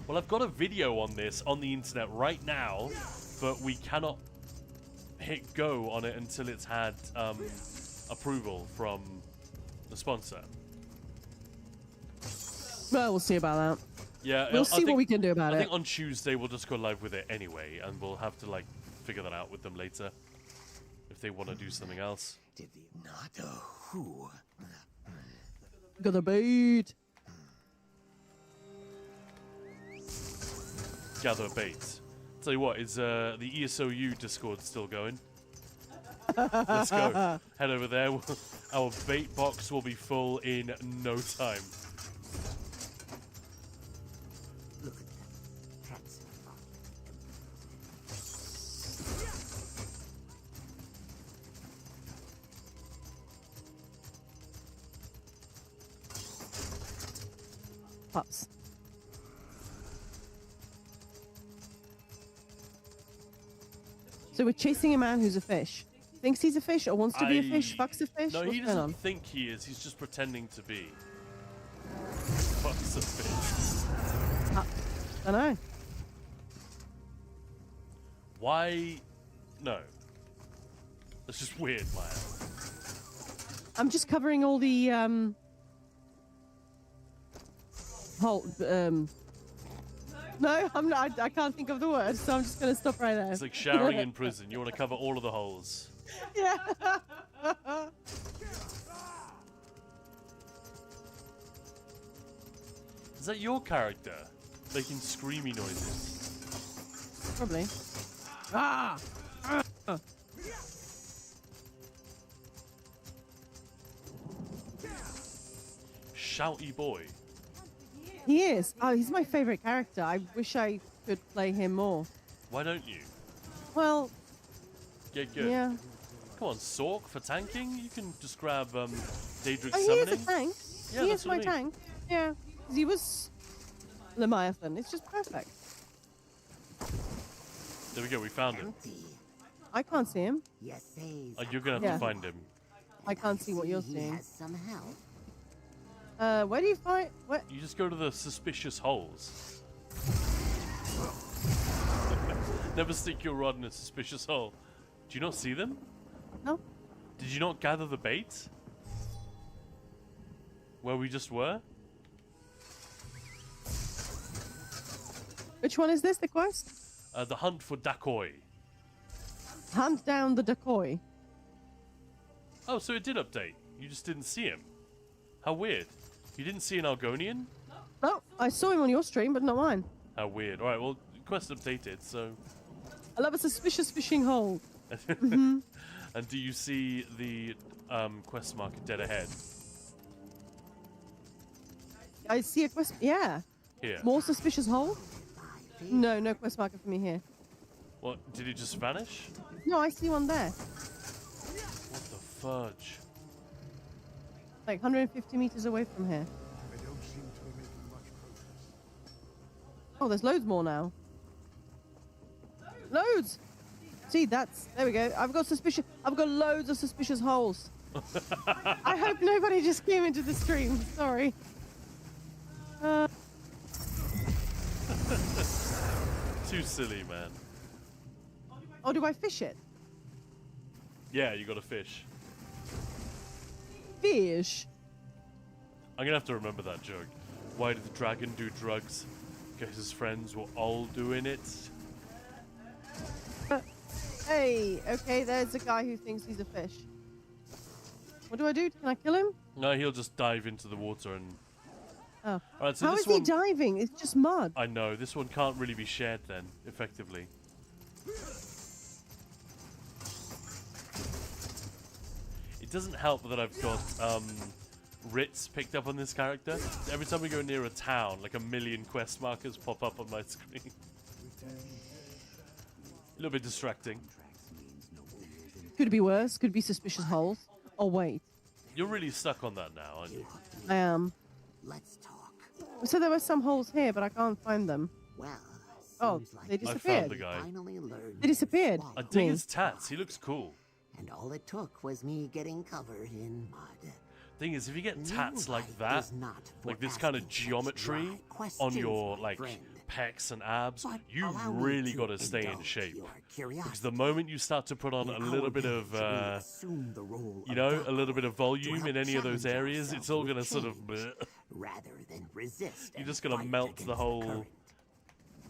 Speaker 2: Well, I've got a video on this on the internet right now, but we cannot hit go on it until it's had approval from the sponsor.
Speaker 3: Well, we'll see about that.
Speaker 2: Yeah,
Speaker 3: We'll see what we can do about
Speaker 2: I
Speaker 3: it.
Speaker 2: think on Tuesday we'll just go live with it anyway, and we'll have to like figure that out with them later if they want to do something else.
Speaker 8: Did the not who?
Speaker 3: Got a bait.
Speaker 2: Gather bait. Tell you what, is the ESOU Discord still going? Let's go. Head over there. Our bait box will be full in no time.
Speaker 8: Look at that. That's fun.
Speaker 3: Pups. So we're chasing a man who's a fish. Thinks he's a fish or wants to be a fish, fucks a fish?
Speaker 2: No,
Speaker 3: What's
Speaker 2: he
Speaker 3: going
Speaker 2: doesn't
Speaker 3: on?
Speaker 2: think he is. He's just pretending to be. Fuck's a fish.
Speaker 3: I know.
Speaker 2: Why? No. That's just weird, Maya.
Speaker 3: I'm just covering all the whole no, I'm not. I can't think of the word, so I'm just gonna stop right there.
Speaker 2: It's like showering in prison. You want to cover all of the holes.
Speaker 3: Yeah.
Speaker 2: Is that your character making screamy noises?
Speaker 3: Probably. Ah.
Speaker 2: Shouty boy.
Speaker 3: He is. Oh, he's my favorite character. I wish I could play him more.
Speaker 2: Why don't you?
Speaker 3: Well,
Speaker 2: Get good.
Speaker 3: yeah.
Speaker 2: Come on, Sork for tanking. You can just grab Daedric
Speaker 3: Oh, he
Speaker 2: summoning.
Speaker 3: is a tank.
Speaker 2: Yeah,
Speaker 3: He
Speaker 2: that's
Speaker 3: is
Speaker 2: what I
Speaker 3: my
Speaker 2: mean.
Speaker 3: tank. Yeah. 'Cause he was Leviathan. It's just perfect.
Speaker 2: There we go. We found him.
Speaker 8: Empty.
Speaker 3: I can't see him.
Speaker 8: Yes, says.
Speaker 2: Oh, you're gonna have
Speaker 3: Yeah.
Speaker 2: to find him.
Speaker 3: I can't see what you're
Speaker 8: He
Speaker 3: seeing.
Speaker 8: has some help.
Speaker 3: Where do you find? Where?
Speaker 2: You just go to the suspicious holes. Never stick your rod in a suspicious hole. Do you not see them?
Speaker 3: No.
Speaker 2: Did you not gather the bait? Where we just were?
Speaker 3: Which one is this? The quest?
Speaker 2: The hunt for Dacoy.
Speaker 3: Hunt down the decoy.
Speaker 2: Oh, so it did update. You just didn't see him. How weird. You didn't see an Argonian?
Speaker 3: No, I saw him on your stream, but not mine.
Speaker 2: How weird. Alright, well, quest updated, so...
Speaker 3: I love a suspicious fishing hole.
Speaker 2: And do you see the quest marker dead ahead?
Speaker 3: I see a quest. Yeah.
Speaker 2: Here.
Speaker 3: More suspicious hole? No, no quest marker for me here.
Speaker 2: What? Did he just vanish?
Speaker 3: No, I see one there.
Speaker 2: What the fudge?
Speaker 3: Like 150 meters away from here.
Speaker 8: I don't seem to be making much progress.
Speaker 3: Oh, there's loads more now. Loads! See, there we go. I've got loads of suspicious holes. I hope nobody just came into the stream. Sorry.
Speaker 2: Too silly, man.
Speaker 3: Oh, do I fish it?
Speaker 2: Yeah, you got to fish.
Speaker 3: Fish?
Speaker 2: I'm gonna have to remember that joke. Why did the dragon do drugs? Because his friends were all doing it.
Speaker 3: Hey, okay, there's a guy who thinks he's a fish. What do I do? Can I kill him?
Speaker 2: No, he'll just dive into the water and...
Speaker 3: Oh.
Speaker 2: Alright, so
Speaker 3: How
Speaker 2: this
Speaker 3: is he
Speaker 2: one...
Speaker 3: diving? It's just mud.
Speaker 2: I know, this one can't really be shared then, effectively. It doesn't help that I've got writs picked up on this character. So every time we go near a town, like 1,000,000 quest markers pop up on my screen. A little bit distracting.
Speaker 3: Could be worse. Could be suspicious holes. Oh, wait.
Speaker 2: You're really stuck on that now, aren't you?
Speaker 3: I am.
Speaker 7: Let's talk.
Speaker 3: So there were some holes here, but I can't find them.
Speaker 7: Well,
Speaker 3: Oh,
Speaker 7: seems like
Speaker 3: they
Speaker 2: I
Speaker 3: disappeared.
Speaker 2: found the guy.
Speaker 7: finally learned
Speaker 3: They disappeared.
Speaker 7: to
Speaker 2: I
Speaker 7: swallow.
Speaker 2: dig
Speaker 3: Me.
Speaker 2: his tats, he looks cool.
Speaker 7: And all it took was me getting covered in mud.
Speaker 2: Thing is, if you get
Speaker 7: New
Speaker 2: tats like
Speaker 7: life
Speaker 2: that,
Speaker 7: is not for
Speaker 2: like this kind of
Speaker 7: asking such
Speaker 2: geometry
Speaker 7: dry
Speaker 2: on
Speaker 7: questions,
Speaker 2: your
Speaker 7: my
Speaker 2: like
Speaker 7: friend.
Speaker 2: pecs and abs,
Speaker 7: But
Speaker 2: you
Speaker 7: allow me
Speaker 2: really
Speaker 7: to
Speaker 2: got to stay in
Speaker 7: indulge
Speaker 2: shape.
Speaker 7: your
Speaker 2: Because
Speaker 7: curiosity.
Speaker 2: the moment you start to put on a
Speaker 7: In
Speaker 2: little
Speaker 7: our
Speaker 2: bit of,
Speaker 7: village, we assume the role
Speaker 2: you
Speaker 7: of
Speaker 2: know, a
Speaker 7: God
Speaker 2: little bit of
Speaker 7: to
Speaker 2: volume
Speaker 7: help
Speaker 2: in any of those
Speaker 7: challenge
Speaker 2: areas,
Speaker 7: ourselves
Speaker 2: it's all
Speaker 7: with
Speaker 2: going to sort of...
Speaker 7: change,
Speaker 2: bleh.
Speaker 7: rather than resist.
Speaker 2: You're
Speaker 7: and
Speaker 2: just gonna
Speaker 7: fight
Speaker 2: melt the
Speaker 7: against
Speaker 2: whole
Speaker 7: current.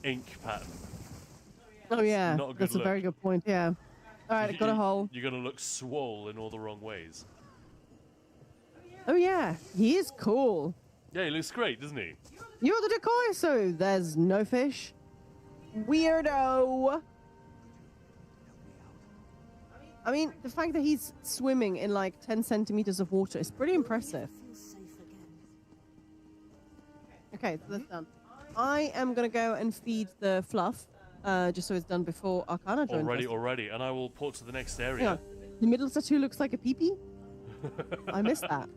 Speaker 2: ink pattern.
Speaker 3: Oh, yeah.
Speaker 2: not a good
Speaker 3: That's
Speaker 2: look.
Speaker 3: a very good point, yeah. All right, got a hole.
Speaker 2: You're going to look swole in all the wrong ways.
Speaker 3: Oh, yeah. He is cool.
Speaker 2: Yeah, he looks great, doesn't he?
Speaker 3: You're the decoy, so there's no fish. Weirdo. I mean, the fact that he's swimming in like 10 centimeters of water is pretty impressive. Okay, so that's done. I am going to go and feed the fluff, just so it's done before Arcana joins us.
Speaker 2: Already. And I will port to the next
Speaker 3: Yeah.
Speaker 2: area.
Speaker 3: The middle tattoo looks like a peepee. I missed that.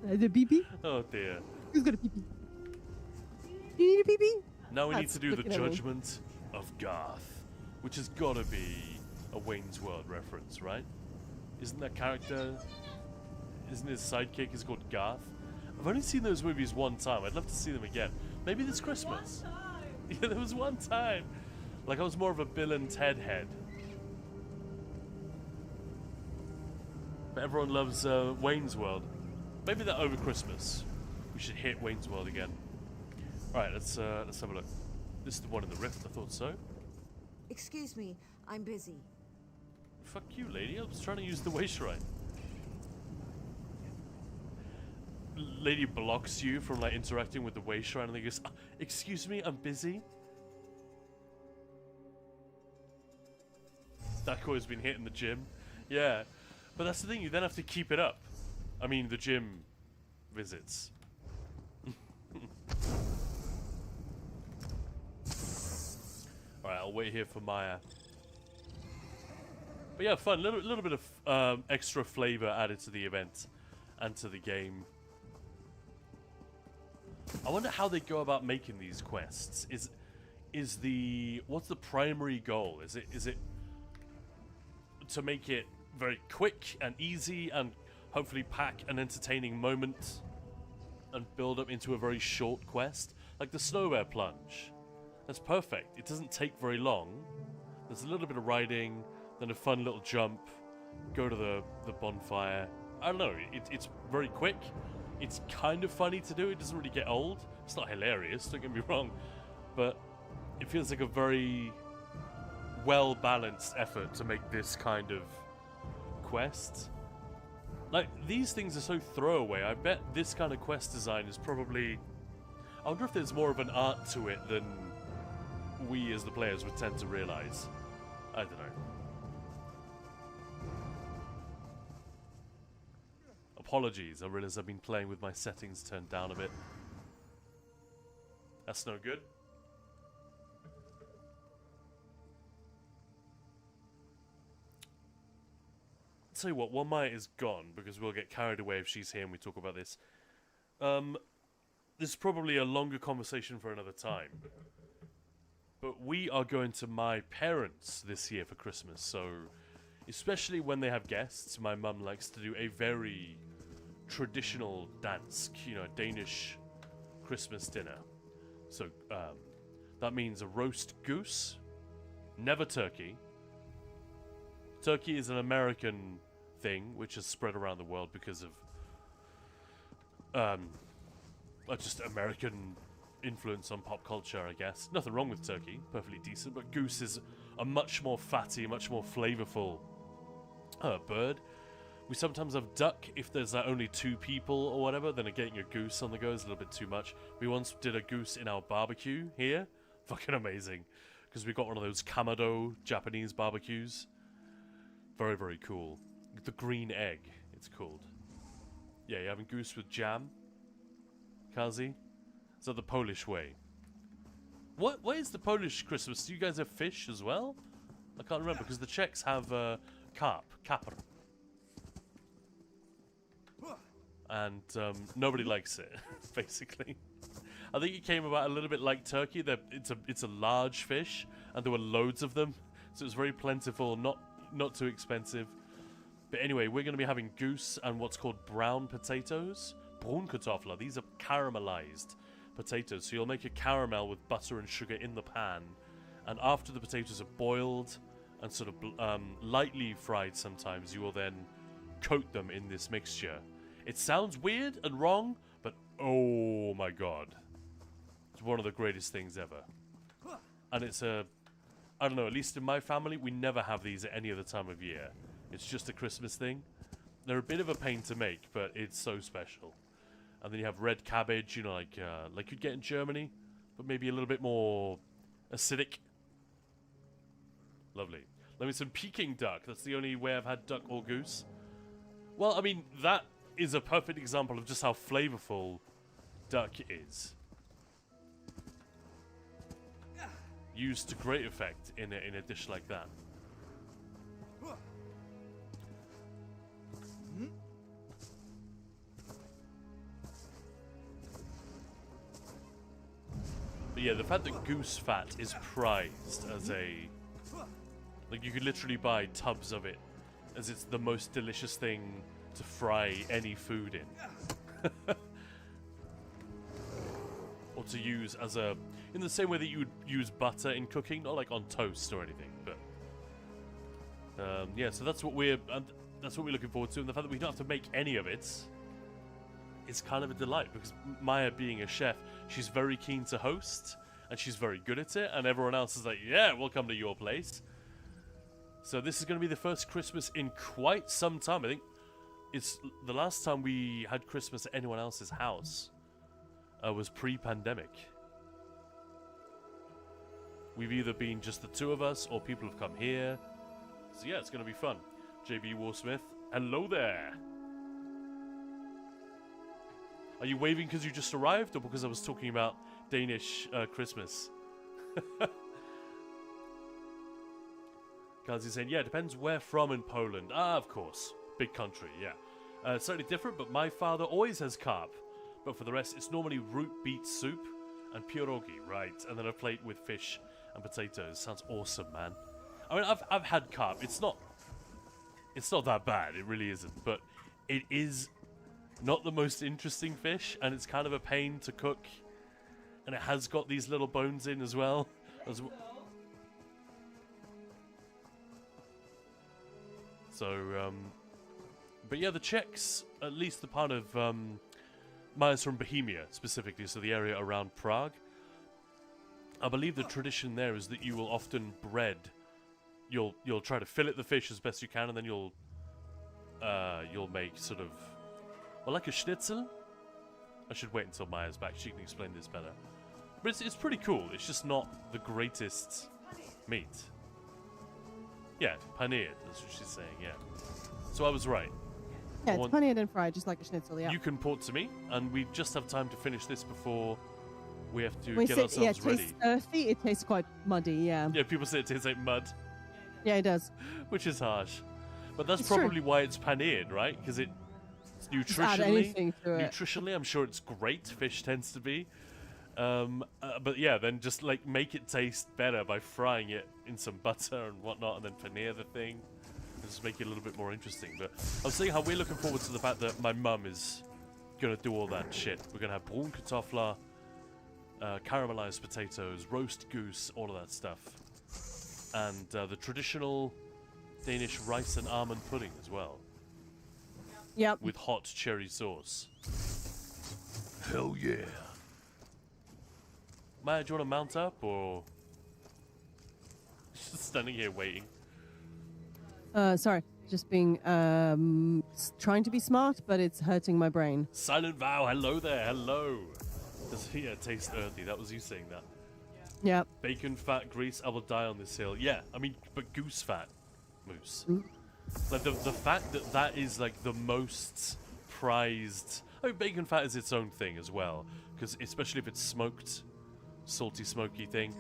Speaker 3: The peepee?
Speaker 2: Oh dear.
Speaker 3: Who's got a peepee? Do you need a peepee?
Speaker 2: Now we need
Speaker 3: That's
Speaker 2: to do the
Speaker 3: looking at me.
Speaker 2: Judgment of Garth, which has got to be a Wayne's World reference, right? Isn't that character... Isn't his sidekick is called Garth? I've only seen those movies one time. I'd love to see them again. Maybe this Christmas. Yeah, there was one time. Like, I was more of a Bill and Ted head. But everyone loves Wayne's World. Maybe that over Christmas. We should hit Wayne's World again. Alright, let's have a look. This is the one in the rift, I thought so.
Speaker 6: Excuse me, I'm busy.
Speaker 2: Fuck you, lady. I was trying to use the way shrine. Lady blocks you from like interacting with the way shrine and then goes, "Ah, excuse me, I'm busy." That has been hit in the gym. Yeah. But that's the thing, you then have to keep it up. I mean, the gym visits. Alright, I'll wait here for Maya. But yeah, fun. Little bit of extra flavor added to the event and to the game. I wonder how they go about making these quests. What's the primary goal? Is it to make it very quick and easy and hopefully pack an entertaining moment and build up into a very short quest? Like the snow bear plunge. That's perfect. It doesn't take very long. There's a little bit of riding, then a fun little jump, go to the bonfire. I don't know, it's very quick. It's kind of funny to do. It doesn't really get old. It's not hilarious, don't get me wrong. But it feels like a very well-balanced effort to make this kind of quest. Like, these things are so throwaway. I bet this kind of quest design is probably... I wonder if there's more of an art to it than we as the players would tend to realize. I don't know. Apologies, I realize I've been playing with my settings turned down a bit. That's no good. Tell you what, while Maya is gone, because we'll get carried away if she's here and we talk about this. This is probably a longer conversation for another time. But we are going to my parents this year for Christmas, so especially when they have guests, my mum likes to do a very traditional dance, you know, Danish Christmas dinner. So that means a roast goose, never turkey. Turkey is an American thing which has spread around the world because of just American influence on pop culture, I guess. Nothing wrong with turkey, perfectly decent, but goose is a much more fatty, much more flavorful bird. We sometimes have duck if there's only 2 people or whatever, then getting a goose on the go is a little bit too much. We once did a goose in our barbecue here. Fucking amazing. Because we got one of those Kamado Japanese barbecues. Very, very cool. The green egg, it's called. Yeah, you're having goose with jam. Kazi? Is that the Polish way? What is the Polish Christmas? Do you guys have fish as well? I can't remember, because the Czechs have carp, kapr. And nobody likes it, basically. I think it came about a little bit like turkey. It's a large fish, and there were loads of them, so it was very plentiful, not too expensive. But anyway, we're going to be having goose and what's called brown potatoes. Brunkartoffler. These are caramelized potatoes. So you'll make a caramel with butter and sugar in the pan. And after the potatoes are boiled and sort of lightly fried sometimes, you will then coat them in this mixture. It sounds weird and wrong, but oh my god. It's one of the greatest things ever. And it's I don't know, at least in my family, we never have these at any other time of year. It's just a Christmas thing. They're a bit of a pain to make, but it's so special. And then you have red cabbage, you know, like you'd get in Germany, but maybe a little bit more acidic. Lovely. Let me some Peking duck. That's the only way I've had duck or goose. Well, I mean, that is a perfect example of just how flavorful duck is. Used to great effect in a dish like that. But yeah, the fact that goose fat is prized as like you could literally buy tubs of it, as it's the most delicious thing to fry any food in. Or to use as in the same way that you would use butter in cooking, not like on toast or anything, but yeah, so that's what we're looking forward to, and the fact that we don't have to make any of it is kind of a delight, because Maya, being a chef, she's very keen to host, and she's very good at it, and everyone else is like, yeah, we'll come to your place. So this is going to be the first Christmas in quite some time. I think it's the last time we had Christmas at anyone else's house was pre-pandemic. We've either been just the 2 of us, or people have come here. So yeah, it's going to be fun. JB Warsmith, hello there. Are you waving because you just arrived, or because I was talking about Danish Christmas? Kazi's saying, yeah, it depends where from in Poland. Ah, of course. Big country, yeah. Slightly different, but my father always has carp. But for the rest, it's normally root beet soup and pierogi, right? And then a plate with fish and potatoes. Sounds awesome, man. I mean, I've had carp. It's not that bad. It really isn't. But it is not the most interesting fish, and it's kind of a pain to cook. And it has got these little bones in as well. So, but yeah, the Czechs, at least the part of Maya's from Bohemia specifically, so the area around Prague. I believe the tradition there is that you will often bread. You'll try to fillet the fish as best you can, and then you'll make sort of, well, like a schnitzel. I should wait until Maya's back. She can explain this better. But it's pretty cool. It's just not the greatest meat. Yeah, paneered. That's what she's saying. Yeah. So I was right.
Speaker 3: Yeah, it's paneered and fried, just like a schnitzel. Yeah.
Speaker 2: You can port to me, and we just have time to finish this before we have to
Speaker 3: We
Speaker 2: get
Speaker 3: say,
Speaker 2: ourselves
Speaker 3: yeah, it
Speaker 2: ready.
Speaker 3: tastes earthy. It tastes quite muddy. Yeah.
Speaker 2: Yeah, people say it tastes like mud,
Speaker 3: Yeah, it does.
Speaker 2: which is harsh. But that's
Speaker 3: It's true.
Speaker 2: probably why it's paneered, right? Because it's
Speaker 3: Just add
Speaker 2: nutritionally,
Speaker 3: anything to it.
Speaker 2: nutritionally, I'm sure it's great. Fish tends to be. But yeah, then just like make it taste better by frying it in some butter and whatnot, and then paneer the thing, and just make it a little bit more interesting. But I was saying how we're looking forward to the fact that my mum is gonna do all that shit. We're gonna have brun kartoffler, caramelized potatoes, roast goose, all of that stuff, and the traditional Danish rice and almond pudding as well,
Speaker 3: Yep.
Speaker 2: with hot cherry sauce. Hell yeah! Maya, do you want to mount up, or just standing here waiting?
Speaker 3: Sorry, just being trying to be smart, but it's hurting my brain.
Speaker 2: Silent Vow, hello there, hello. Does yeah, taste earthy? That was you saying that.
Speaker 3: Yep.
Speaker 2: Bacon, fat, grease, I will die on this hill. Yeah, I mean, but goose fat, moose. Like the fact that that is like the most prized. I mean, bacon fat is its own thing as well, because especially if it's smoked, salty, smoky thing.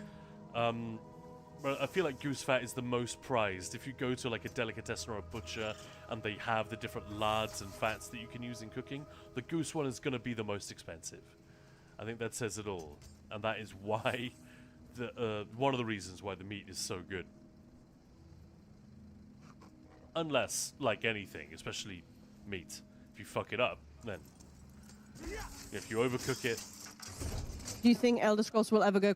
Speaker 2: But I feel like goose fat is the most prized. If you go to like a delicatessen or a butcher and they have the different lards and fats that you can use in cooking, the goose one is going to be the most expensive. I think that says it all, and that is why one of the reasons why the meat is so good. Unless, like anything, especially meat, if you fuck it up, then if you overcook it.
Speaker 3: Do you think Elder Scrolls will ever go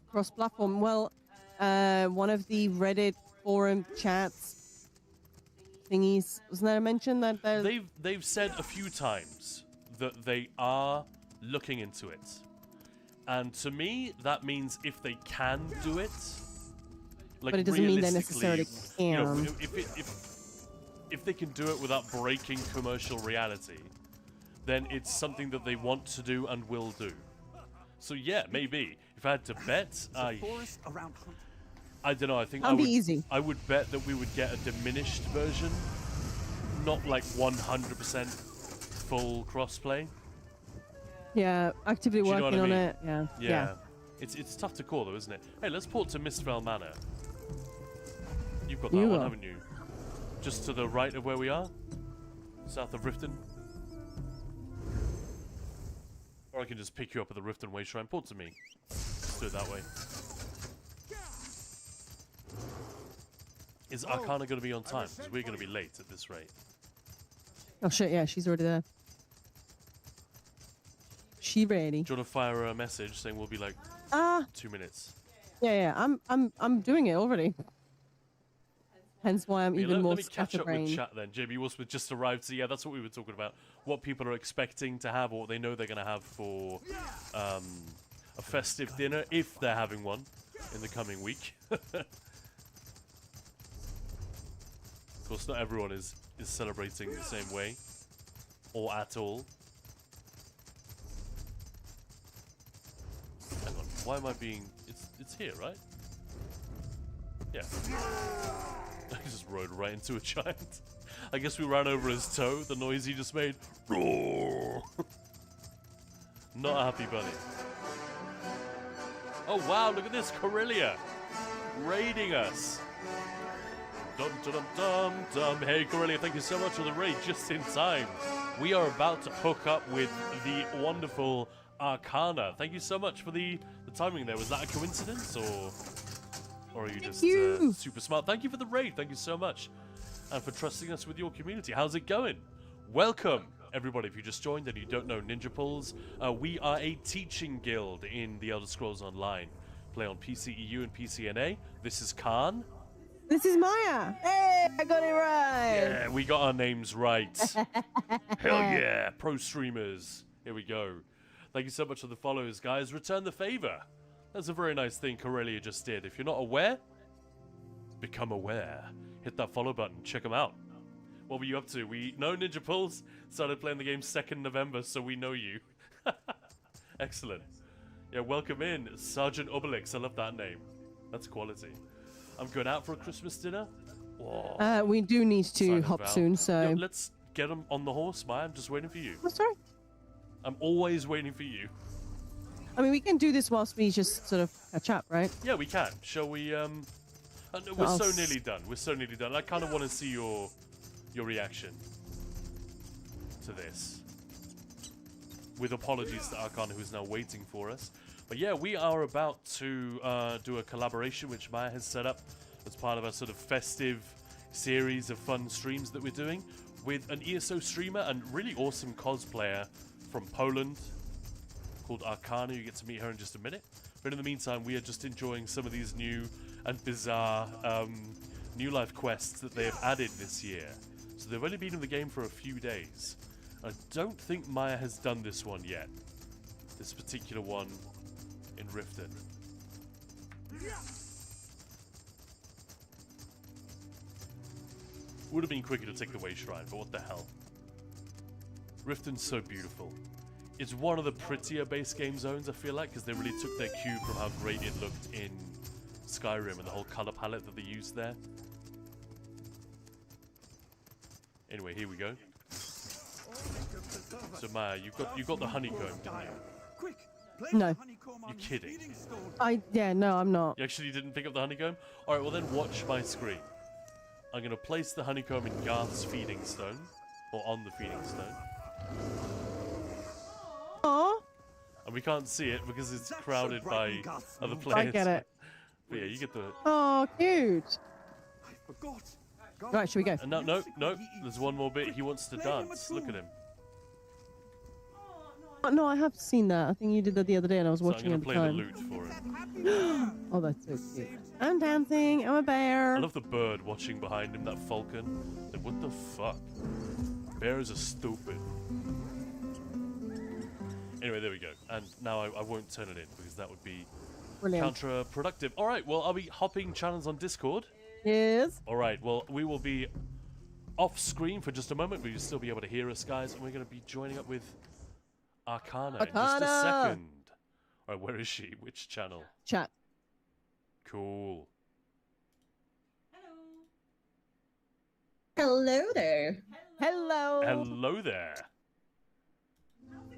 Speaker 3: cross-platform? Well, one of the Reddit forum chats thingies, wasn't there a mention that
Speaker 2: They've said a few times that they are looking into it, and to me that means if they can do it, like,
Speaker 3: but it doesn't mean they
Speaker 2: realistically,
Speaker 3: necessarily can.
Speaker 2: you know, if they can do it without breaking commercial reality, then it's something that they want to do and will do. So yeah, maybe if I had to bet, I don't know. I think
Speaker 3: That'd be easy.
Speaker 2: I would bet that we would get a diminished version, not like 100% full crossplay.
Speaker 3: Yeah, actively
Speaker 2: Do you know
Speaker 3: working
Speaker 2: what I
Speaker 3: on
Speaker 2: mean?
Speaker 3: it. Yeah.
Speaker 2: Yeah. It's tough to call though, isn't it? Hey, let's port to Mistral Manor. You've got that
Speaker 3: You
Speaker 2: one,
Speaker 3: will.
Speaker 2: haven't you? Just to the right of where we are? South of Riften? Or I can just pick you up at the Riften Way Shrine. Port to me. Let's do it that way. Is Arcana going to be on time? Because we're going to be late at this rate.
Speaker 3: Oh shit! Yeah, she's already there. She ready?
Speaker 2: Do you want to fire her a message saying we'll be like 2 minutes?
Speaker 3: Yeah. I'm doing it already. Hence why I'm
Speaker 2: Yeah,
Speaker 3: even more
Speaker 2: let me catch up with
Speaker 3: scatterbrained.
Speaker 2: chat then. JB Wolfsmith just arrived, so yeah, that's what we were talking about. What people are expecting to have, or what they know they're going to have for a festive dinner, if they're having one in the coming week. Of course, not everyone is celebrating the same way, or at all. Hang on, why am I being... It's here, right? Yeah. I just rode right into a giant. I guess we ran over his toe, the noise he just made. Roar! Not a happy bunny. Oh wow, look at this, Corellia! Raiding us! Dum dum dum dum dum. Hey Corellia, thank you so much for the raid, just in time. We are about to hook up with the wonderful Arcana. Thank you so much for the timing there. Was that a coincidence, or are you just super smart? Thank you for the raid. Thank you so much. And for trusting us with your community. How's it going? Welcome, everybody. If you just joined and you don't know Ninja Pulls, we are a teaching guild in the Elder Scrolls Online. Play on PCEU and PCNA. This is Khan.
Speaker 3: This is Maya. Hey, I got it right.
Speaker 2: Yeah, we got our names right. Hell yeah. Pro streamers. Here we go. Thank you so much for the follows, guys. Return the favor. That's a very nice thing Corellia just did. If you're not aware, become aware. Hit that follow button. Check them out. What were you up to? We know Ninja Pulls. Started playing the game 2nd November, so we know you. Excellent. Yeah, welcome in, Sergeant Obelix. I love that name. That's quality. I'm going out for a Christmas dinner. Whoa.
Speaker 3: We do need to
Speaker 2: Silent
Speaker 3: hop
Speaker 2: Val.
Speaker 3: soon, so.
Speaker 2: Yo, let's get him on the horse, Maya. I'm just waiting for you.
Speaker 3: Oh, sorry.
Speaker 2: I'm always waiting for you.
Speaker 3: I mean, we can do this whilst we just sort of catch up, right?
Speaker 2: Yeah, we can. Shall we? No, we're so nearly done. We're so nearly done. I kind of want to see your reaction to this. With apologies to Arcana, who's now waiting for us. But yeah, we are about to do a collaboration which Maya has set up as part of a sort of festive series of fun streams that we're doing with an ESO streamer and really awesome cosplayer from Poland called Arcana. You get to meet her in just a minute. But in the meantime, we are just enjoying some of these new and bizarre New Life quests that they have added this year. So they've only been in the game for a few days. I don't think Maya has done this one yet. This particular one in Riften. Would have been quicker to take the Way Shrine, but what the hell. Riften's so beautiful. It's one of the prettier base game zones, I feel like, because they really took their cue from how great it looked in Skyrim and the whole color palette that they used there. Anyway, here we go. So Maya, you got the honeycomb, didn't you?
Speaker 8: Quick, place
Speaker 3: No.
Speaker 8: the honeycomb on
Speaker 2: You're
Speaker 8: his
Speaker 2: kidding.
Speaker 8: feeding stone.
Speaker 3: No, I'm not.
Speaker 2: You actually didn't pick up the honeycomb? Alright, well then watch my screen. I'm going to place the honeycomb in Garth's feeding stone. Or on the feeding stone.
Speaker 3: Aw,
Speaker 2: And we can't see it because it's
Speaker 8: That's
Speaker 2: crowded
Speaker 8: so
Speaker 2: by
Speaker 8: bright and Garth's
Speaker 2: other
Speaker 8: move.
Speaker 2: players.
Speaker 3: I get it.
Speaker 2: But yeah, you get the...
Speaker 3: Oh, cute.
Speaker 8: I forgot. Go
Speaker 3: Right, should we go?
Speaker 8: back.
Speaker 2: And no,
Speaker 8: Music
Speaker 2: no,
Speaker 8: when he
Speaker 2: there's
Speaker 8: eats.
Speaker 2: one more bit. He wants to
Speaker 8: Play him a
Speaker 2: dance. Look at
Speaker 8: tune.
Speaker 2: him.
Speaker 3: Oh, no, I have seen that. I think you did that the other day and I was
Speaker 2: So I'm
Speaker 3: watching
Speaker 2: going
Speaker 3: at
Speaker 2: to
Speaker 3: the
Speaker 2: play the
Speaker 3: time.
Speaker 2: lute for him.
Speaker 3: Oh, that's so cute. I'm dancing. I'm a bear.
Speaker 2: I love the bird watching behind him, that falcon. Like, what the fuck? Bears are stupid. Anyway, there we go. And now I won't turn it in because that would be
Speaker 3: Brilliant.
Speaker 2: counterproductive. Alright, well, I'll be hopping channels on Discord.
Speaker 3: Yes.
Speaker 2: Alright, well, we will be off screen for just a moment, but you'll still be able to hear us, guys. And we're going to be joining up with Arcana in just a
Speaker 3: Arcana!
Speaker 2: second. Alright, where is she? Which channel?
Speaker 3: Chat.
Speaker 2: Cool.
Speaker 9: Hello there.
Speaker 3: Hello.
Speaker 2: Hello there.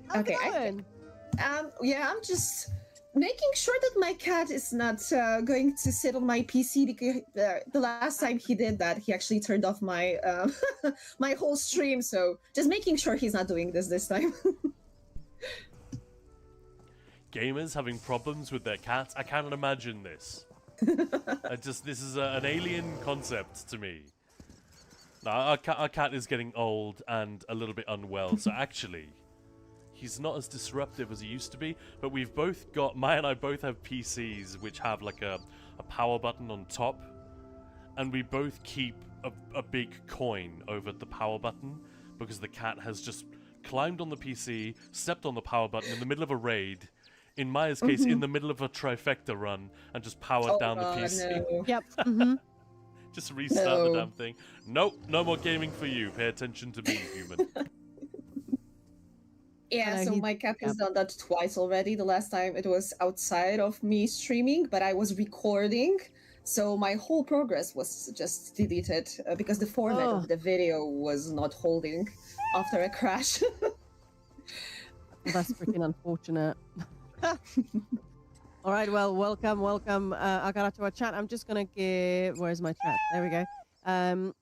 Speaker 3: How's
Speaker 9: Okay,
Speaker 3: it going?
Speaker 9: Yeah, I'm just making sure that my cat is not going to sit on my PC because the last time he did that, he actually turned off my my whole stream. So just making sure he's not doing this time.
Speaker 2: Gamers having problems with their cats. I cannot imagine this. This is an alien concept to me. Now, our cat is getting old and a little bit unwell, so actually, he's not as disruptive as he used to be. But we've both got, Maya and I both have PCs which have like a power button on top, and we both keep a big coin over the power button because the cat has just climbed on the PC, stepped on the power button in the middle of a raid. In Maya's case, in the middle of a trifecta run, and just powered down the PC.
Speaker 9: No.
Speaker 3: Yep. Mm-hmm.
Speaker 2: Just restart the
Speaker 9: No.
Speaker 2: damn thing. Nope, no more gaming for you. Pay attention to me, human.
Speaker 9: Yeah,
Speaker 3: No,
Speaker 9: so
Speaker 3: he-
Speaker 9: my cat has
Speaker 3: yeah.
Speaker 9: done that twice already. The last time it was outside of me streaming, but I was recording. So my whole progress was just deleted because the format
Speaker 3: Oh.
Speaker 9: of the video was not holding after a crash.
Speaker 3: That's freaking unfortunate. All right, well, welcome. I got to our chat. I'm just gonna give. Where's my chat? There we go. I'm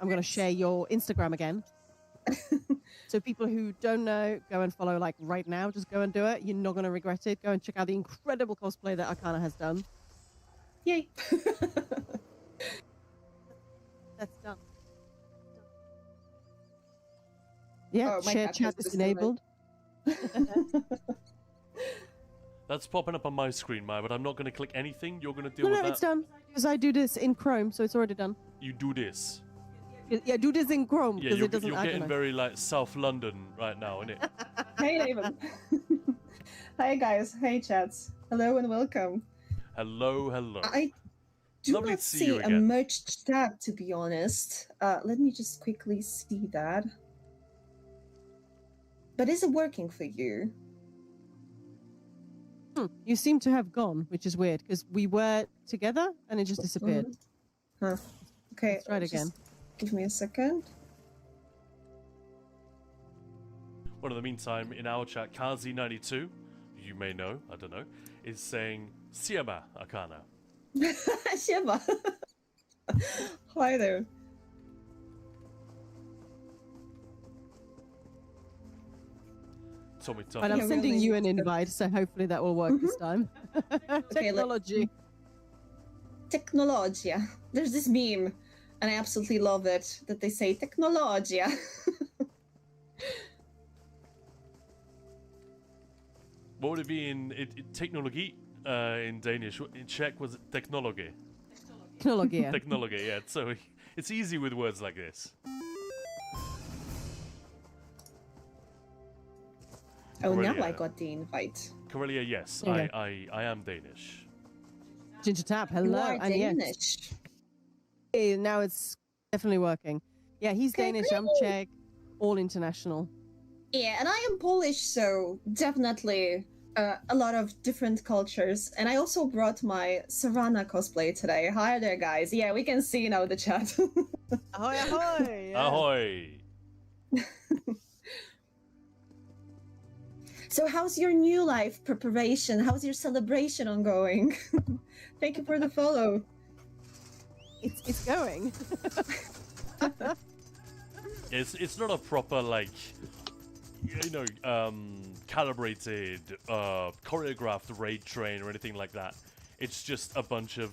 Speaker 3: gonna share your Instagram again. So people who don't know, go and follow like right now. Just go and do it. You're not gonna regret it. Go and check out the incredible cosplay that Arcana has done.
Speaker 9: Yay!
Speaker 3: That's done. Yeah,
Speaker 9: Oh, my
Speaker 3: share
Speaker 9: cat
Speaker 3: chat
Speaker 9: has
Speaker 3: is
Speaker 9: disconnected.
Speaker 3: enabled.
Speaker 2: That's popping up on my screen, Maya, but I'm not going to click anything. You're going to deal
Speaker 3: No,
Speaker 2: with
Speaker 3: no,
Speaker 2: that.
Speaker 3: it's done. Because I do this in Chrome, so it's already done.
Speaker 2: You do this.
Speaker 3: Yeah, do this in Chrome
Speaker 2: Yeah,
Speaker 3: because
Speaker 2: you're,
Speaker 3: it doesn't.
Speaker 2: you're
Speaker 3: I don't
Speaker 2: getting
Speaker 3: know.
Speaker 2: very like South London right now, innit?
Speaker 9: Hey, David. Hi, guys. Hey, chats. Hello and welcome.
Speaker 2: Hello, hello.
Speaker 9: I do
Speaker 2: Lovely
Speaker 9: not
Speaker 2: to see
Speaker 9: see
Speaker 2: you
Speaker 9: a
Speaker 2: again.
Speaker 9: merged tab, to be honest. Let me just quickly see that. But is it working for you?
Speaker 3: You seem to have gone, which is weird because we were together and it just disappeared.
Speaker 9: Huh. Okay.
Speaker 3: Let's try it
Speaker 9: just
Speaker 3: again.
Speaker 9: Give me a second.
Speaker 2: Well, in the meantime, in our chat, Kazi92, you may know, I don't know, is saying Siema Akana.
Speaker 9: Shema. Hi there.
Speaker 2: Tommy.
Speaker 3: And I'm
Speaker 9: Yeah,
Speaker 3: sending
Speaker 9: really
Speaker 3: you an
Speaker 9: needs to-
Speaker 3: invite, so hopefully that will work this time. Technology.
Speaker 9: Technologia. There's this meme, and I absolutely love it, that they say technologia.
Speaker 2: What would it be in technology in Danish? In Czech was it technology?
Speaker 3: Technology. Yeah.
Speaker 2: Technology, yeah. So it's easy with words like this.
Speaker 9: Oh, now
Speaker 2: Aurelia.
Speaker 9: I got the invite.
Speaker 2: Corellia, yes,
Speaker 3: Okay.
Speaker 2: I am Danish.
Speaker 3: Ginger Tap, hello.
Speaker 9: You are
Speaker 3: And yes,
Speaker 9: Danish.
Speaker 3: now it's definitely working. Yeah, he's
Speaker 9: Okay,
Speaker 3: Danish, I'm
Speaker 9: great.
Speaker 3: Czech, all international.
Speaker 9: Yeah, and I am Polish, so definitely a lot of different cultures. And I also brought my Savannah cosplay today. Hi there, guys. Yeah, we can see now the chat.
Speaker 3: Ahoy, ahoy! Yeah.
Speaker 2: Ahoy!
Speaker 9: So, how's your new life preparation? How's your celebration ongoing? Thank you for the follow.
Speaker 3: It's going.
Speaker 2: It's not a proper like, you know, calibrated, choreographed raid train or anything like that. It's just a bunch of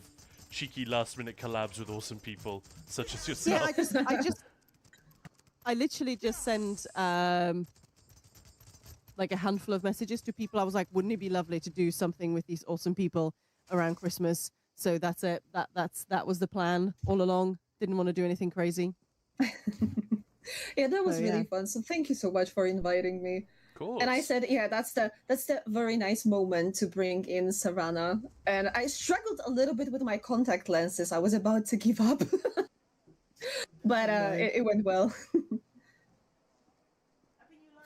Speaker 2: cheeky last-minute collabs with awesome people such as yourself.
Speaker 3: Yeah, I literally just sent like a handful of messages to people. I was like, wouldn't it be lovely to do something with these awesome people around Christmas? So that's it. That was the plan all along. Didn't want to do anything crazy.
Speaker 9: Yeah, that was
Speaker 3: So,
Speaker 9: really
Speaker 3: yeah.
Speaker 9: fun. So thank you so much for inviting me.
Speaker 2: Cool.
Speaker 9: And I said, yeah, that's the very nice moment to bring in Savannah. And I struggled a little bit with my contact lenses. I was about to give up, but it went well.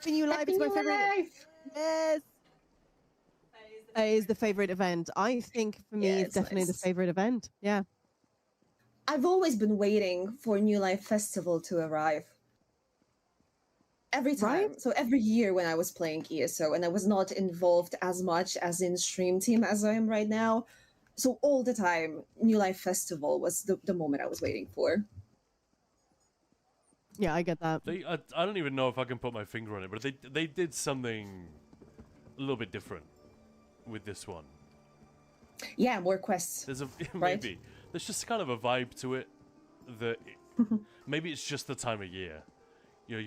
Speaker 3: Happy New Life
Speaker 9: Happy
Speaker 3: is my
Speaker 9: New
Speaker 3: favorite.
Speaker 9: Life!
Speaker 3: Yes. Is the favorite event. I think for me,
Speaker 9: Yeah,
Speaker 3: it's
Speaker 9: it's
Speaker 3: definitely the
Speaker 9: nice.
Speaker 3: favorite event. Yeah.
Speaker 9: I've always been waiting for New Life Festival to arrive. Every time.
Speaker 3: Right?
Speaker 9: So every year when I was playing ESO and I was not involved as much as in Stream Team as I am right now. So all the time, New Life Festival was the moment I was waiting for.
Speaker 3: Yeah, I get that.
Speaker 2: I don't even know if I can put my finger on it, but they did something a little bit different with this one.
Speaker 9: Yeah, more quests.
Speaker 2: There's a
Speaker 9: Right.
Speaker 2: maybe there's just kind of a vibe to it that maybe it's just the time of year. You know,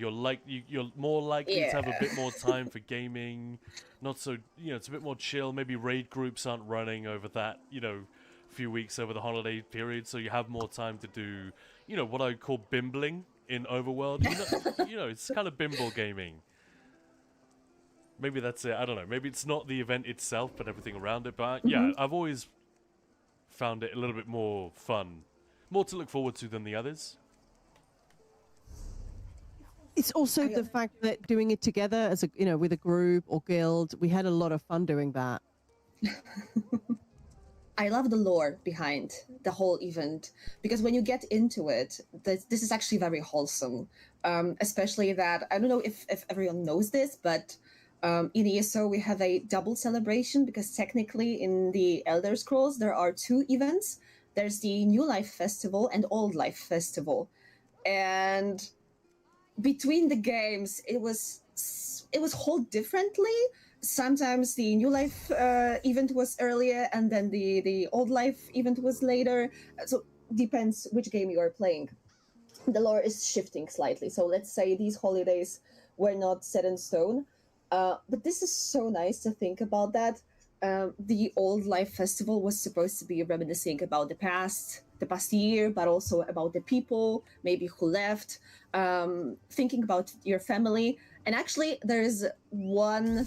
Speaker 2: you're more likely to have a
Speaker 9: Yeah.
Speaker 2: bit more time for gaming. Not so, you know, it's a bit more chill. Maybe raid groups aren't running over that, you know, few weeks over the holiday period, so you have more time to do, you know, what I call bimbling in Overworld. You know, it's kind of bimble gaming. Maybe that's it. I don't know. Maybe it's not the event itself, but everything around it. But yeah, I've always found it a little bit more fun, more to look forward to than the others.
Speaker 3: It's also the fact that doing it together as a, you know, with a group or guild, we had a lot of fun doing that.
Speaker 9: I love the lore behind the whole event because when you get into it, this is actually very wholesome. Especially that, I don't know if everyone knows this, but in ESO we have a double celebration because technically in the Elder Scrolls there are two events. There's the New Life Festival and Old Life Festival. And between the games, it was held differently. Sometimes the New Life event was earlier, and then the Old Life event was later. So depends which game you are playing. The lore is shifting slightly. So let's say these holidays were not set in stone, but this is so nice to think about that. The Old Life Festival was supposed to be reminiscing about the past year, but also about the people maybe who left, thinking about your family. And actually, there is one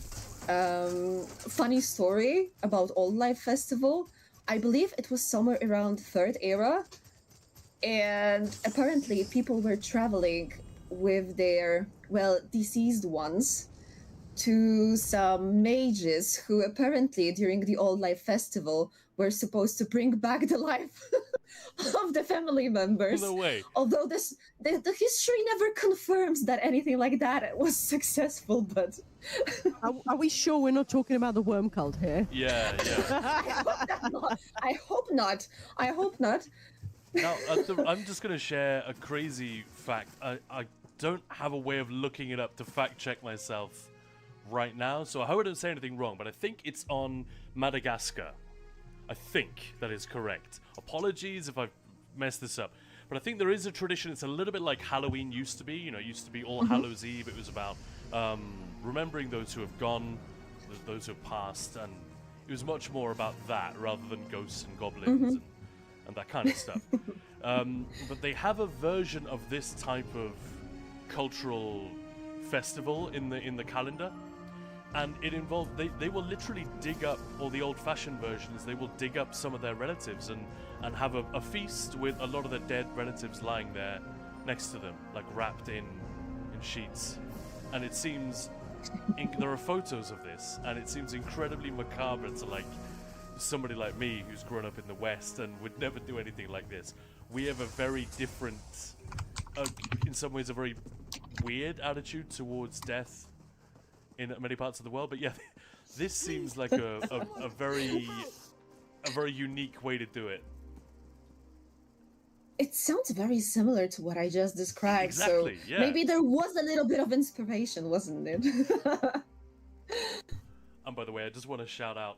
Speaker 9: funny story about Old Life Festival. I believe it was somewhere around Third Era, and apparently people were traveling with their, well, deceased ones to some mages who apparently during the Old Life Festival were supposed to bring back the life of the family members.
Speaker 2: No way.
Speaker 9: Although the history never confirms that anything like that was successful, but
Speaker 3: Are we sure we're not talking about the worm cult here?
Speaker 2: Yeah, yeah.
Speaker 9: I hope not. I hope not.
Speaker 2: Now, I'm just going to share a crazy fact. I don't have a way of looking it up to fact check myself right now, so I hope I don't say anything wrong, but I think it's on Madagascar. I think that is correct. Apologies if I've messed this up. But I think there is a tradition, it's a little bit like Halloween used to be. You know, it used to be All Hallows Eve. It was about remembering those who have gone, those who have passed, and it was much more about that rather than ghosts and goblins and that kind of stuff. But they have a version of this type of cultural festival in the calendar. And it involved, they will literally dig up, or the old-fashioned versions, they will dig up some of their relatives and have a feast with a lot of their dead relatives lying there next to them, like wrapped in sheets. And it seems, there are photos of this, and it seems incredibly macabre to like somebody like me who's grown up in the West and would never do anything like this. We have a very different, in some ways a very weird attitude towards death in many parts of the world, but yeah, this seems like a very unique way to do it.
Speaker 9: It sounds very similar to what I just described.
Speaker 2: Exactly,
Speaker 9: so
Speaker 2: yeah.
Speaker 9: Maybe there was a little bit of inspiration, wasn't it?
Speaker 2: And by the way, I just want to shout out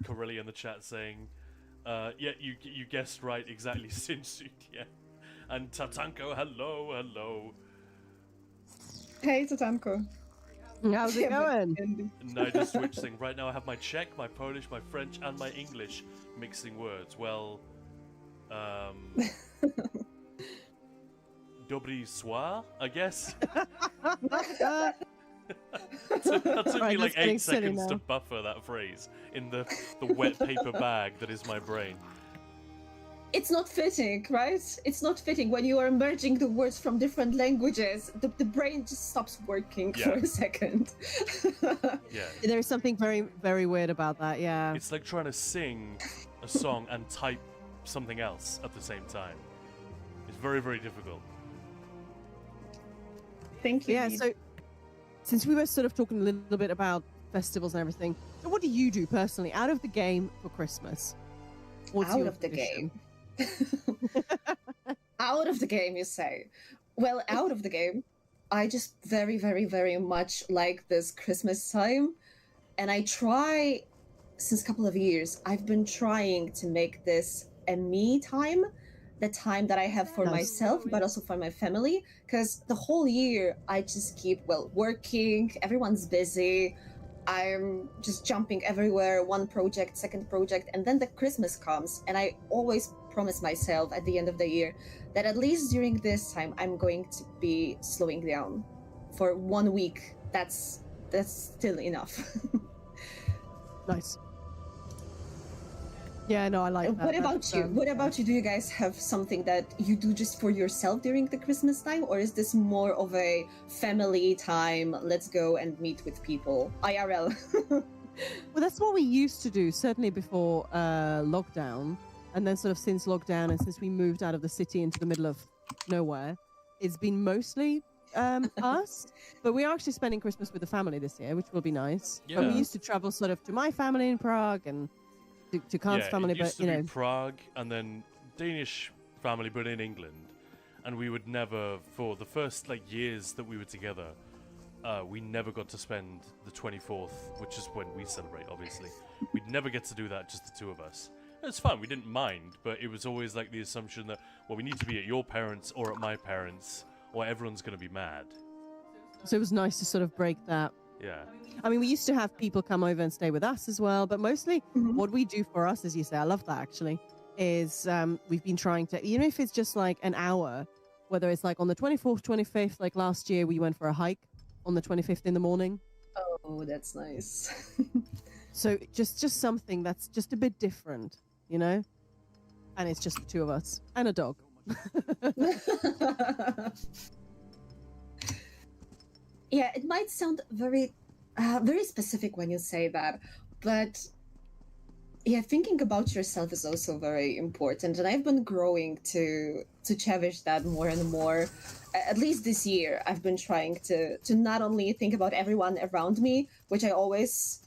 Speaker 2: Corelli in the chat saying, yeah, you guessed right, exactly, Sinsuit, yeah. And Tatanko, hello.
Speaker 9: Hey, Tatanko.
Speaker 3: How's it going?
Speaker 2: Nida Switch saying, right now I have my Czech, my Polish, my French, and my English mixing words. Well, Dobry soir, I guess. That took me like 8 seconds to buffer that phrase in the wet paper bag that is my brain.
Speaker 9: It's not fitting, right? It's not fitting when you are merging the words from different languages. The brain just stops working for a second.
Speaker 2: Yeah.
Speaker 3: There's something very, very weird about that, yeah.
Speaker 2: It's like trying to sing a song and type something else at the same time. It's very, very difficult.
Speaker 9: Thank you.
Speaker 3: Yeah, so since we were sort of talking a little bit about festivals and everything, so what do you do personally out of the game for Christmas? What's
Speaker 9: out
Speaker 3: your
Speaker 9: of the
Speaker 3: tradition?
Speaker 9: game. Out of the game, you say? Well, out of the game, I just very, very, very much like this Christmas time. And I try, since a couple of years, I've been trying to make this a me time, the time that I have for myself, but also for my family. Because the whole year, I just keep, working, everyone's busy. I'm just jumping everywhere, one project, second project, and then the Christmas comes, and I always promise myself at the end of the year that at least during this time I'm going to be slowing down for 1 week. That's still enough.
Speaker 3: Nice. Yeah, no, I like that.
Speaker 9: What about you? What about you? Do you guys have something that you do just for yourself during the Christmas time, or is this more of a family time? Let's go and meet with people, IRL.
Speaker 3: Well, that's what we used to do, certainly before lockdown. And then sort of since lockdown and since we moved out of the city into the middle of nowhere, it's been mostly us. But we are actually spending Christmas with the family this year, which will be nice.
Speaker 2: Yeah.
Speaker 3: But we used to travel sort of to my family in Prague and to Khan's family,
Speaker 2: it used
Speaker 3: but,
Speaker 2: to be Prague and then Danish family, but in England. And we would never, for the first years that we were together, we never got to spend the 24th, which is when we celebrate, obviously. We'd never get to do that, just the two of us. It's fun, we didn't mind, but it was always the assumption that, well, we need to be at your parents' or at my parents', or everyone's going to be mad.
Speaker 3: So it was nice to sort of break that.
Speaker 2: Yeah.
Speaker 3: I mean, we used to have people come over and stay with us as well, but mostly what we do for us, as you say, I love that actually, is we've been trying to, if it's just an hour, whether it's on the 24th, 25th, like last year we went for a hike on the 25th in the morning.
Speaker 9: Oh, that's nice.
Speaker 3: So just something that's just a bit different, and it's just the two of us and a dog.
Speaker 9: Yeah, it might sound very, very specific when you say that, but Yeah, thinking about yourself is also very important, and I've been growing to cherish that more and more. At least this year, I've been trying to not only think about everyone around me, which I always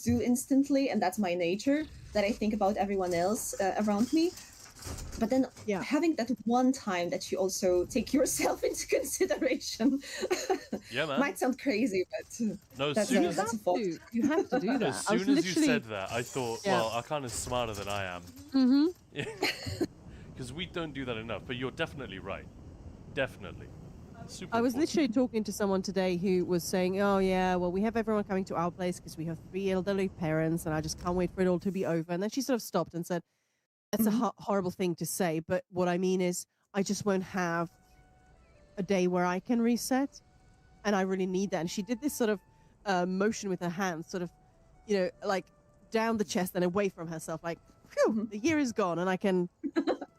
Speaker 9: do instantly, and that's my nature, that I think about everyone else around me, but then
Speaker 3: Yeah.
Speaker 9: having that one time that you also take yourself into consideration.
Speaker 2: Yeah, man.
Speaker 9: Might sound crazy, but
Speaker 2: No, as
Speaker 9: that's
Speaker 2: soon
Speaker 9: a,
Speaker 2: as,
Speaker 9: that's a fault.
Speaker 3: You have to do that.
Speaker 2: as
Speaker 3: I was
Speaker 2: soon as you
Speaker 3: literally-
Speaker 2: said that, I thought,
Speaker 3: Yeah.
Speaker 2: well, Arcana's smarter than I am.
Speaker 3: Mm-hmm.
Speaker 2: Because we don't do that enough, but you're definitely right. Definitely. Super
Speaker 3: I was
Speaker 2: important.
Speaker 3: literally talking to someone today who was saying, "Oh yeah, well we have everyone coming to our place because we have 3 elderly parents, and I just can't wait for it all to be over." And then she sort of stopped and said, "That's a horrible thing to say, but what I mean is, I just won't have a day where I can reset, and I really need that." And she did this sort of motion with her hands, sort of, like down the chest and away from herself, like, "Phew, the year is gone, and I can,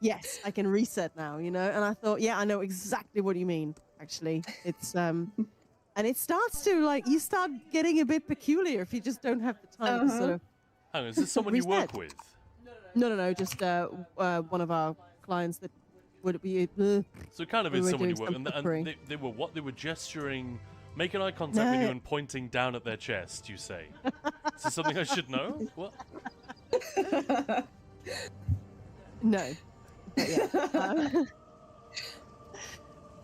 Speaker 3: yes, I can reset now," And I thought, yeah, I know exactly what you mean. Actually, it's and it starts to, like, you start getting a bit peculiar if you just don't have the time to sort of.
Speaker 2: Hang on, is this someone you work
Speaker 3: Reset.
Speaker 2: with?
Speaker 3: No, just one of our clients that would be.
Speaker 2: So it kind of
Speaker 3: We
Speaker 2: is
Speaker 3: were
Speaker 2: someone you
Speaker 3: doing
Speaker 2: work
Speaker 3: some
Speaker 2: and
Speaker 3: cookery.
Speaker 2: they were what? They were gesturing, making eye contact with
Speaker 3: No.
Speaker 2: you and pointing down at their chest, you say. Is this something I should know? What?
Speaker 3: No. But yeah.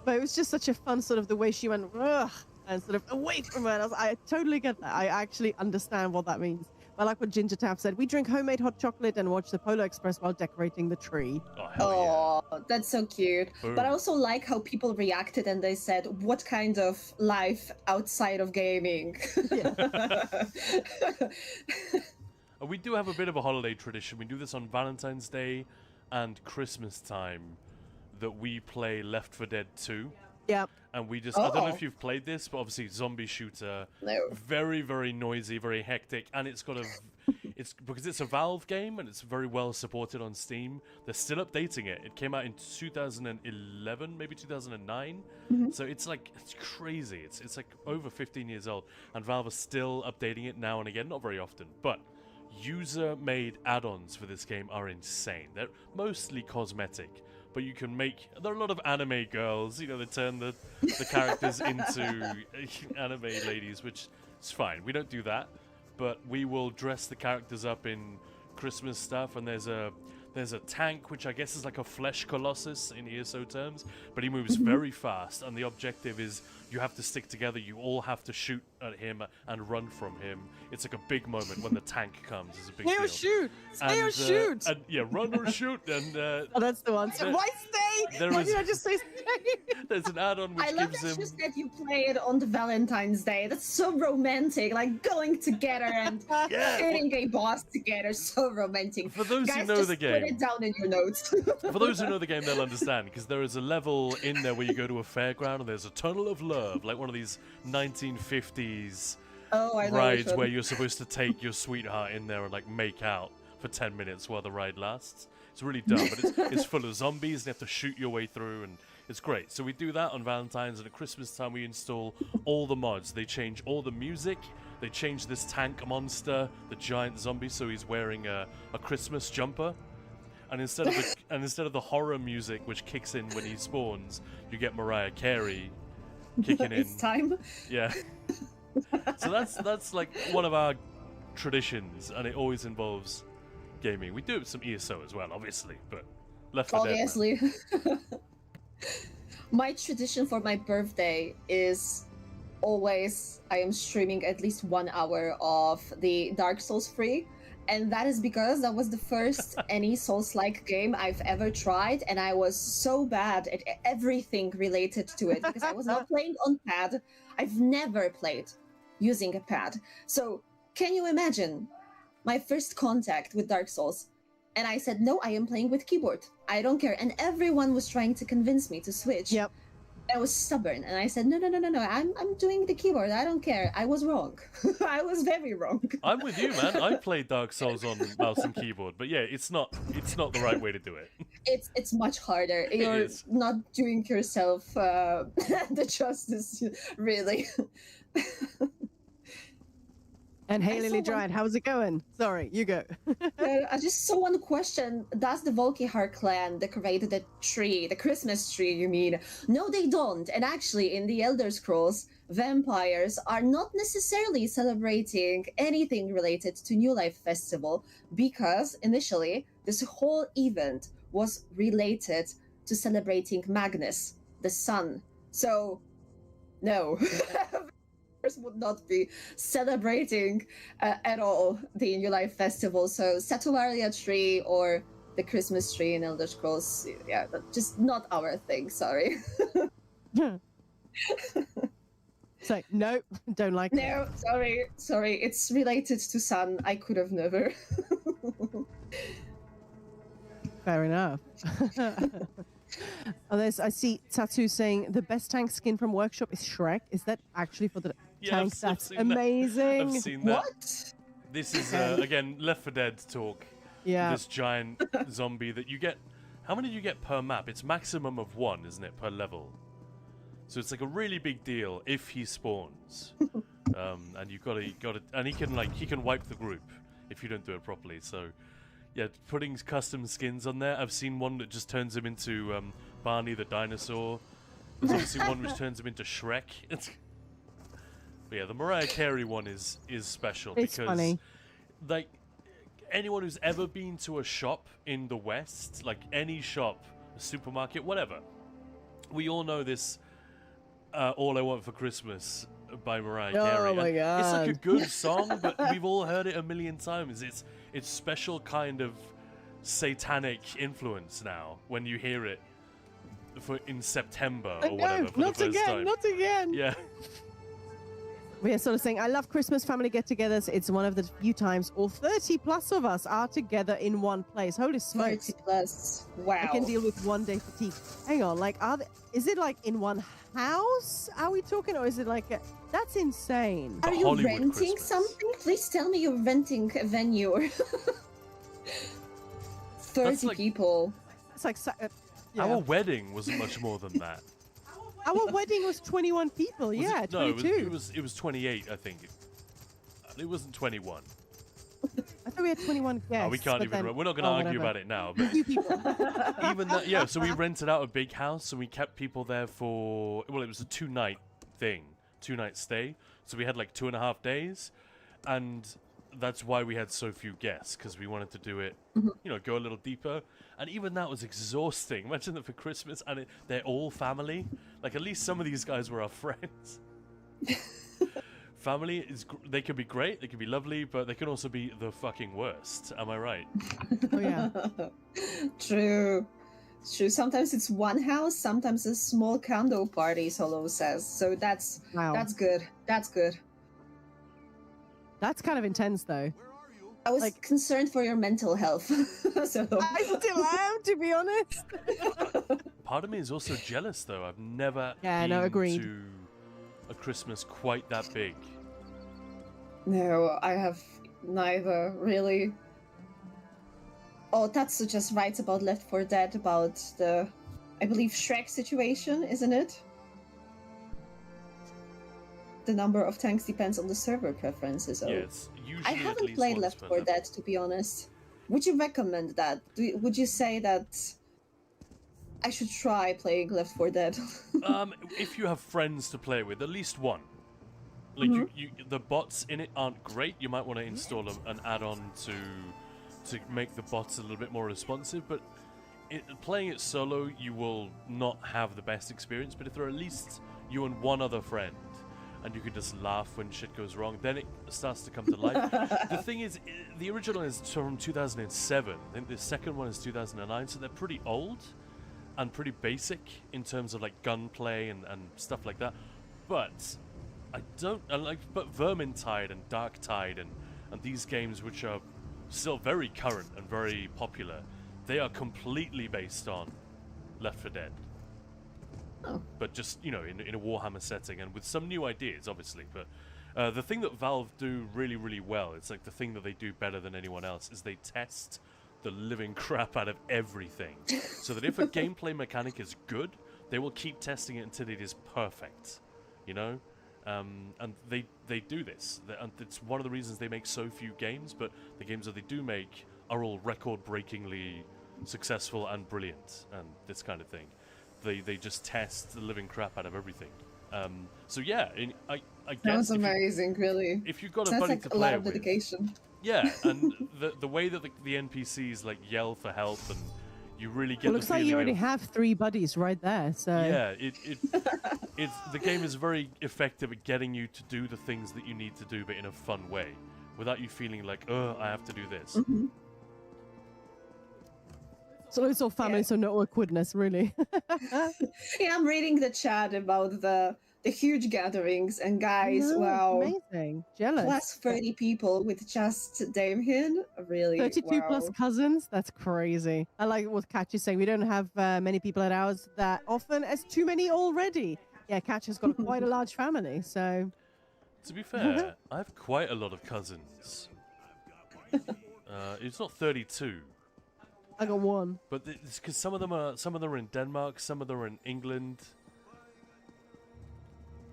Speaker 3: But it was just such a fun sort of the way she went, ugh, and sort of away from it. I totally get that. I actually understand what that means. I like what Ginger Tap said. We drink homemade hot chocolate and watch the Polar Express while decorating the tree.
Speaker 2: Oh, hell
Speaker 9: Oh, that's so cute.
Speaker 2: Boom.
Speaker 9: But I also like how people reacted and they said, "What kind of life outside of gaming?"
Speaker 2: We do have a bit of a holiday tradition. We do this on Valentine's Day and Christmas time, that we play Left 4 Dead 2.
Speaker 3: Yeah.
Speaker 2: And we just, I don't know
Speaker 9: Oh.
Speaker 2: if you've played this, but obviously zombie shooter,
Speaker 9: No.
Speaker 2: very, very noisy, very hectic, and it's got a, it's because it's a Valve game and it's very well supported on Steam. They're still updating it. It came out in 2011, maybe 2009. So it's like, it's crazy. It's like over 15 years old, and Valve are still updating it now and again, not very often, but user-made add-ons for this game are insane. They're mostly cosmetic, but you can make... There are a lot of anime girls, they turn the characters into anime ladies, which is fine. We don't do that, but we will dress the characters up in Christmas stuff, and there's a tank, which I guess is like a flesh colossus in ESO terms, but he moves very fast, and the objective is you have to stick together, you all have to shoot at him and run from him. It's like a big moment when the tank comes. It's a big
Speaker 3: Stay
Speaker 2: deal.
Speaker 3: or shoot! Stay or shoot!
Speaker 2: And, yeah, run or shoot, and
Speaker 3: Oh, that's the one. So
Speaker 2: there-
Speaker 3: why stay?
Speaker 2: there
Speaker 3: Why
Speaker 2: is-
Speaker 3: did I just say stay?
Speaker 2: there's an add-on which
Speaker 9: I love
Speaker 2: gives
Speaker 9: that
Speaker 2: him...
Speaker 9: you said you played on the Valentine's Day. That's so romantic, like going together and
Speaker 2: Yeah.
Speaker 9: shooting a boss together. So romantic.
Speaker 2: For those who
Speaker 9: Guys,
Speaker 2: know
Speaker 9: just
Speaker 2: the
Speaker 9: put
Speaker 2: game,
Speaker 9: it down in your notes.
Speaker 2: for those who know the game, they'll understand, because there is a level in there where you go to a fairground and there's a tunnel of love, like one of these 1950s
Speaker 9: Oh, I know.
Speaker 2: rides
Speaker 9: which one.
Speaker 2: where you're supposed to take your sweetheart in there and like make out for 10 minutes while the ride lasts. It's really dumb, but it's full of zombies and you have to shoot your way through, and it's great. So we do that on Valentine's, and at Christmas time we install all the mods. They change all the music. They change this tank monster, the giant zombie, so he's wearing a Christmas jumper. And instead of the horror music which kicks in when he spawns, you get Mariah Carey kicking in.
Speaker 9: It's time.
Speaker 2: Yeah. So that's like one of our traditions, and it always involves gaming. We do some ESO as well, obviously, but Left 4 Dead, man.
Speaker 9: Obviously. My tradition for my birthday is always I am streaming at least 1 hour of the Dark Souls free. And that is because that was the first any Souls-like game I've ever tried, and I was so bad at everything related to it because I was not playing on pad. I've never played using a pad. So can you imagine my first contact with Dark Souls? And I said, no, I am playing with keyboard. I don't care. And everyone was trying to convince me to switch.
Speaker 3: Yep.
Speaker 9: I was stubborn, and I said, no, I'm doing the keyboard. I don't care. I was wrong. I was very wrong.
Speaker 2: I'm with you, man. I played Dark Souls on mouse and keyboard, but yeah, it's not the right way to do it.
Speaker 9: It's much harder. You're
Speaker 2: is.
Speaker 9: not doing yourself the justice, really.
Speaker 3: And hey,
Speaker 9: I
Speaker 3: Lily
Speaker 9: saw one-
Speaker 3: Dryad, how's it going? Sorry, you go.
Speaker 9: I just saw one question. Does the Volkihar clan decorate the tree, the Christmas tree, you mean? No, they don't. And actually, in the Elder Scrolls, vampires are not necessarily celebrating anything related to New Life Festival because initially, this whole event was related to celebrating Magnus, the sun. So, no. Would not be celebrating at all the New Life Festival. So Saturalia tree or the Christmas tree in Elder Scrolls, yeah, just not our thing. Sorry.
Speaker 3: So nope, don't like it.
Speaker 9: No, sorry. It's related to sun. I could have never.
Speaker 3: Fair enough. Oh, I see Tattoo saying the best tank skin from Workshop is Shrek. Is that actually for the
Speaker 2: Yeah,
Speaker 3: tank?
Speaker 2: I've
Speaker 3: That's
Speaker 2: seen that.
Speaker 3: amazing.
Speaker 2: I've seen that.
Speaker 9: What?
Speaker 2: This is again Left 4 Dead talk.
Speaker 3: Yeah.
Speaker 2: This giant zombie that you get. How many do you get per map? It's maximum of 1, isn't it, per level? So it's like a really big deal if he spawns. And you gotta, and he can wipe the group if you don't do it properly. So, yeah, putting custom skins on there. I've seen one that just turns him into Barney the dinosaur. There's obviously one which turns him into Shrek. But yeah, the Mariah Carey one is special
Speaker 3: It's
Speaker 2: because,
Speaker 3: funny.
Speaker 2: like, anyone who's ever been to a shop in the West, like any shop, a supermarket, whatever, we all know this. All I Want for Christmas by Mariah Carey.
Speaker 3: Oh my
Speaker 2: And
Speaker 3: god.
Speaker 2: it's like a good song, but we've all heard it a million times. It's special kind of satanic influence now when you hear it in September or whatever for
Speaker 3: not
Speaker 2: the first
Speaker 3: again,
Speaker 2: time.
Speaker 3: not again.
Speaker 2: Yeah.
Speaker 3: We are sort of saying, I love Christmas family get-togethers. It's one of the few times all 30 plus of us are together in one place. Holy smokes.
Speaker 9: 30 plus. Wow.
Speaker 3: I can deal with one day fatigue. Hang on, like, is it like in one house? Are we talking, or is it like that's insane?
Speaker 9: Are you
Speaker 2: Hollywood
Speaker 9: renting
Speaker 2: Christmas.
Speaker 9: something? Please tell me you're renting a venue. 30
Speaker 2: like-
Speaker 9: people.
Speaker 3: It's like yeah.
Speaker 2: Our wedding wasn't much more than that.
Speaker 3: Our wedding was 21 people.
Speaker 2: Was
Speaker 3: Yeah,
Speaker 2: it? No,
Speaker 3: 22.
Speaker 2: it was 28, I think. It wasn't 21.
Speaker 3: I thought we had 21 guests.
Speaker 2: Oh, we can't
Speaker 3: but
Speaker 2: even.
Speaker 3: then-
Speaker 2: We're not going to argue
Speaker 3: whatever.
Speaker 2: about it now. But
Speaker 3: Few people.
Speaker 2: even that, yeah. So we rented out a big house and we kept people there for. Well, it was a 2-night thing, 2-night stay. So we had like 2.5 days, and that's why we had so few guests, because we wanted to do it, you know, go a little deeper. And even that was exhausting. Imagine that for Christmas, and they're all family. Like, at least some of these guys were our friends. Family is they can be great, they can be lovely, but they can also be the fucking worst. Am I right?
Speaker 3: Oh yeah.
Speaker 9: True. It's true. Sometimes it's one house, sometimes a small condo party, Solo says. So that's
Speaker 3: Wow.
Speaker 9: good. That's good.
Speaker 3: That's kind of intense, though.
Speaker 9: I was
Speaker 3: Like-
Speaker 9: concerned for your mental health. So
Speaker 3: I still am, to be honest.
Speaker 2: Part of me is also jealous, though. I've never
Speaker 3: Yeah,
Speaker 2: been
Speaker 3: no, agreed.
Speaker 2: to a Christmas quite that big.
Speaker 9: no, I have neither really. Oh, Tatsu just writes about Left 4 Dead, about the, I believe, Shrek situation, isn't it? The number of tanks depends on the server preferences. So
Speaker 2: Yes, usually
Speaker 9: I
Speaker 2: at
Speaker 9: haven't
Speaker 2: least
Speaker 9: played
Speaker 2: once
Speaker 9: Left
Speaker 2: per
Speaker 9: 4
Speaker 2: level.
Speaker 9: Dead, to be honest. Would you recommend that? Would you say that I should try playing Left 4 Dead?
Speaker 2: If you have friends to play with, at least one. Like the bots in it aren't great. You might want to install an add-on to make the bots a little bit more responsive. But playing it solo, you will not have the best experience. But if there are at least you and one other friend, and you can just laugh when shit goes wrong, then it starts to come to life. The thing is, the original is from 2007. I think the second one is 2009, so they're pretty old and pretty basic in terms of like gunplay and stuff like that. But I don't but Vermintide and Darktide and these games, which are still very current and very popular, they are completely based on Left 4 Dead.
Speaker 9: Oh.
Speaker 2: But just, you know, in a Warhammer setting and with some new ideas, obviously. But the thing that Valve do really, really well, it's like the thing that they do better than anyone else, is they test the living crap out of everything. So that if a gameplay mechanic is good, they will keep testing it until it is perfect, you know? And they do this, and it's one of the reasons they make so few games. But the games that they do make are all record-breakingly successful and brilliant, and this kind of thing. They just test the living crap out of everything. So yeah, I guess
Speaker 9: Sounds amazing, really.
Speaker 2: if you've got a
Speaker 9: Sounds
Speaker 2: buddy
Speaker 9: like
Speaker 2: to
Speaker 9: a
Speaker 2: play
Speaker 9: lot
Speaker 2: it
Speaker 9: of
Speaker 2: with,
Speaker 9: dedication.
Speaker 2: yeah, and the way that the NPCs like yell for help, and you really get
Speaker 3: Well, looks
Speaker 2: the
Speaker 3: like
Speaker 2: feeling
Speaker 3: you already
Speaker 2: of,
Speaker 3: have 3 buddies right there. So
Speaker 2: yeah, it's the game is very effective at getting you to do the things that you need to do, but in a fun way, without you feeling like, oh, I have to do this.
Speaker 9: Mm-hmm.
Speaker 3: so it's all family, so no awkwardness really.
Speaker 9: Yeah, I'm reading the chat about the huge gatherings, and guys,
Speaker 3: No,
Speaker 9: wow,
Speaker 3: amazing, jealous.
Speaker 9: plus 30 people with just Damien, really.
Speaker 3: 32
Speaker 9: wow.
Speaker 3: plus cousins. That's crazy. I like what Catch is saying. We don't have many people at ours that often as too many already. Yeah, Catch has got quite a large family, so.
Speaker 2: To be fair, I have quite a lot of cousins. It's not 32.
Speaker 3: I got 1.
Speaker 2: But it's because some of them are in Denmark, some of them are in England.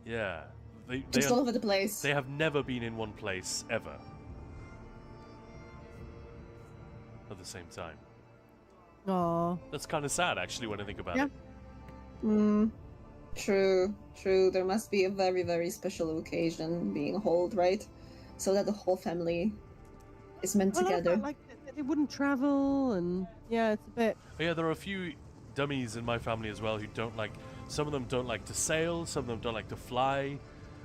Speaker 2: Yeah, they
Speaker 9: Just all over the place.
Speaker 2: They have never been in one place ever. At the same time,
Speaker 3: Aww.
Speaker 2: that's kind of sad, actually, when I think about
Speaker 3: Yeah.
Speaker 2: it.
Speaker 9: True. There must be a very, very special occasion being held, right? So that the whole family is meant
Speaker 3: Well, I
Speaker 9: together.
Speaker 3: felt like they wouldn't travel, and yeah, it's a bit.
Speaker 2: But yeah, there are a few dummies in my family as well who don't like. Some of them don't like to sail. Some of them don't like to fly.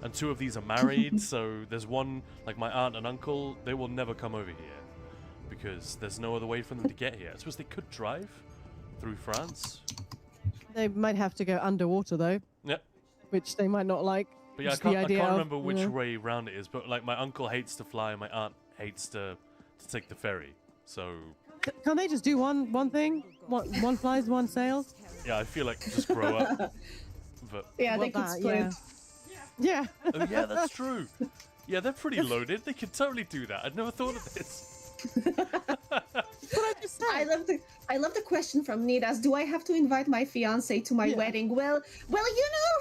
Speaker 2: And 2 of these are married. So there's one, like my aunt and uncle. They will never come over here because there's no other way for them to get here. I suppose they could drive through France.
Speaker 3: They might have to go underwater though,
Speaker 2: Yeah.
Speaker 3: which they might not like.
Speaker 2: But yeah, I
Speaker 3: Just the
Speaker 2: can't
Speaker 3: idea of,
Speaker 2: remember which
Speaker 3: you know.
Speaker 2: way round it is. But like my uncle hates to fly, and my aunt hates to take the ferry. So
Speaker 3: Can't they just do one thing? One flies, one sails.
Speaker 2: yeah, I feel like just grow up. But
Speaker 9: Yeah,
Speaker 3: Well,
Speaker 9: they could
Speaker 3: that,
Speaker 9: split.
Speaker 3: Yeah.
Speaker 2: oh yeah, that's true. Yeah, they're pretty loaded. They could totally do that. I'd never thought of this.
Speaker 9: I love the question from Nidas. Do I have to invite my fiance to my wedding? Well, you know.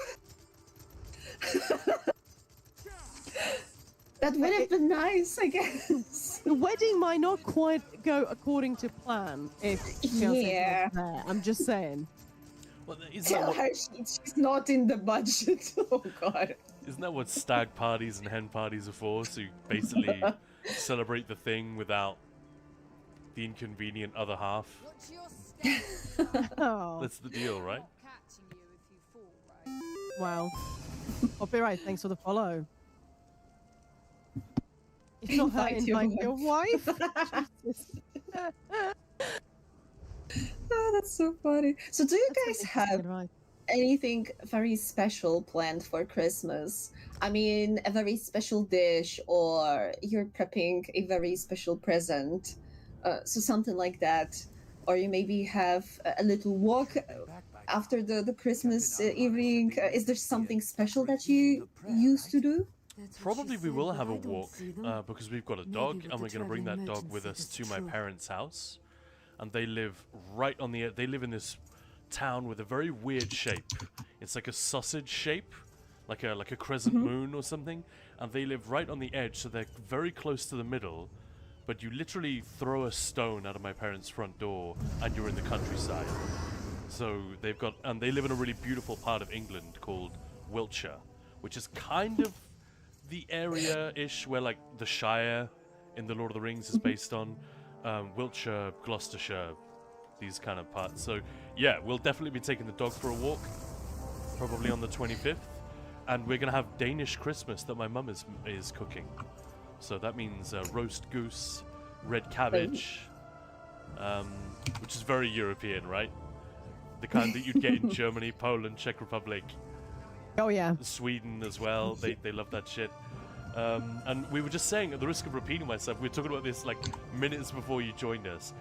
Speaker 9: That would have been nice, I guess.
Speaker 3: The wedding might not quite go according to plan if fiancé
Speaker 9: Yeah.
Speaker 3: was there. I'm just saying.
Speaker 2: Well,
Speaker 9: Tell her she's not in the budget. Oh god.
Speaker 2: isn't that what stag parties and hen parties are for? So you basically celebrate the thing without the inconvenient other half.
Speaker 3: Oh,
Speaker 2: That's the deal, right?
Speaker 3: wow. Copyright, thanks for the follow. If not her,
Speaker 9: Invite your
Speaker 3: invite your wife. Jesus.
Speaker 9: Oh, that's so funny. So do you guys
Speaker 3: That's
Speaker 9: have
Speaker 3: right.
Speaker 9: anything very special planned for Christmas? I mean, a very special dish, or you're prepping a very special present, so something like that. Or you maybe have a little walk after the Christmas evening. Is there something special that you used to do?
Speaker 2: Probably we will have a walk because we've got a dog, and we're going to bring that dog with us to my parents' house. And they live right on the. They live in this town with a very weird shape. It's like a sausage shape, like a crescent moon or something. And they live right on the edge, so they're very close to the middle. But you literally throw a stone out of my parents' front door, and you're in the countryside. So they've got, and they live in a really beautiful part of England called Wiltshire, which is kind of the area-ish where like the Shire in the Lord of the Rings is based on. Wiltshire, Gloucestershire, these kind of parts. So yeah, we'll definitely be taking the dog for a walk, probably on the 25th, and we're gonna have Danish Christmas that my mum is cooking. So that means roast goose, red cabbage, which is very European, right? The kind that you'd get in Germany, Poland, Czech Republic,
Speaker 3: Oh yeah.
Speaker 2: Sweden as well. They love that shit. And we were just saying, at the risk of repeating myself, we were talking about this like minutes before you joined us.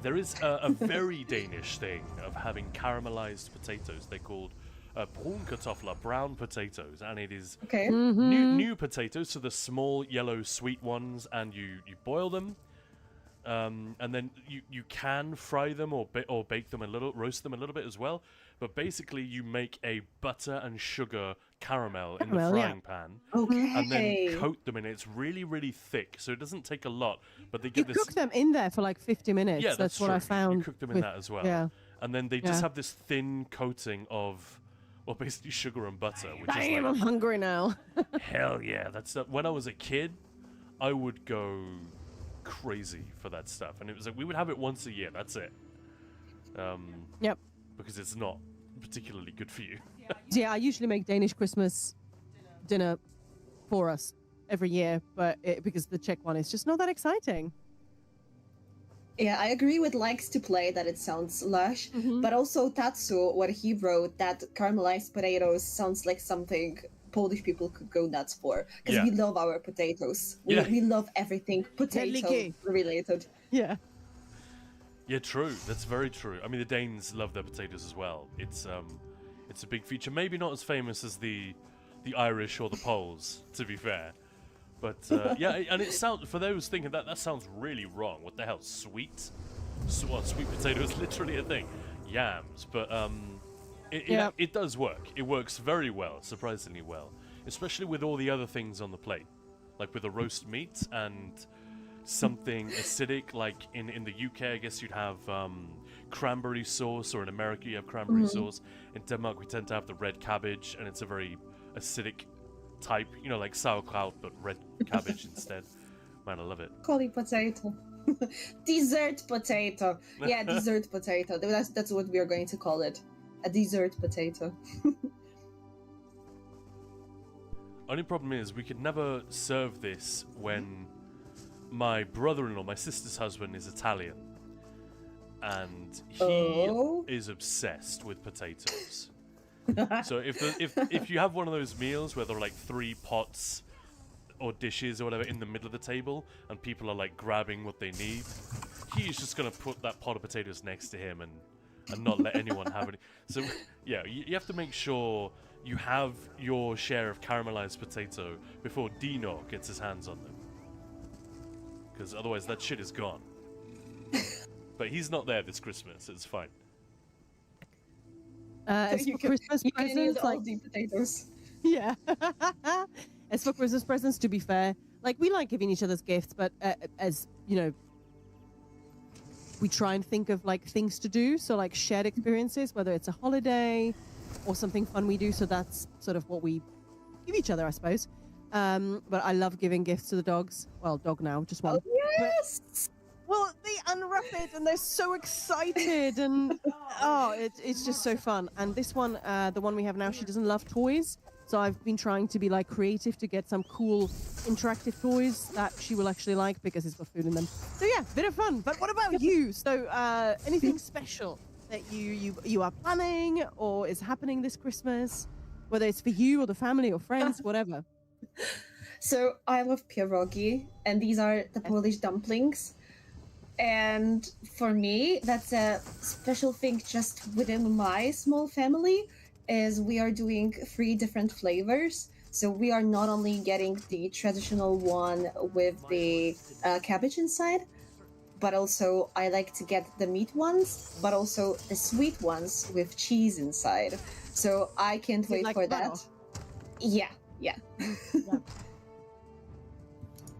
Speaker 2: There is a very Danish thing of having caramelized potatoes. They're called brunkartoffler, brown potatoes, and it is new potatoes, so the small yellow sweet ones, and you boil them, and then you can fry them or bake them a little, roast them a little bit as well. But basically, you make a butter and sugar caramel in the
Speaker 3: Caramel, yeah.
Speaker 2: frying pan,
Speaker 9: Okay.
Speaker 2: and then coat them in it. It's really, really thick, so it doesn't take a lot. But they
Speaker 3: You
Speaker 2: get this.
Speaker 3: cook them in there for like 50 minutes.
Speaker 2: Yeah,
Speaker 3: that's what
Speaker 2: true.
Speaker 3: I found.
Speaker 2: You cook them in
Speaker 3: with-
Speaker 2: that as well.
Speaker 3: Yeah.
Speaker 2: And then they just have this thin coating of, well, basically sugar and butter, which is
Speaker 3: Damn,
Speaker 2: like,
Speaker 3: I'm hungry now.
Speaker 2: hell yeah. That's when I was a kid, I would go crazy for that stuff, and it was like we would have it once a year. That's it.
Speaker 3: Yep.
Speaker 2: Because it's not particularly good for you.
Speaker 3: Yeah, I usually make Danish Christmas dinner for us every year, but because the Czech one is just not that exciting.
Speaker 9: Yeah, I agree with likes to play that it sounds lush, but also Tatsu, what he wrote, that caramelized potatoes sounds like something Polish people could go nuts for, because
Speaker 2: Yeah.
Speaker 9: we love our potatoes.
Speaker 2: Yeah.
Speaker 9: We love everything potato
Speaker 3: Delicate.
Speaker 9: related.
Speaker 3: Yeah.
Speaker 2: Yeah, true. That's very true. I mean, the Danes love their potatoes as well. It's a big feature. Maybe not as famous as the Irish or the Poles, to be fair. But yeah, and it sounds, for those thinking that sounds really wrong. What the hell, sweet? Sweet potato is literally a thing. Yams, but it does work. It works very well, surprisingly well, especially with all the other things on the plate, like with the roast meat and something acidic. Like in the UK, I guess you'd have cranberry sauce, or in America you have cranberry sauce. In Denmark, we tend to have the red cabbage, and it's a very acidic type, you know, like sauerkraut, but red cabbage instead. Man, I love it.
Speaker 9: Collie potato. Dessert potato. Yeah, dessert potato. That's what we are going to call it. A dessert potato.
Speaker 2: Only problem is we could never serve this when my brother-in-law, my sister's husband, is Italian, and he is obsessed with potatoes. So if you have one of those meals where there are like 3 pots or dishes or whatever in the middle of the table, and people are like grabbing what they need, he's just gonna put that pot of potatoes next to him and not let anyone have any. So yeah, you have to make sure you have your share of caramelized potato before Dino gets his hands on them, because otherwise that shit is gone. But he's not there this Christmas. It's fine.
Speaker 3: As for Christmas
Speaker 9: you can use
Speaker 3: presents,
Speaker 9: all
Speaker 3: like
Speaker 9: the potatoes.
Speaker 3: yeah. As for Christmas presents, to be fair, like we like giving each other's gifts, but as you know, we try and think of like things to do, so like shared experiences, whether it's a holiday or something fun we do. So that's sort of what we give each other, I suppose. But I love giving gifts to the dogs. Well, dog now, just one.
Speaker 9: Oh, yes!
Speaker 3: Well, they unwrap it and they're so excited, and it's just so fun. And this one, the one we have now, she doesn't love toys, so I've been trying to be like creative to get some cool interactive toys that she will actually like because it's got food in them. So yeah, bit of fun. But what about you? So anything special that you are planning or is happening this Christmas, whether it's for you or the family or friends, whatever?
Speaker 9: So I love pierogi, and these are the Polish dumplings. And for me, that's a special thing just within my small family, is we are doing 3 different flavors. So we are not only getting the traditional one with the cabbage inside, but also I like to get the meat ones, but also the sweet ones with cheese inside. So I can't wait
Speaker 3: like
Speaker 9: for
Speaker 3: butter?
Speaker 9: that. Yeah.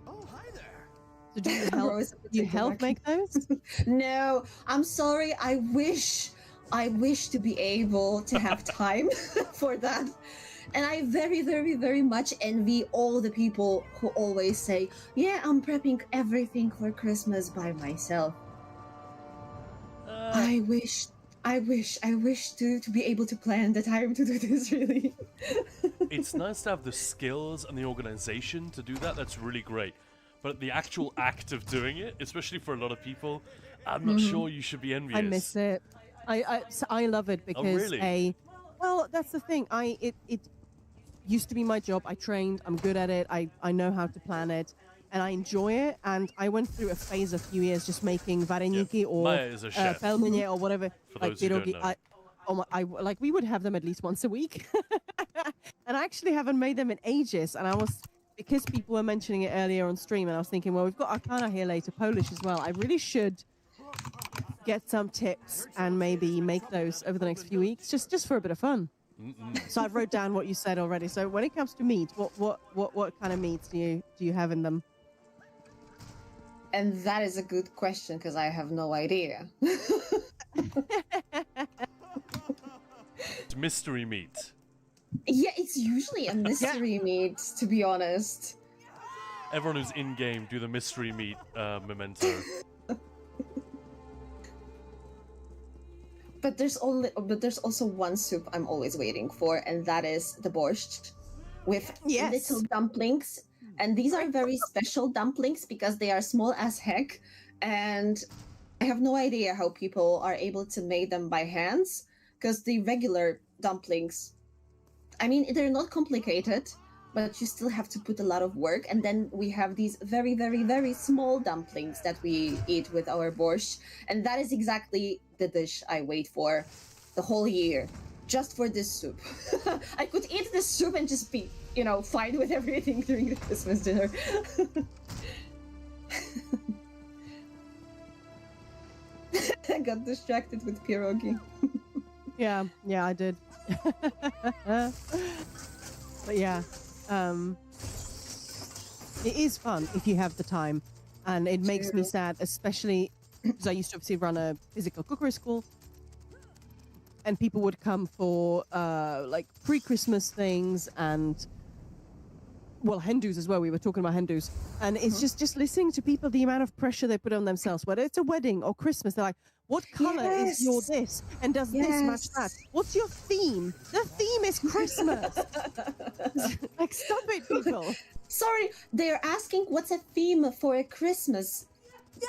Speaker 8: Oh, hi there.
Speaker 3: So do you
Speaker 9: Rose
Speaker 3: help?
Speaker 9: and
Speaker 3: Do you
Speaker 9: potato
Speaker 3: help
Speaker 9: mac.
Speaker 3: make those?
Speaker 9: No, I'm sorry. I wish to be able to have time for that. And I very, very, very much envy all the people who always say, yeah, I'm prepping everything for Christmas by myself. I wish to be able to plan the time to do this, really.
Speaker 2: It's nice to have the skills and the organization to do that. That's really great. But the actual act of doing it, especially for a lot of people, I'm not sure you should be envious.
Speaker 3: I miss it. I love it because
Speaker 2: really?
Speaker 3: well, that's the thing. It used to be my job. I trained. I'm good at it. I know how to plan it, and I enjoy it. And I went through a phase a few years just making vareniki or
Speaker 2: Maya is a chef.
Speaker 3: pelmeni or whatever.
Speaker 2: For
Speaker 3: like
Speaker 2: those who don't
Speaker 3: pierogi.
Speaker 2: know.
Speaker 3: Like we would have them at least once a week, and I actually haven't made them in ages. And I was, because people were mentioning it earlier on stream, and I was thinking, well, we've got Arkana here later, Polish as well. I really should get some tips and maybe make those over the next few weeks, just for a bit of fun. So I wrote down what you said already. So when it comes to meat, what kind of meats do you have in them?
Speaker 9: And that is a good question because I have no idea.
Speaker 2: It's mystery meat.
Speaker 9: Yeah, it's usually a mystery meat, to be honest.
Speaker 2: Everyone who's in game, do the mystery meat memento.
Speaker 9: But there's also one soup I'm always waiting for, and that is the borscht with little dumplings. And these are very special dumplings because they are small as heck, and I have no idea how people are able to make them by hands, because the regular dumplings, I mean, they're not complicated, but you still have to put a lot of work. And then we have these very, very, very small dumplings that we eat with our borscht, and that is exactly the dish I wait for the whole year, just for this soup. I could eat this soup and just be, fine with everything during the Christmas dinner. I got distracted with pierogi.
Speaker 3: Yeah, I did. But yeah, it is fun if you have the time, and it makes me sad, especially because I used to obviously run a physical cookery school, and people would come for like pre-Christmas things and hen-dos as well. We were talking about hen-dos, and it's just listening to people, the amount of pressure they put on themselves, whether it's a wedding or Christmas. They're like, what color is your this? And does this match that? What's your theme? The theme is Christmas. Like, stop it, people.
Speaker 9: Sorry, they're asking what's a theme for a Christmas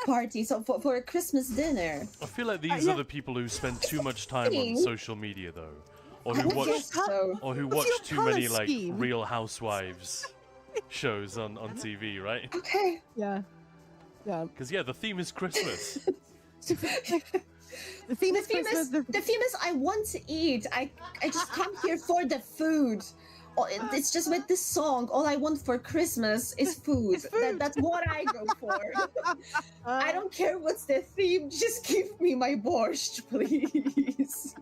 Speaker 9: party, so for a Christmas dinner.
Speaker 2: I feel like these are the people who spend too much time on social media, though. Or who watch too many, like, Real Housewives shows on TV, right?
Speaker 9: Okay.
Speaker 3: Yeah.
Speaker 2: Because, the theme is Christmas.
Speaker 3: The theme is
Speaker 9: I want to eat. I just come here for the food. It's just with this song. All I want for Christmas is food. That's what I go for. I don't care what's the theme. Just give me my borscht, please.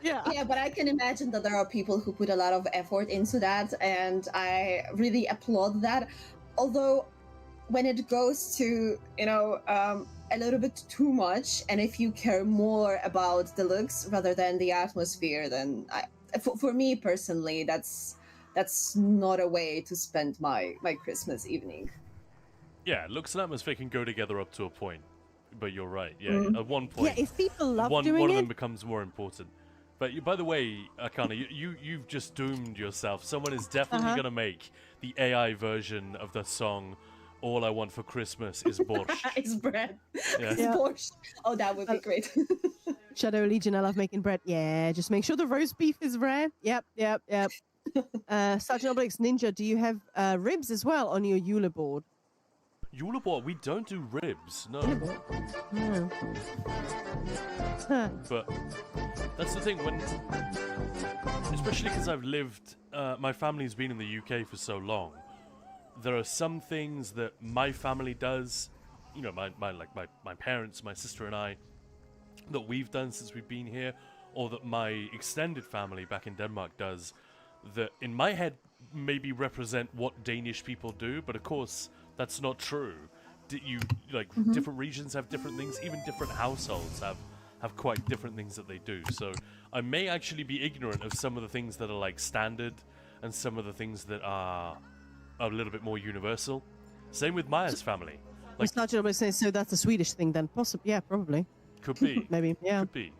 Speaker 9: Yeah, but I can imagine that there are people who put a lot of effort into that, and I really applaud that. Although, when it goes to, a little bit too much, and if you care more about the looks rather than the atmosphere, then for me personally, that's not a way to spend my Christmas evening.
Speaker 2: Yeah, looks and atmosphere can go together up to a point, but you're right. Yeah, at one point,
Speaker 3: if people love
Speaker 2: one
Speaker 3: doing
Speaker 2: of
Speaker 3: it,
Speaker 2: them becomes more important. But by the way, Akana, you've just doomed yourself. Someone is definitely gonna make the AI version of the song "All I Want for Christmas Is Borscht."
Speaker 9: It's bread.
Speaker 2: Yeah.
Speaker 9: It's borscht. Oh, that would be great.
Speaker 3: Shadow Legion, I love making bread. Yeah, just make sure the roast beef is rare. Yep. Sergeant Obelix Ninja, do you have ribs as well on your Eula board?
Speaker 2: Eula board? We don't do ribs, no.
Speaker 3: No.
Speaker 2: But that's the thing, especially because I've lived, my family's been in the UK for so long. There are some things that my family does, my parents, my sister and I, that we've done since we've been here, or that my extended family back in Denmark does, that in my head maybe represent what Danish people do, but of course that's not true. Different regions have different things, even different households have quite different things that they do. So I may actually be ignorant of some of the things that are like standard and some of the things that are a little bit more universal. Same with Maya's family.
Speaker 3: Like, Sergeant Obelix says, so that's a Swedish thing then? Possibly, yeah, probably.
Speaker 2: Could be.
Speaker 3: Maybe, yeah.
Speaker 2: Could be.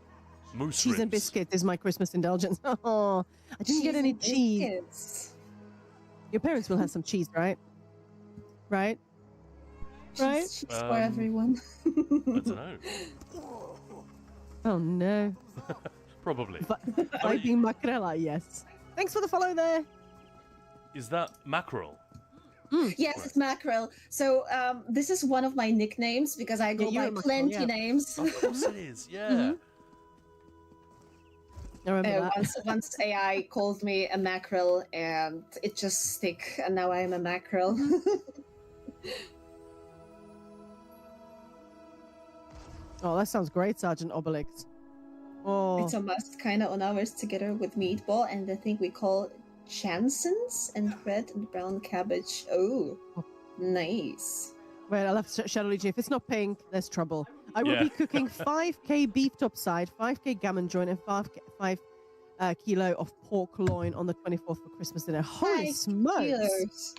Speaker 2: Moose
Speaker 3: cheese
Speaker 2: ribs.
Speaker 3: And biscuit is my Christmas indulgence. Oh, I didn't get any cheese.
Speaker 9: Biscuits.
Speaker 3: Your parents will have some cheese, right? Right?
Speaker 9: Cheese for everyone.
Speaker 2: I don't know.
Speaker 3: Oh no.
Speaker 2: Probably.
Speaker 3: Vibing Macrella, yes. Thanks for the follow there.
Speaker 2: Is that mackerel?
Speaker 9: Yes, it's mackerel. So this is one of my nicknames because I go by plenty names.
Speaker 2: Of course it is, yeah.
Speaker 3: I remember that.
Speaker 9: Once AI called me a mackerel and it just stick, and now I am a mackerel.
Speaker 3: Oh, that sounds great, Sergeant Obelix. Oh,
Speaker 9: It's a must kind of on ours together with meatball and the thing we call Jansen's and red and brown cabbage. Oh, nice.
Speaker 3: well, I'll have Shadow Legion. If it's not pink, there's trouble. I will
Speaker 2: Yeah.
Speaker 3: be cooking 5k beef topside, 5k gammon joint, and 5 kilo of pork loin on the 24th for Christmas dinner. Holy
Speaker 9: 5
Speaker 3: smokes!
Speaker 9: kilos.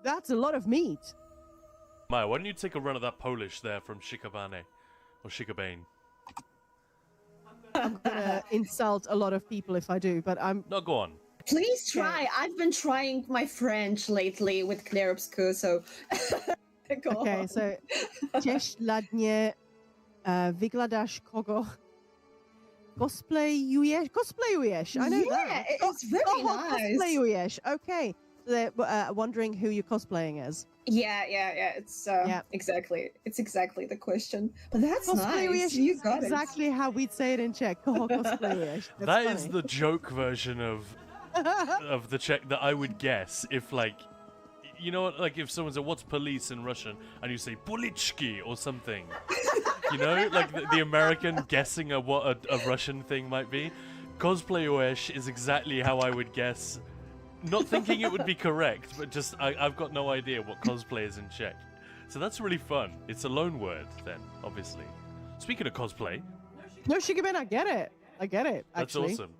Speaker 3: That's a lot of meat.
Speaker 2: Maya, why don't you take a run at that Polish there from Shikabane or Shikabane?
Speaker 3: I'm gonna insult a lot of people if I do, but I'm.
Speaker 2: No, go on.
Speaker 9: Please try. I've been trying my French lately with Claire Obscure, so go
Speaker 3: Okay,
Speaker 9: on.
Speaker 3: so Cześć ładnie wyglądasz kogo cosplayujesz. I know
Speaker 9: Yeah,
Speaker 3: that.
Speaker 9: it's very
Speaker 3: Kogo
Speaker 9: nice.
Speaker 3: cosplayujesz. Okay, so they're wondering who you're cosplaying as.
Speaker 9: Yeah. It's
Speaker 3: Yeah.
Speaker 9: exactly. It's exactly the question. But that's nice.
Speaker 3: Cosplayujesz
Speaker 9: You
Speaker 3: is
Speaker 9: got
Speaker 3: exactly how we'd say it in Czech. Kogo cosplayujesz. That's
Speaker 2: That is
Speaker 3: funny.
Speaker 2: the joke version of the Czech that I would guess if, like, you know, like if someone said, "What's police in Russian?" and you say "Polichki" or something. You know, like the American guessing at what a Russian thing might be. Cosplayujesz is exactly how I would guess. Not thinking it would be correct, but just I've got no idea what cosplay is in Czech. So that's really fun. It's a loan word then, obviously. Speaking of cosplay,
Speaker 3: No, Shikabin, I get it.
Speaker 2: that's
Speaker 3: Actually.
Speaker 2: awesome.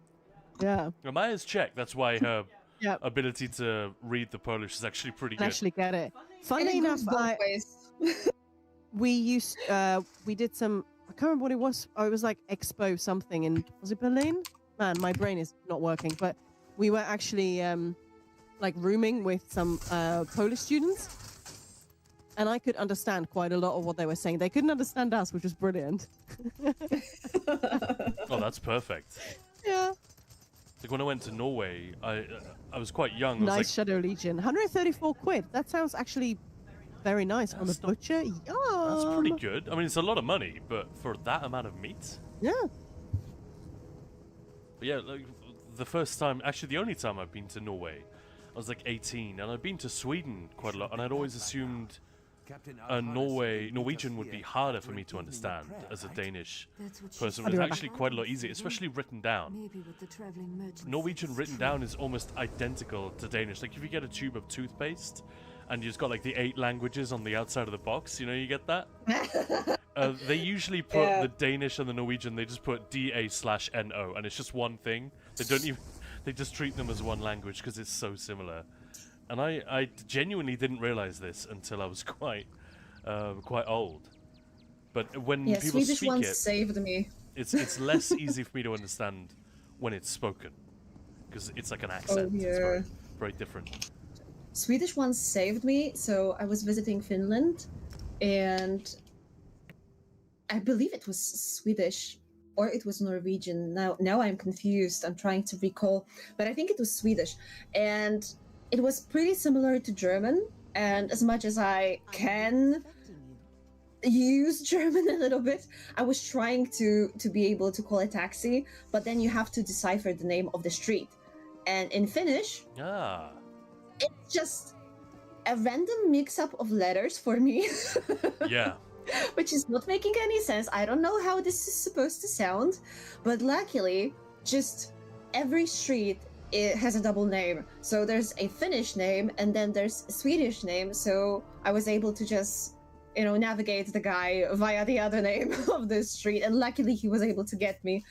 Speaker 3: Yeah,
Speaker 2: Maya's Czech, that's why her
Speaker 3: yeah.
Speaker 2: ability to read the Polish is actually pretty
Speaker 3: I
Speaker 2: good.
Speaker 3: actually get it.
Speaker 9: And
Speaker 3: Funny
Speaker 9: it
Speaker 3: enough,
Speaker 9: goes both ways.
Speaker 3: we did some. I can't remember what it was. Oh, it was like Expo something in. Was it Berlin? Man, my brain is not working. But we were actually like rooming with some Polish students, and I could understand quite a lot of what they were saying. They couldn't understand us, which was brilliant.
Speaker 2: Oh, that's perfect.
Speaker 3: Yeah.
Speaker 2: Like when I went to Norway, I was quite young. I was
Speaker 3: Nice
Speaker 2: like,
Speaker 3: Shadow Legion. 134 quid. That sounds actually very nice from the
Speaker 2: That's not-
Speaker 3: butcher. Yum.
Speaker 2: that's pretty good. I mean, it's a lot of money, but for that amount of meat?
Speaker 3: Yeah.
Speaker 2: But yeah, like the first time, actually the only time I've been to Norway, I was like 18, and I'd been to Sweden quite a lot, and I'd always assumed Norwegian would be harder for me to understand as a Danish
Speaker 6: That's what she
Speaker 2: person.
Speaker 3: I'll
Speaker 2: But
Speaker 3: be
Speaker 2: it's
Speaker 3: right
Speaker 2: actually quite a lot easier, especially written down.
Speaker 6: Maybe with the traveling merchants.
Speaker 2: Norwegian written down is almost identical to Danish. Like if you get a tube of toothpaste and you've got like the 8 languages on the outside of the box, you know, you get that? They usually put
Speaker 9: Yeah.
Speaker 2: the Danish and the Norwegian, they just put DA/NO, and it's just one thing. They don't even, they just treat them as one language because it's so similar. And I genuinely didn't realize this until I was quite old. But when
Speaker 9: Yeah,
Speaker 2: people
Speaker 9: Swedish
Speaker 2: speak
Speaker 9: ones
Speaker 2: it,
Speaker 9: saved me.
Speaker 2: it's less easy for me to understand when it's spoken because it's like an accent. It's
Speaker 9: yeah.
Speaker 2: very, very different.
Speaker 9: Swedish ones saved me. So I was visiting Finland, and I believe it was Swedish or it was Norwegian. Now I'm confused. I'm trying to recall, but I think it was Swedish, and it was pretty similar to German. And as much as I can use German a little bit, I was trying to be able to call a taxi, but then you have to decipher the name of the street. And in Finnish,
Speaker 2: Ah,
Speaker 9: it's just a random mix-up of letters for me,
Speaker 2: yeah.
Speaker 9: which is not making any sense. I don't know how this is supposed to sound, but luckily, just every street it has a double name. So there's a Finnish name and then there's a Swedish name. So I was able to just, navigate the guy via the other name of the street, and luckily he was able to get me.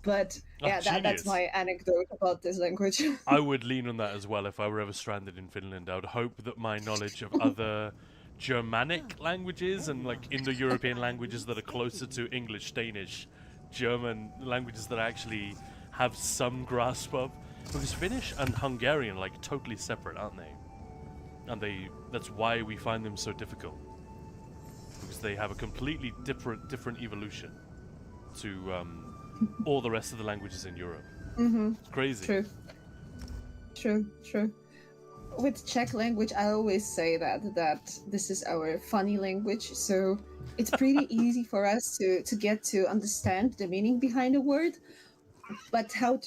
Speaker 9: But
Speaker 2: Oh,
Speaker 9: yeah, that's
Speaker 2: genius.
Speaker 9: my anecdote about this language.
Speaker 2: I would lean on that as well if I were ever stranded in Finland. I would hope that my knowledge of other Germanic languages and like Indo-European languages that are closer to English, Danish, German languages that I actually have some grasp of. Because Finnish and Hungarian are like totally separate, aren't they? And that's why we find them so difficult. Because they have a completely different evolution to all the rest of the languages in Europe.
Speaker 9: Mm-hmm.
Speaker 2: It's crazy.
Speaker 9: True. With Czech language, I always say that this is our funny language, so it's pretty easy for us to get to understand the meaning behind a word. But how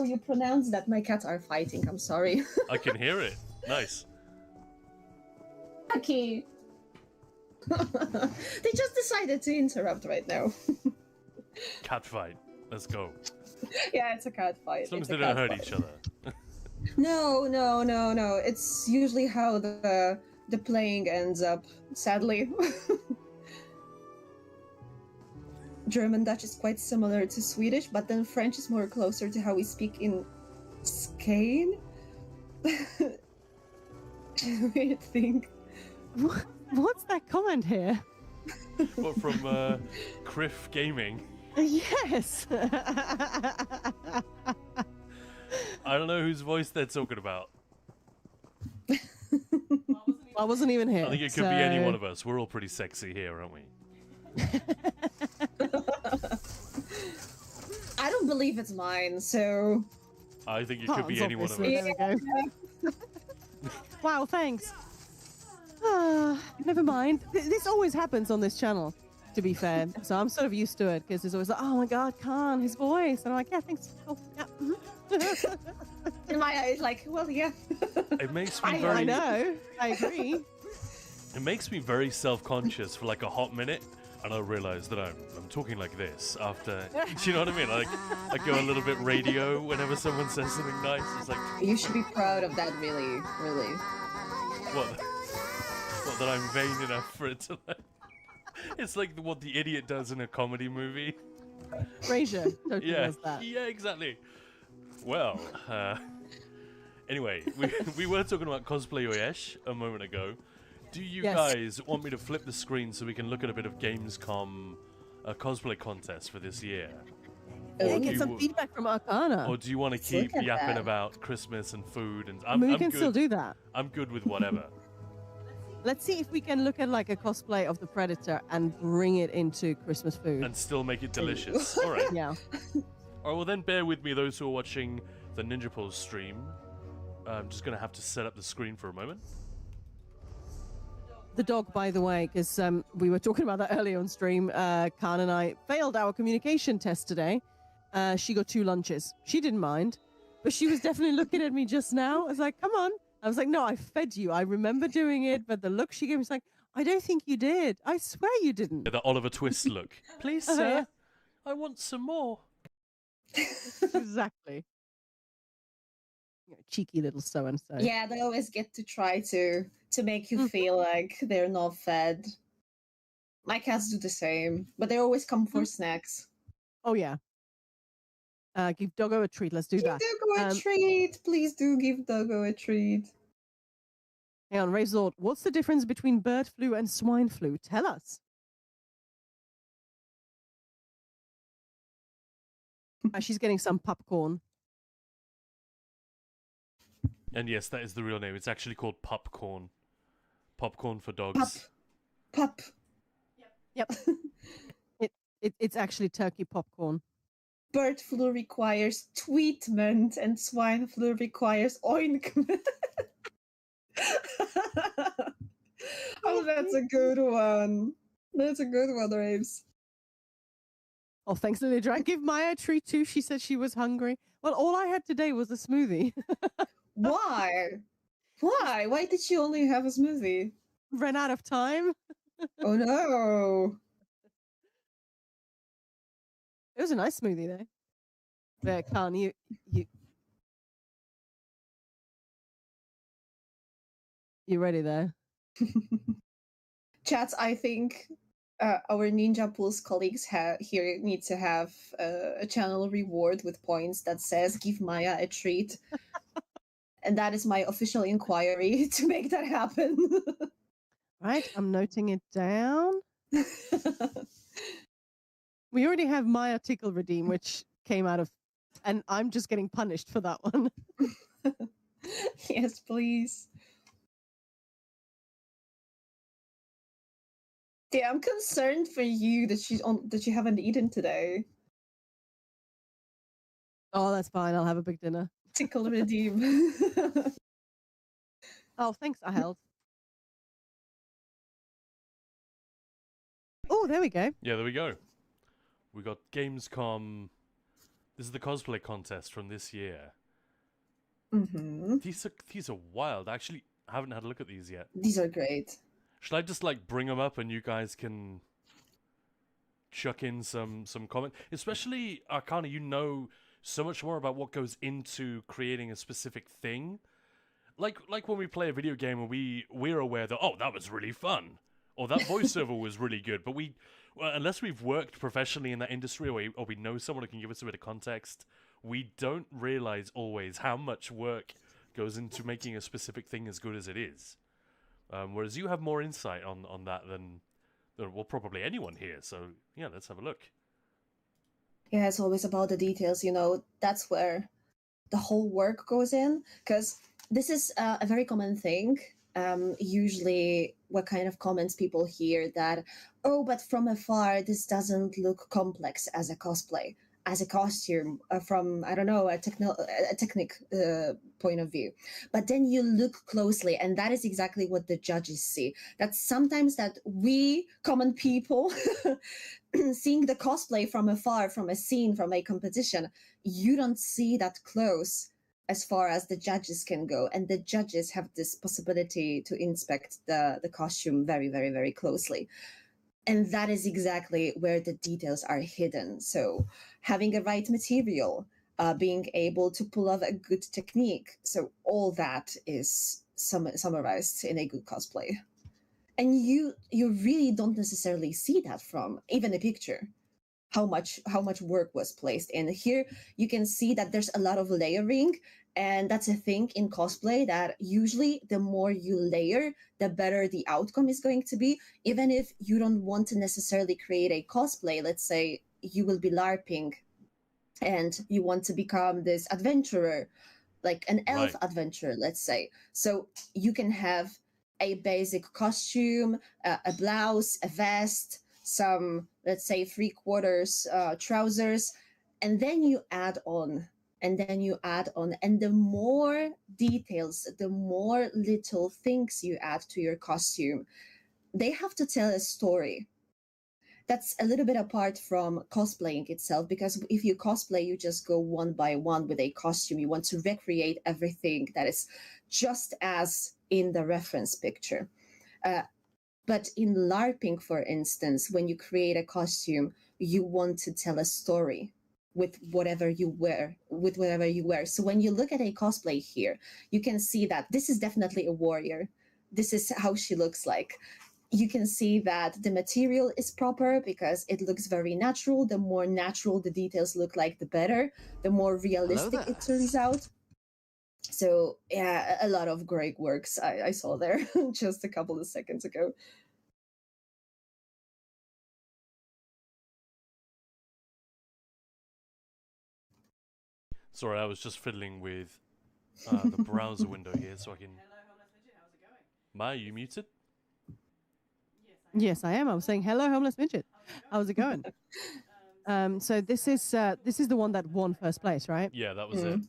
Speaker 9: you pronounce that? My cats are fighting. I'm sorry.
Speaker 2: I can hear it. Nice.
Speaker 9: Okay. They just decided to interrupt right now.
Speaker 2: Cat fight. Let's go.
Speaker 9: Yeah, it's a cat fight.
Speaker 2: As long as
Speaker 9: It's
Speaker 2: they
Speaker 9: a
Speaker 2: don't
Speaker 9: cat
Speaker 2: hurt
Speaker 9: fight.
Speaker 2: each other.
Speaker 9: No. It's usually how the playing ends up, sadly. German Dutch is quite similar to Swedish, but then French is more closer to how we speak in Spain. Weird thing.
Speaker 3: What's that comment here?
Speaker 2: What, from Criff Gaming?
Speaker 3: Yes.
Speaker 2: I don't know whose voice they're talking about.
Speaker 3: I wasn't even here.
Speaker 2: I think it could be any one of us. We're all pretty sexy here, aren't we?
Speaker 9: I don't believe it's mine, so.
Speaker 2: I think it could be
Speaker 3: Hans,
Speaker 2: any one of us.
Speaker 3: obviously. There we go. Wow, thanks. Never mind. This always happens on this channel, to be fair. So I'm sort of used to it because it's always like, oh my god, Khan, his voice. And I'm like, yeah, thanks. Oh, yeah.
Speaker 9: In my eyes, like, well, yeah.
Speaker 2: It makes me
Speaker 3: I
Speaker 2: very.
Speaker 3: know. I agree.
Speaker 2: It makes me very self-conscious for like a hot minute, and I realize that I'm talking like this after. Do you know what I mean? Like, I go a little bit radio whenever someone says something nice. It's like,
Speaker 9: You should be proud of that, really.
Speaker 2: what that I'm vain enough for it to like. It's like what the idiot does in a comedy movie.
Speaker 3: Frasier totally
Speaker 2: Yeah,
Speaker 3: does that.
Speaker 2: yeah, exactly. Well, anyway, we were talking about Cosplay Oyesh a moment ago. Do you
Speaker 3: Yes.
Speaker 2: guys want me to flip the screen so we can look at a bit of Gamescom cosplay contest for this year?
Speaker 3: Yeah,
Speaker 2: do
Speaker 3: get
Speaker 2: you-
Speaker 3: some feedback from Arcana.
Speaker 2: Or do you want to
Speaker 9: Let's
Speaker 2: keep
Speaker 9: look at
Speaker 2: yapping
Speaker 9: that.
Speaker 2: about Christmas and food? And
Speaker 3: I mean, we
Speaker 2: I'm
Speaker 3: can
Speaker 2: good.
Speaker 3: still do that.
Speaker 2: I'm good with whatever.
Speaker 3: Let's see if we can look at like a cosplay of the Predator and bring it into Christmas food.
Speaker 2: And still make it delicious. All right.
Speaker 3: Yeah.
Speaker 2: All right, well then bear with me, those who are watching the Ninja Pulse stream. I'm just going to have to set up the screen for a moment.
Speaker 3: The dog, by the way, because we were talking about that earlier on stream. Khan and I failed our communication test today. She got 2 lunches. She didn't mind, but she was definitely looking at me just now. I was like, come on. I was like, no, I fed you. I remember doing it, but the look she gave me was like, I don't think you did. I swear you didn't.
Speaker 2: The Oliver Twist look. Please,
Speaker 3: Oh,
Speaker 2: sir,
Speaker 3: yeah.
Speaker 2: I want some more.
Speaker 3: Exactly. You know, cheeky little so-and-so.
Speaker 9: Yeah, they always get to try to make you feel like they're not fed. My cats do the same, but they always come for snacks.
Speaker 3: Oh, yeah. Give Doggo a treat. Let's do
Speaker 9: Give
Speaker 3: that.
Speaker 9: Doggo a treat. Please do give Doggo a treat.
Speaker 3: Hang on, Ray Zord, what's the difference between bird flu and swine flu? Tell us. She's getting some popcorn.
Speaker 2: And yes, that is the real name. It's actually called popcorn. Popcorn for dogs.
Speaker 9: Pup.
Speaker 3: Yep. It's actually turkey popcorn.
Speaker 9: Bird flu requires treatment and swine flu requires ointment. Oh, that's a good one. That's a good one, Raves.
Speaker 3: Oh, thanks, Lily Drag. Give Maya a treat too. She said she was hungry. Well, all I had today was a smoothie.
Speaker 9: Why? Why? Why did she only have a smoothie?
Speaker 3: Ran out of time.
Speaker 9: Oh no.
Speaker 3: It was a nice smoothie though. But Khan, you ready there?
Speaker 9: Chats, I think our Ninja Pulse colleagues here need to have a channel reward with points that says give Maya a treat. And that is my official inquiry to make that happen.
Speaker 3: Right, I'm noting it down. We already have Maya Tickle Redeem, which came out of, and I'm just getting punished for that one.
Speaker 9: Yes, please. Yeah, I'm concerned for you that you haven't eaten today.
Speaker 3: Oh, that's fine. I'll have a big dinner.
Speaker 9: Tickle redeem.
Speaker 3: Oh, thanks, I held. Oh, there we go.
Speaker 2: Yeah, there we go. We got Gamescom. This is the cosplay contest from this year.
Speaker 9: Mm-hmm.
Speaker 2: These are wild. Actually, I haven't had a look at these yet.
Speaker 9: These are great.
Speaker 2: Should I just like bring them up and you guys can chuck in some comment, especially Arcana. You know so much more about what goes into creating a specific thing. Like when we play a video game and we're aware that, oh, that was really fun, or that voiceover was really good, but unless we've worked professionally in that industry, or we know someone who can give us a bit of context, we don't realize always how much work goes into making a specific thing as good as it is. Whereas you have more insight on that than well, probably anyone here. So yeah, let's have a look.
Speaker 9: Yeah, it's always about the details, you know, that's where the whole work goes in, because this is a very common thing. Usually what kind of comments people hear that, oh, but from afar, this doesn't look complex as a cosplay, as a costume, from, I don't know, a technique point of view. But then you look closely, and that is exactly what the judges see. That sometimes that we common people seeing the cosplay from afar, from a scene, from a competition, you don't see that close as far as the judges can go. And the judges have this possibility to inspect the costume very, very, very closely. And that is exactly where the details are hidden. So having a right material, being able to pull off a good technique. So all that is summarized in a good cosplay. And you really don't necessarily see that from even a picture, how much work was placed in. Here you can see that there's a lot of layering, and that's a thing in cosplay, that usually the more you layer, the better the outcome is going to be. Even if you don't want to necessarily create a cosplay, let's say you will be LARPing and you want to become this adventurer, like an elf adventurer, let's say. So you can have a basic costume, a blouse, a vest, some, let's say, 3/4 trousers, and then you add on, and the more details, the more little things you add to your costume, they have to tell a story. That's a little bit apart from cosplaying itself, because if you cosplay, you just go one by one with a costume. You want to recreate everything that is just as in the reference picture. But in LARPing, for instance, when you create a costume, you want to tell a story with whatever you wear. So when you look at a cosplay here, you can see that this is definitely a warrior. This is how she looks like. You can see that the material is proper because it looks very natural. The more natural the details look like, the better. The more realistic it turns out. So yeah, a lot of great works I saw there just a couple of seconds ago.
Speaker 2: Sorry, I was just fiddling with the browser window here so I can...
Speaker 5: Hello, homeless midget. How's it going?
Speaker 2: Maya, you muted?
Speaker 3: Yes, I am. I was saying, hello, homeless midget. How's it going? So this is the one that won first place, right?
Speaker 2: Yeah, that was it.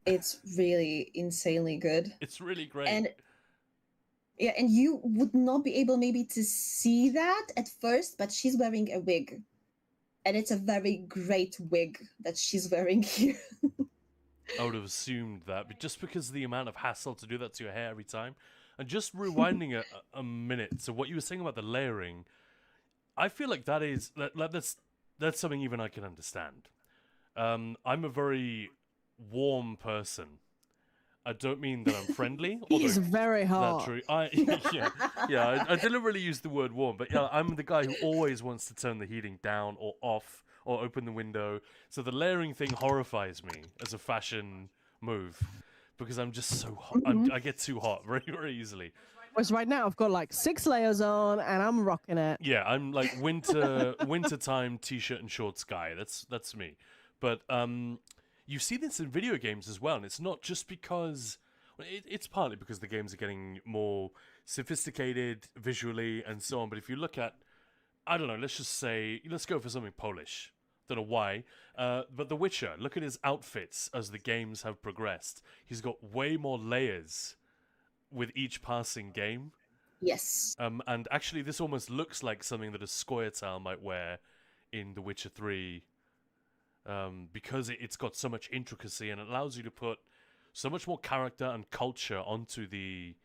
Speaker 9: It's really insanely good.
Speaker 2: It's really great.
Speaker 9: And yeah, and you would not be able maybe to see that at first, but she's wearing a wig. And it's a very great wig that she's wearing here.
Speaker 2: I would have assumed that, but just because of the amount of hassle to do that to your hair every time. And just rewinding a minute, so what you were saying about the layering, I feel like that's something even I can understand. I'm a very warm person. I don't mean that I'm friendly.
Speaker 3: He's very hot.
Speaker 2: True. I deliberately use the word warm, but yeah, I'm the guy who always wants to turn the heating down or off or open the window. So the layering thing horrifies me as a fashion move because I'm just so hot. I get too hot very, very easily.
Speaker 3: Whereas right now I've got like 6 layers on and I'm rocking it.
Speaker 2: Yeah, I'm like wintertime t-shirt and shorts guy. That's me. But you see this in video games as well, and it's not just because... It's partly because the games are getting more sophisticated visually and so on, but if you look at... I don't know, let's go for something Polish. Don't know why. But The Witcher, look at his outfits as the games have progressed. He's got way more layers with each passing game.
Speaker 9: Yes.
Speaker 2: And actually, this almost looks like something that a Scoia'tael might wear in The Witcher 3... because it's got so much intricacy and it allows you to put so much more character and culture onto the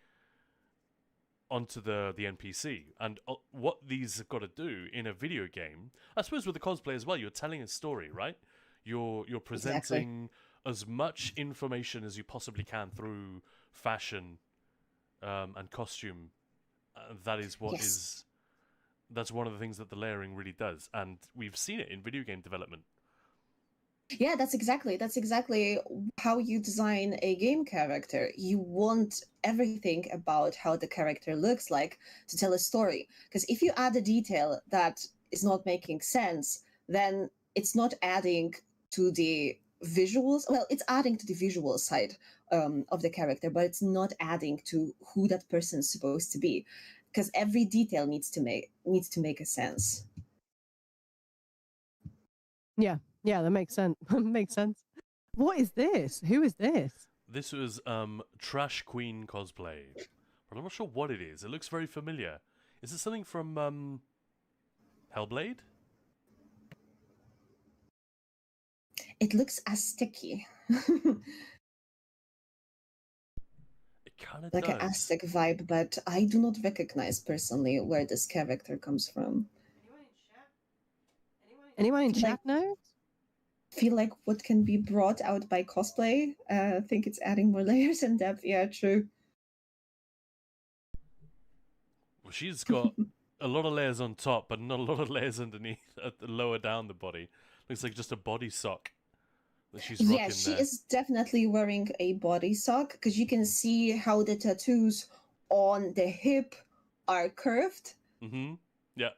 Speaker 2: onto the NPC. And what these have got to do in a video game, I suppose with the cosplay as well, you're telling a story, right? You're presenting as much information as you possibly can through fashion and costume. That is what is. That's one of the things that the layering really does, and we've seen it in video game development.
Speaker 9: Yeah, that's exactly how you design a game character. You want everything about how the character looks like to tell a story. Because if you add a detail that is not making sense, then it's not adding to the visuals. Well, it's adding to the visual side of the character, but it's not adding to who that person is supposed to be. Because every detail needs to make a sense.
Speaker 3: Yeah, that makes sense. Makes sense. What is this? Who is this?
Speaker 2: This was Trash Queen cosplay, but I'm not sure what it is. It looks very familiar. Is it something from Hellblade?
Speaker 9: It looks Aztec-y.
Speaker 2: Kind of
Speaker 9: like
Speaker 2: does.
Speaker 9: an Aztec vibe, but I do not recognize personally where this character comes from.
Speaker 3: Anyone in
Speaker 9: Like-
Speaker 3: chat knows?
Speaker 9: Feel like what can be brought out by cosplay. I think it's adding more layers and depth. Yeah, true.
Speaker 2: Well, she's got a lot of layers on top, but not a lot of layers underneath, lower down the body. Looks like just a body sock that she's rocking
Speaker 9: Yeah, she
Speaker 2: there.
Speaker 9: is definitely wearing a body sock because you can see how the tattoos on the hip are curved.
Speaker 2: Mm-hmm. Yeah.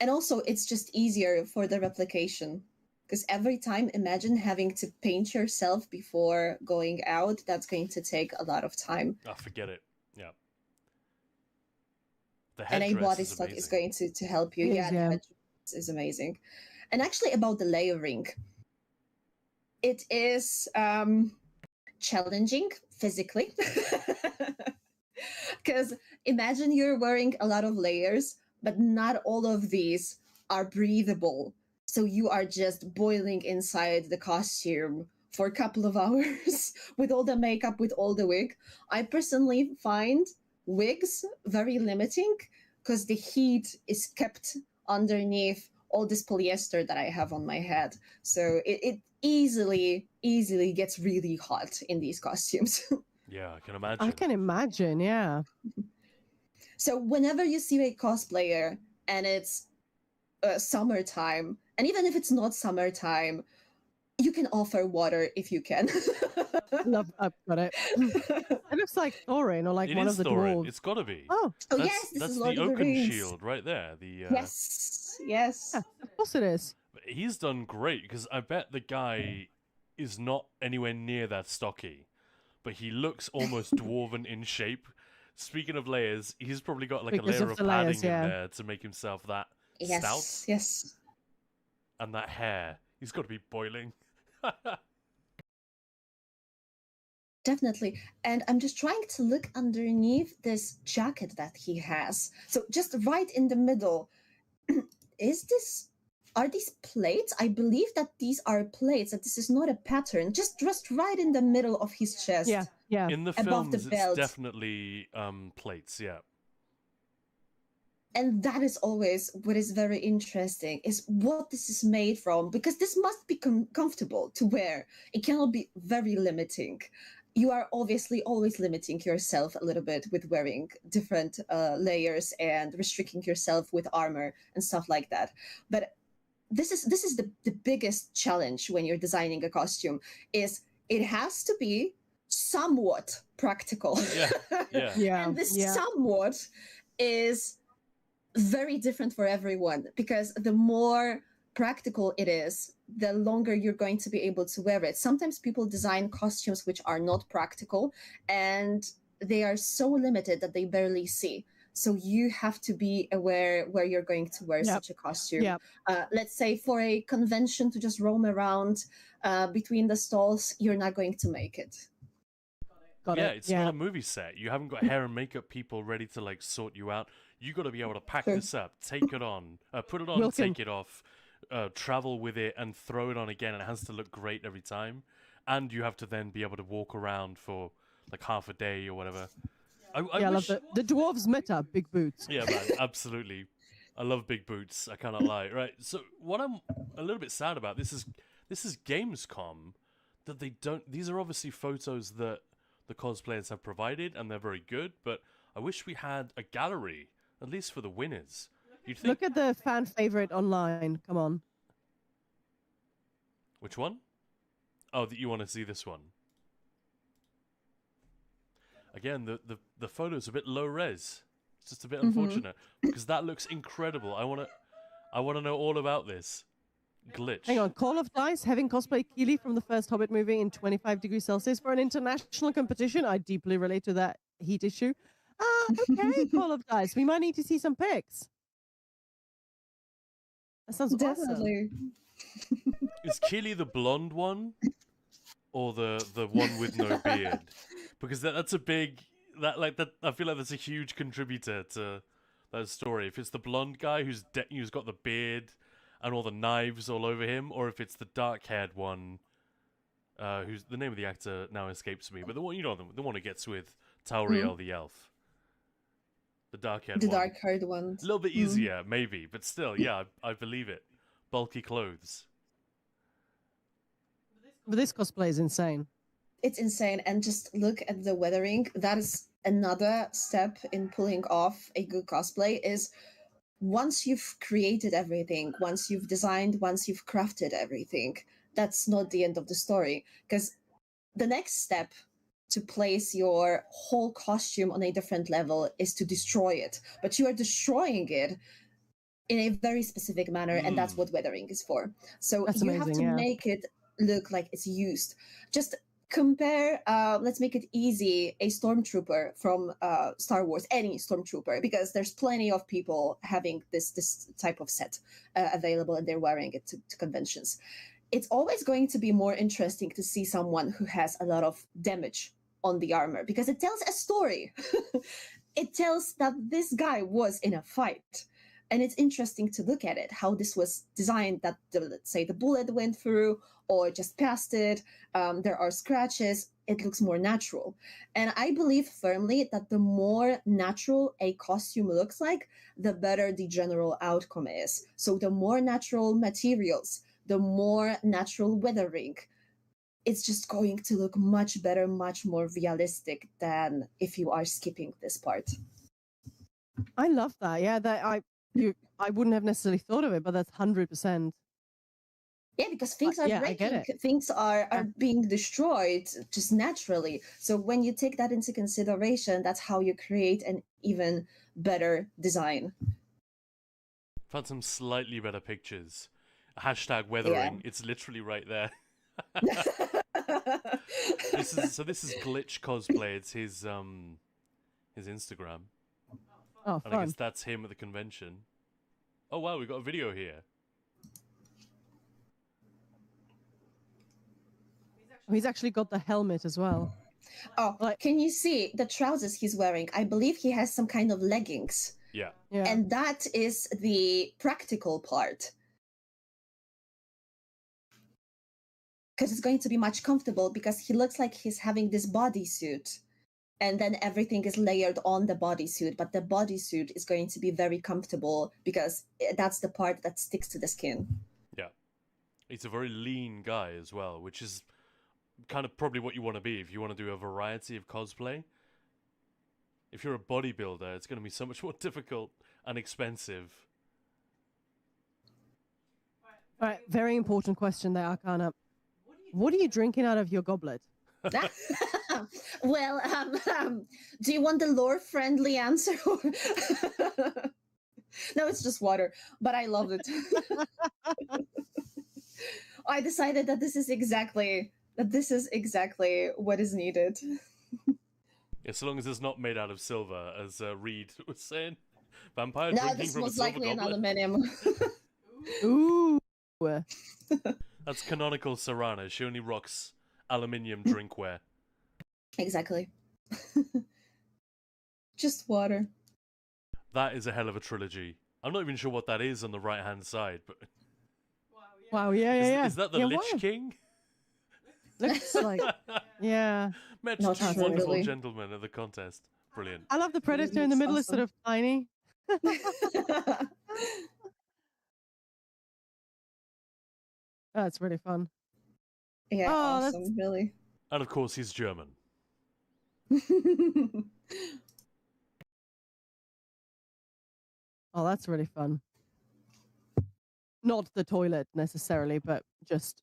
Speaker 9: And also, it's just easier for the replication. Because every time, imagine having to paint yourself before going out. That's going to take a lot of time.
Speaker 2: Oh, forget it. Yeah. The
Speaker 9: And a
Speaker 2: headdress
Speaker 9: body
Speaker 2: is
Speaker 9: stock
Speaker 2: amazing.
Speaker 9: is going to help you.
Speaker 3: It
Speaker 9: Yeah,
Speaker 3: is,
Speaker 9: the
Speaker 3: yeah.
Speaker 9: headdress is amazing. And actually, about the layering, it is challenging physically. Because imagine you're wearing a lot of layers, but not all of these are breathable. So you are just boiling inside the costume for a couple of hours with all the makeup, with all the wig. I personally find wigs very limiting because the heat is kept underneath all this polyester that I have on my head. So it easily gets really hot in these costumes.
Speaker 2: Yeah, I can imagine.
Speaker 3: I can imagine, yeah.
Speaker 9: So whenever you see a cosplayer and it's summertime, and even if it's not summertime, you can offer water if you can.
Speaker 3: Love, I've got it. It looks like Thorin or like
Speaker 2: It
Speaker 3: one
Speaker 2: is
Speaker 3: of the
Speaker 2: Thorin.
Speaker 3: dwarves.
Speaker 2: It's got to be.
Speaker 3: Oh,
Speaker 9: Oh
Speaker 2: That's,
Speaker 9: yes, this
Speaker 2: that's
Speaker 9: is
Speaker 2: the
Speaker 9: Lord of the
Speaker 2: Oaken
Speaker 9: Rings.
Speaker 2: shield right there. The
Speaker 9: Yes.
Speaker 3: yeah, of course it is.
Speaker 2: He's done great because I bet the guy is not anywhere near that stocky, but he looks almost dwarven in shape. Speaking of layers, he's probably got like
Speaker 3: Because
Speaker 2: a layer
Speaker 3: of
Speaker 2: of
Speaker 3: the
Speaker 2: padding
Speaker 3: layers,
Speaker 2: in
Speaker 3: yeah.
Speaker 2: there to make himself that
Speaker 9: Yes.
Speaker 2: stout.
Speaker 9: Yes.
Speaker 2: And that hair, he's got to be boiling.
Speaker 9: Definitely. And I'm just trying to look underneath this jacket that he has. So just right in the middle, are these plates? I believe that these are plates, that this is not a pattern. Just right in the middle of his chest.
Speaker 3: Yeah, yeah.
Speaker 2: In the
Speaker 9: Above the
Speaker 2: films, it's
Speaker 9: belt.
Speaker 2: definitely plates, yeah.
Speaker 9: And that is always what is very interesting, is what this is made from, because this must be comfortable to wear. It cannot be very limiting. You are obviously always limiting yourself a little bit with wearing different layers and restricting yourself with armor and stuff like that. But this is the biggest challenge when you're designing a costume, is it has to be somewhat practical.
Speaker 2: Yeah, yeah.
Speaker 3: Yeah,
Speaker 9: And this
Speaker 3: yeah.
Speaker 9: somewhat is very different for everyone, because the more practical it is, the longer you're going to be able to wear it. Sometimes people design costumes which are not practical and they are so limited that they barely see. So you have to be aware where you're going to wear
Speaker 3: Yep.
Speaker 9: such a costume.
Speaker 3: Yep.
Speaker 9: Let's say for a convention to just roam around between the stalls, you're not going to make it.
Speaker 3: Got
Speaker 2: Yeah,
Speaker 3: it.
Speaker 2: it's
Speaker 3: Yeah.
Speaker 2: not a movie set. You haven't got hair and makeup people ready to like sort you out. You got to be able to pack
Speaker 9: Sure.
Speaker 2: this up, take it on, put it on,
Speaker 3: Wilkin.
Speaker 2: take it off, travel with it, and throw it on again. And it has to look great every time. And you have to then be able to walk around for like half a day or whatever.
Speaker 3: I love the dwarves meta, big boots.
Speaker 2: Yeah, man, absolutely. I love big boots. I cannot lie. Right. So what I'm a little bit sad about this is Gamescom that they don't. These are obviously photos that the cosplayers have provided, and they're very good. But I wish we had a gallery, at least for the winners. You'd think.
Speaker 3: Look at the fan favorite online. Come on.
Speaker 2: Which one? Oh, that you want to see this one. Again, the photo's a bit low res. It's just a bit unfortunate because that looks incredible. I wanna know all about this glitch.
Speaker 3: Hang on, Call of Dice having cosplay Keely from the first Hobbit movie in 25 degrees Celsius for an international competition. I deeply relate to that heat issue. Okay, Call of Dice. We might need to see some pics. That sounds
Speaker 9: Definitely.
Speaker 3: awesome.
Speaker 2: Is Keely the blonde one, or the one with no beard? Because that's a big I feel like that's a huge contributor to that story. If it's the blonde guy who's got the beard and all the knives all over him, or if it's the dark-haired one, who's the name of the actor now escapes me, but the one the one who gets with Tauriel the elf, the dark-haired one.
Speaker 9: The dark-haired one.
Speaker 2: A little bit easier, maybe, but still, yeah, I believe it. Bulky clothes.
Speaker 3: But this cosplay is insane.
Speaker 9: It's insane, and just look at the weathering. That is another step in pulling off a good cosplay. Is once you've created everything, once you've designed, once you've crafted everything, that's not the end of the story. Because the next step to place your whole costume on a different level is to destroy it. But you are destroying it in a very specific manner, and that's what weathering is for. So
Speaker 3: That's
Speaker 9: you have
Speaker 3: amazing,
Speaker 9: to
Speaker 3: yeah.
Speaker 9: make it look like it's used. Just compare, let's make it easy, a stormtrooper from Star Wars, any stormtrooper, because there's plenty of people having this type of set available, and they're wearing it to conventions. It's always going to be more interesting to see someone who has a lot of damage on the armor, because it tells a story. It tells that this guy was in a fight. And it's interesting to look at it, how this was designed, that let's say the bullet went through or just past it. There are scratches. It looks more natural. And I believe firmly that the more natural a costume looks like, the better the general outcome is. So the more natural materials, the more natural weathering, it's just going to look much better, much more realistic than if you are skipping this part.
Speaker 3: I love that. Yeah, I wouldn't have necessarily thought of it, but that's 100%.
Speaker 9: Yeah, because things are
Speaker 3: yeah, I get
Speaker 9: breaking,
Speaker 3: it.
Speaker 9: things are being destroyed just naturally. So when you take that into consideration, that's how you create an even better design.
Speaker 2: Found some slightly better pictures. Hashtag weathering. It's literally right there. This is Glitch Cosplay. It's his Instagram.
Speaker 3: Oh,
Speaker 2: And I
Speaker 3: fun.
Speaker 2: guess that's him at the convention. Oh wow, we got a video here.
Speaker 3: He's actually got the helmet as well.
Speaker 9: Oh, can you see the trousers he's wearing? I believe he has some kind of leggings.
Speaker 2: Yeah.
Speaker 3: Yeah.
Speaker 9: And that is the practical part. Because it's going to be much comfortable, because he looks like he's having this bodysuit. And then everything is layered on the bodysuit, but the bodysuit is going to be very comfortable because that's the part that sticks to the skin.
Speaker 2: Yeah. He's a very lean guy as well, which is kind of probably what you want to be if you want to do a variety of cosplay. If you're a bodybuilder, it's going to be so much more difficult and expensive.
Speaker 3: All right, very important question there, Arcana. What are you drinking out of your goblet?
Speaker 9: Well, do you want the lore-friendly answer? No, it's just water, but I love it. I decided that this is exactly what is needed.
Speaker 2: Yeah, so long as it's not made out of silver, as Reed was saying. Vampire
Speaker 9: No,
Speaker 2: drinking
Speaker 9: this
Speaker 2: from a
Speaker 9: was
Speaker 2: silver
Speaker 9: likely an
Speaker 2: goblet.
Speaker 9: aluminium.
Speaker 3: Ooh.
Speaker 2: That's canonical Serrana. She only rocks aluminium drinkware.
Speaker 9: Exactly. Just water.
Speaker 2: That is a hell of a trilogy. I'm not even sure what that is on the right-hand side, but
Speaker 3: Wow, yeah.
Speaker 2: is that the
Speaker 3: Yeah,
Speaker 2: Lich
Speaker 3: wow.
Speaker 2: King?
Speaker 3: Looks like, yeah.
Speaker 2: Met
Speaker 9: Not
Speaker 2: two
Speaker 9: really.
Speaker 2: wonderful gentlemen at the contest. Brilliant.
Speaker 3: I love the predator in the middle is sort of tiny. That's really fun.
Speaker 9: Yeah,
Speaker 3: Oh,
Speaker 9: awesome, really.
Speaker 2: And of course, he's German.
Speaker 3: Oh, that's really fun. Not the toilet necessarily, but just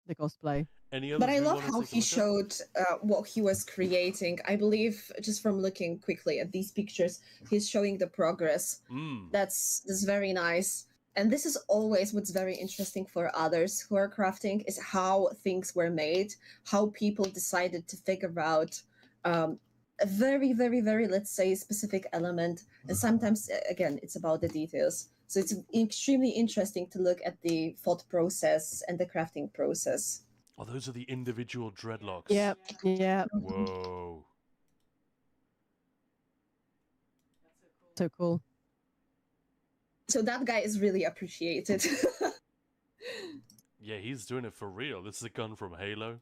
Speaker 3: the cosplay.
Speaker 2: Any others
Speaker 9: But I
Speaker 2: we
Speaker 9: love
Speaker 2: wanna
Speaker 9: how
Speaker 2: take a
Speaker 9: he
Speaker 2: look at?
Speaker 9: showed what he was creating. I believe, just from looking quickly at these pictures, he's showing the progress.
Speaker 2: Mm.
Speaker 9: That's very nice. And this is always what's very interesting for others who are crafting is how things were made, how people decided to figure out a very, very, very, let's say, specific element. And sometimes, again, it's about the details. So it's extremely interesting to look at the thought process and the crafting process.
Speaker 2: Oh, those are the individual dreadlocks.
Speaker 3: Yep, yeah.
Speaker 2: Whoa.
Speaker 3: So cool.
Speaker 9: So that guy is really appreciated.
Speaker 2: Yeah, he's doing it for real. This is a gun from Halo.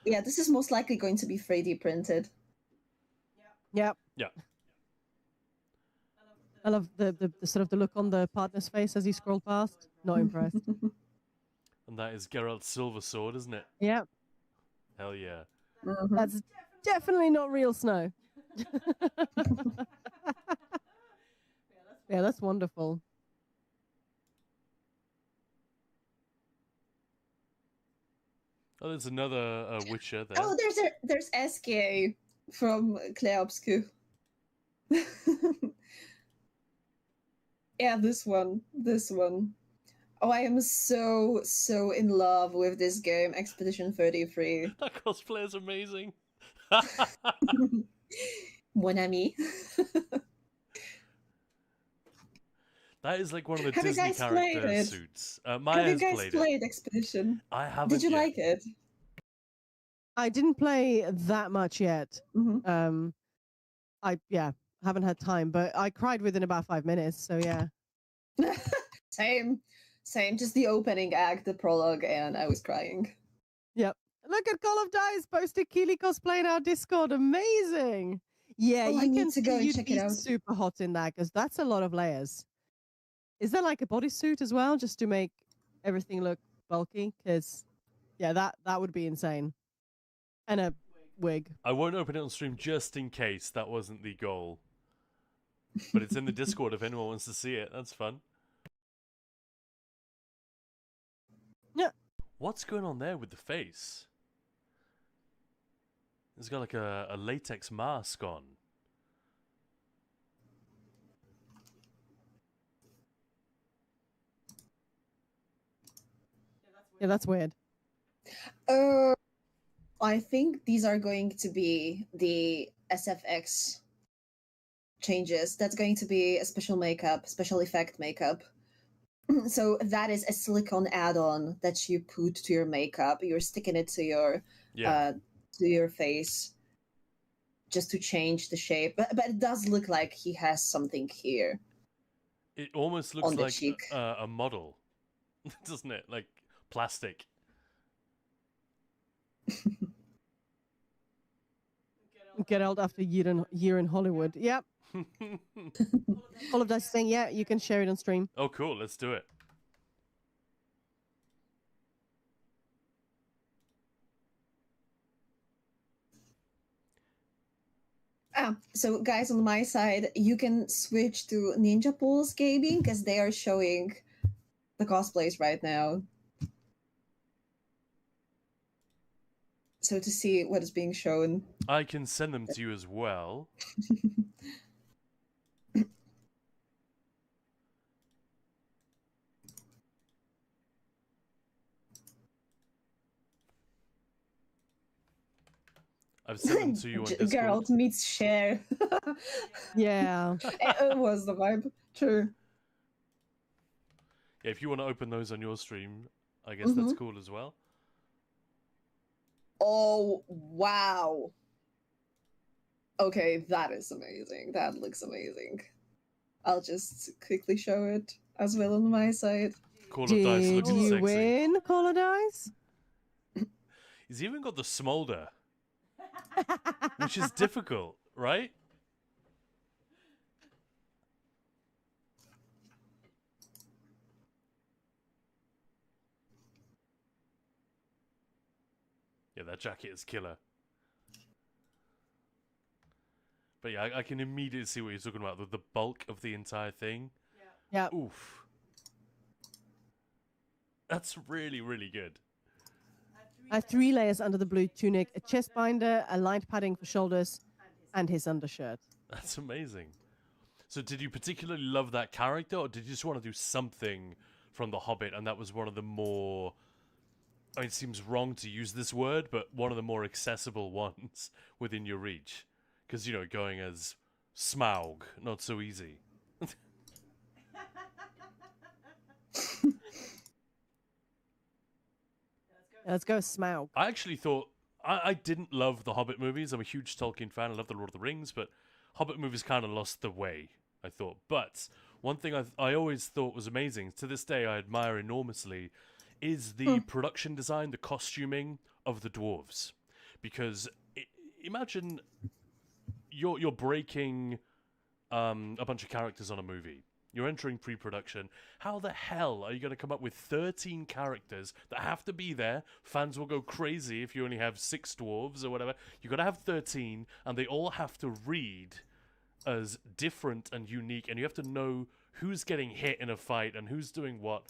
Speaker 9: Yeah, this is most likely going to be 3D printed.
Speaker 3: Yep.
Speaker 2: Yeah.
Speaker 3: I love the sort of the look on the partner's face as he scrolled past. Not impressed.
Speaker 2: And that is Geralt's silver sword, isn't it?
Speaker 3: Yep.
Speaker 2: Hell yeah.
Speaker 9: Mhm.
Speaker 3: That's definitely not real snow. Yeah, that's wonderful.
Speaker 2: Oh, there's another Witcher there.
Speaker 9: Oh, there's SK from Claire Obscure. Yeah, this one. Oh, I am so in love with this game, Expedition 33.
Speaker 2: That cosplay is amazing.
Speaker 9: Mon ami.
Speaker 2: That is like one of the
Speaker 9: Have you
Speaker 2: Disney
Speaker 9: guys played
Speaker 2: character
Speaker 9: it?
Speaker 2: suits.
Speaker 9: Have
Speaker 2: Maya
Speaker 9: you
Speaker 2: has
Speaker 9: guys
Speaker 2: played
Speaker 9: played Expedition?
Speaker 2: I haven't
Speaker 9: Did you
Speaker 2: yet.
Speaker 9: like it?
Speaker 3: I didn't play that much yet.
Speaker 9: Mm-hmm.
Speaker 3: I haven't had time, but I cried within about 5 minutes. So yeah.
Speaker 9: Same. Just the opening act, the prologue, and I was crying.
Speaker 3: Yep. Look at Call of Dice posted Keely cosplay in our Discord. Amazing. Yeah,
Speaker 9: Oh, I
Speaker 3: you
Speaker 9: need
Speaker 3: can
Speaker 9: to go and
Speaker 3: you'd
Speaker 9: check
Speaker 3: be
Speaker 9: it out.
Speaker 3: super hot in that because that's a lot of layers. Is there like a bodysuit as well, just to make everything look bulky? Because yeah, that would be insane. And a wig.
Speaker 2: I won't open it on stream just in case that wasn't the goal. But it's in the Discord if anyone wants to see it. That's fun.
Speaker 3: Yeah.
Speaker 2: What's going on there with the face? It's got like a latex mask on.
Speaker 3: Yeah, that's weird.
Speaker 9: I think these are going to be the SFX changes. That's going to be a special makeup, special effect makeup. So that is a silicone add-on that you put to your makeup. You're sticking it to your face just to change the shape. But it does look like he has something here.
Speaker 2: It almost looks
Speaker 9: On the
Speaker 2: like
Speaker 9: cheek.
Speaker 2: a model, doesn't it? Like plastic.
Speaker 3: Get out after year in Hollywood. Yep. All of that saying, yeah, you can share it on stream.
Speaker 2: Oh, cool. Let's do it.
Speaker 9: So guys, on my side, you can switch to Ninja Pulse Gaming because they are showing the cosplays right now. So to see what is being shown.
Speaker 2: I can send them to you as well. I've sent them to you on Discord.
Speaker 9: Geralt meets Cher.
Speaker 3: Yeah.
Speaker 9: It was the vibe. True.
Speaker 2: Yeah, if you want to open those on your stream, I guess that's cool as well.
Speaker 9: Oh, wow. Okay, that is amazing. That looks amazing. I'll just quickly show it as well on my side.
Speaker 2: Call of Dice
Speaker 3: Did
Speaker 2: looks
Speaker 3: you
Speaker 2: sexy.
Speaker 3: win Call of Dice?
Speaker 2: He's even got the smolder. which is difficult, right? Yeah, that jacket is killer. But yeah, I can immediately see what you're talking about with the bulk of the entire thing.
Speaker 3: Yeah.
Speaker 2: Oof. That's really, really good.
Speaker 3: 3 layers under the blue tunic, a chest binder, a lined padding for shoulders, and his undershirt.
Speaker 2: That's amazing. So did you particularly love that character, or did you just want to do something from The Hobbit, and that was one of the more... I mean, it seems wrong to use this word, but one of the more accessible ones within your reach. Because, you know, going as Smaug, not so easy.
Speaker 3: Let's go Smaug.
Speaker 2: I actually thought... I didn't love the Hobbit movies. I'm a huge Tolkien fan. I love the Lord of the Rings, but Hobbit movies kind of lost the way, I thought. But one thing I always thought was amazing, to this day I admire enormously, is the production design, the costuming of the dwarves. Because imagine you're breaking a bunch of characters on a movie. You're entering pre-production. How the hell are you going to come up with 13 characters that have to be there? Fans will go crazy if you only have 6 dwarves or whatever. You've got to have 13, and they all have to read as different and unique, and you have to know who's getting hit in a fight and who's doing what.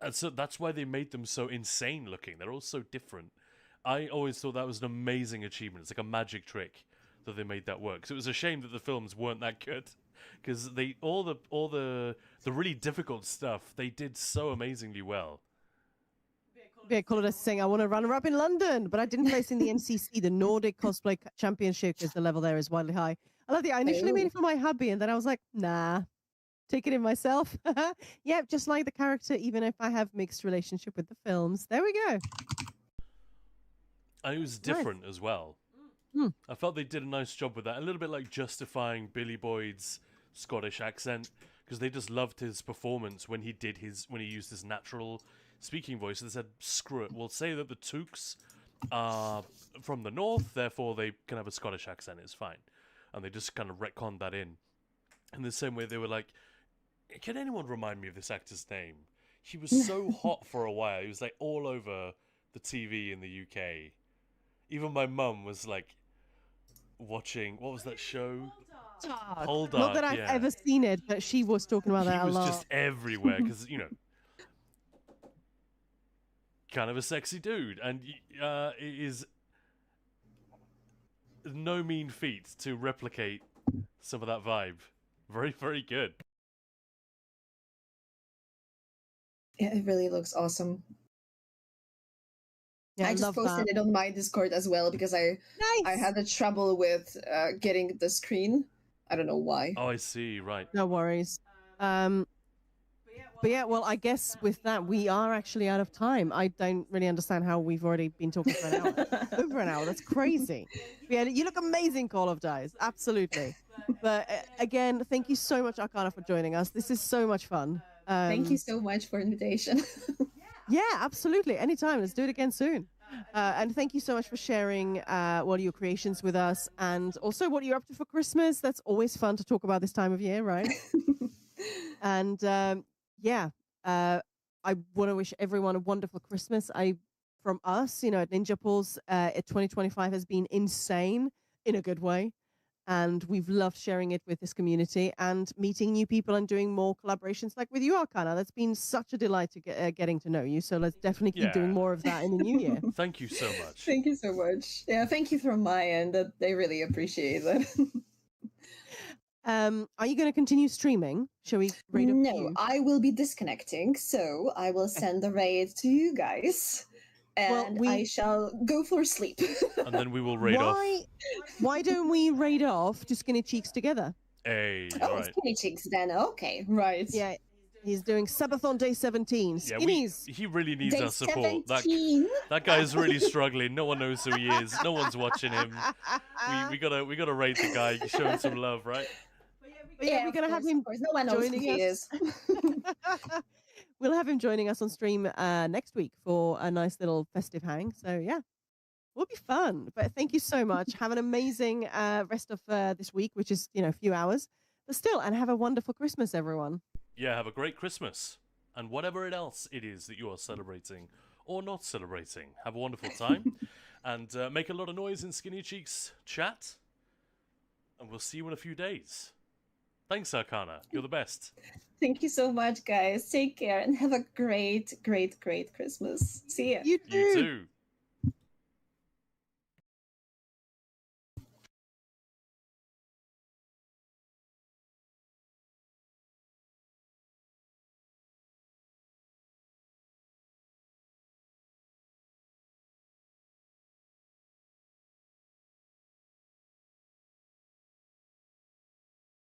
Speaker 2: And so that's why they made them so insane looking. They're all so different. I always thought that was an amazing achievement. It's like a magic trick that they made that work. So it was a shame that the films weren't that good, because they all the really difficult stuff they did so amazingly well.
Speaker 3: Be called us saying I want to runner up in London, but I didn't place in the NCC, the Nordic Cosplay Championship, because the level there is wildly high. I love the. I initially made it for my hubby, and then I was like, nah, take it in myself. Yeah, just like the character, even if I have mixed relationship with the films. There we go.
Speaker 2: And it was different as well. I felt they did a nice job with that. A little bit like justifying Billy Boyd's Scottish accent, because they just loved his performance when he used his natural speaking voice. They said, screw it, we'll say that the Tooks are from the north, therefore they can have a Scottish accent, it's fine. And they just kind of retconned that in the same way they were like, can anyone remind me of this actor's name? He was so hot for a while. He was like all over the TV in the UK. Even my mum was like watching, what was that show? Hold On.
Speaker 3: Not that I've ever seen it, but she was talking about that a lot.
Speaker 2: He was just everywhere because, you know, kind of a sexy dude. And it is no mean feat to replicate some of that vibe. Very, very good.
Speaker 9: Yeah, it really looks awesome.
Speaker 3: Yeah,
Speaker 9: I just posted it on my Discord as well because I had the trouble with getting the screen. I don't know why.
Speaker 2: Oh, I see. Right.
Speaker 3: No worries. But yeah, well, I guess with that, we are actually out of time. I don't really understand how we've already been talking for an hour. Over an hour. That's crazy. Yeah, you look amazing, Call of Dice. Absolutely. But again, thank you so much, Arcana, for joining us. This is so much fun.
Speaker 9: Thank you so much for the invitation.
Speaker 3: Yeah, absolutely. Anytime. Let's do it again soon. And thank you so much for sharing your creations with us, and also what you're up to for Christmas. That's always fun to talk about this time of year, right? And I want to wish everyone a wonderful Christmas. From us, at Ninja Pulse, 2025 has been insane in a good way. And we've loved sharing it with this community and meeting new people and doing more collaborations like with you, Arcana. That's been such a delight to getting to know you. So let's definitely keep doing more of that in the new year.
Speaker 2: Thank you so much.
Speaker 9: Thank you so much. Yeah, thank you from my end. I really appreciate that.
Speaker 3: Are you going to continue streaming? Shall we raid up
Speaker 9: No,
Speaker 3: you?
Speaker 9: I will be disconnecting. So I will send the raid to you guys. And I shall go for sleep.
Speaker 2: And then we will raid off.
Speaker 3: Why don't we raid off to Skinny Cheeks together?
Speaker 2: Hey,
Speaker 9: right. Skinny Cheeks then. Okay, right.
Speaker 3: Yeah, he's doing Subathon Day 17. Skinnies.
Speaker 2: He really needs
Speaker 9: Day
Speaker 2: our support.
Speaker 9: 17.
Speaker 2: That guy is really struggling. No one knows who he is. No one's watching him. We gotta raid the guy. Show him some love, right?
Speaker 3: But yeah, we're gonna have him.
Speaker 9: No one knows who he is.
Speaker 3: We'll have him joining us on stream next week for a nice little festive hang. So yeah, Will be fun. But thank you so much. Have an amazing rest of this week, which is, a few hours. But still, and have a wonderful Christmas, everyone.
Speaker 2: Yeah, have a great Christmas. And whatever else it is that you are celebrating or not celebrating, have a wonderful time. And make a lot of noise in Skinny Cheeks chat. And we'll see you in a few days. Thanks, Arcana. You're the best.
Speaker 9: Thank you so much, guys. Take care and have a great, great, great Christmas. See ya.
Speaker 3: You too.
Speaker 2: You too.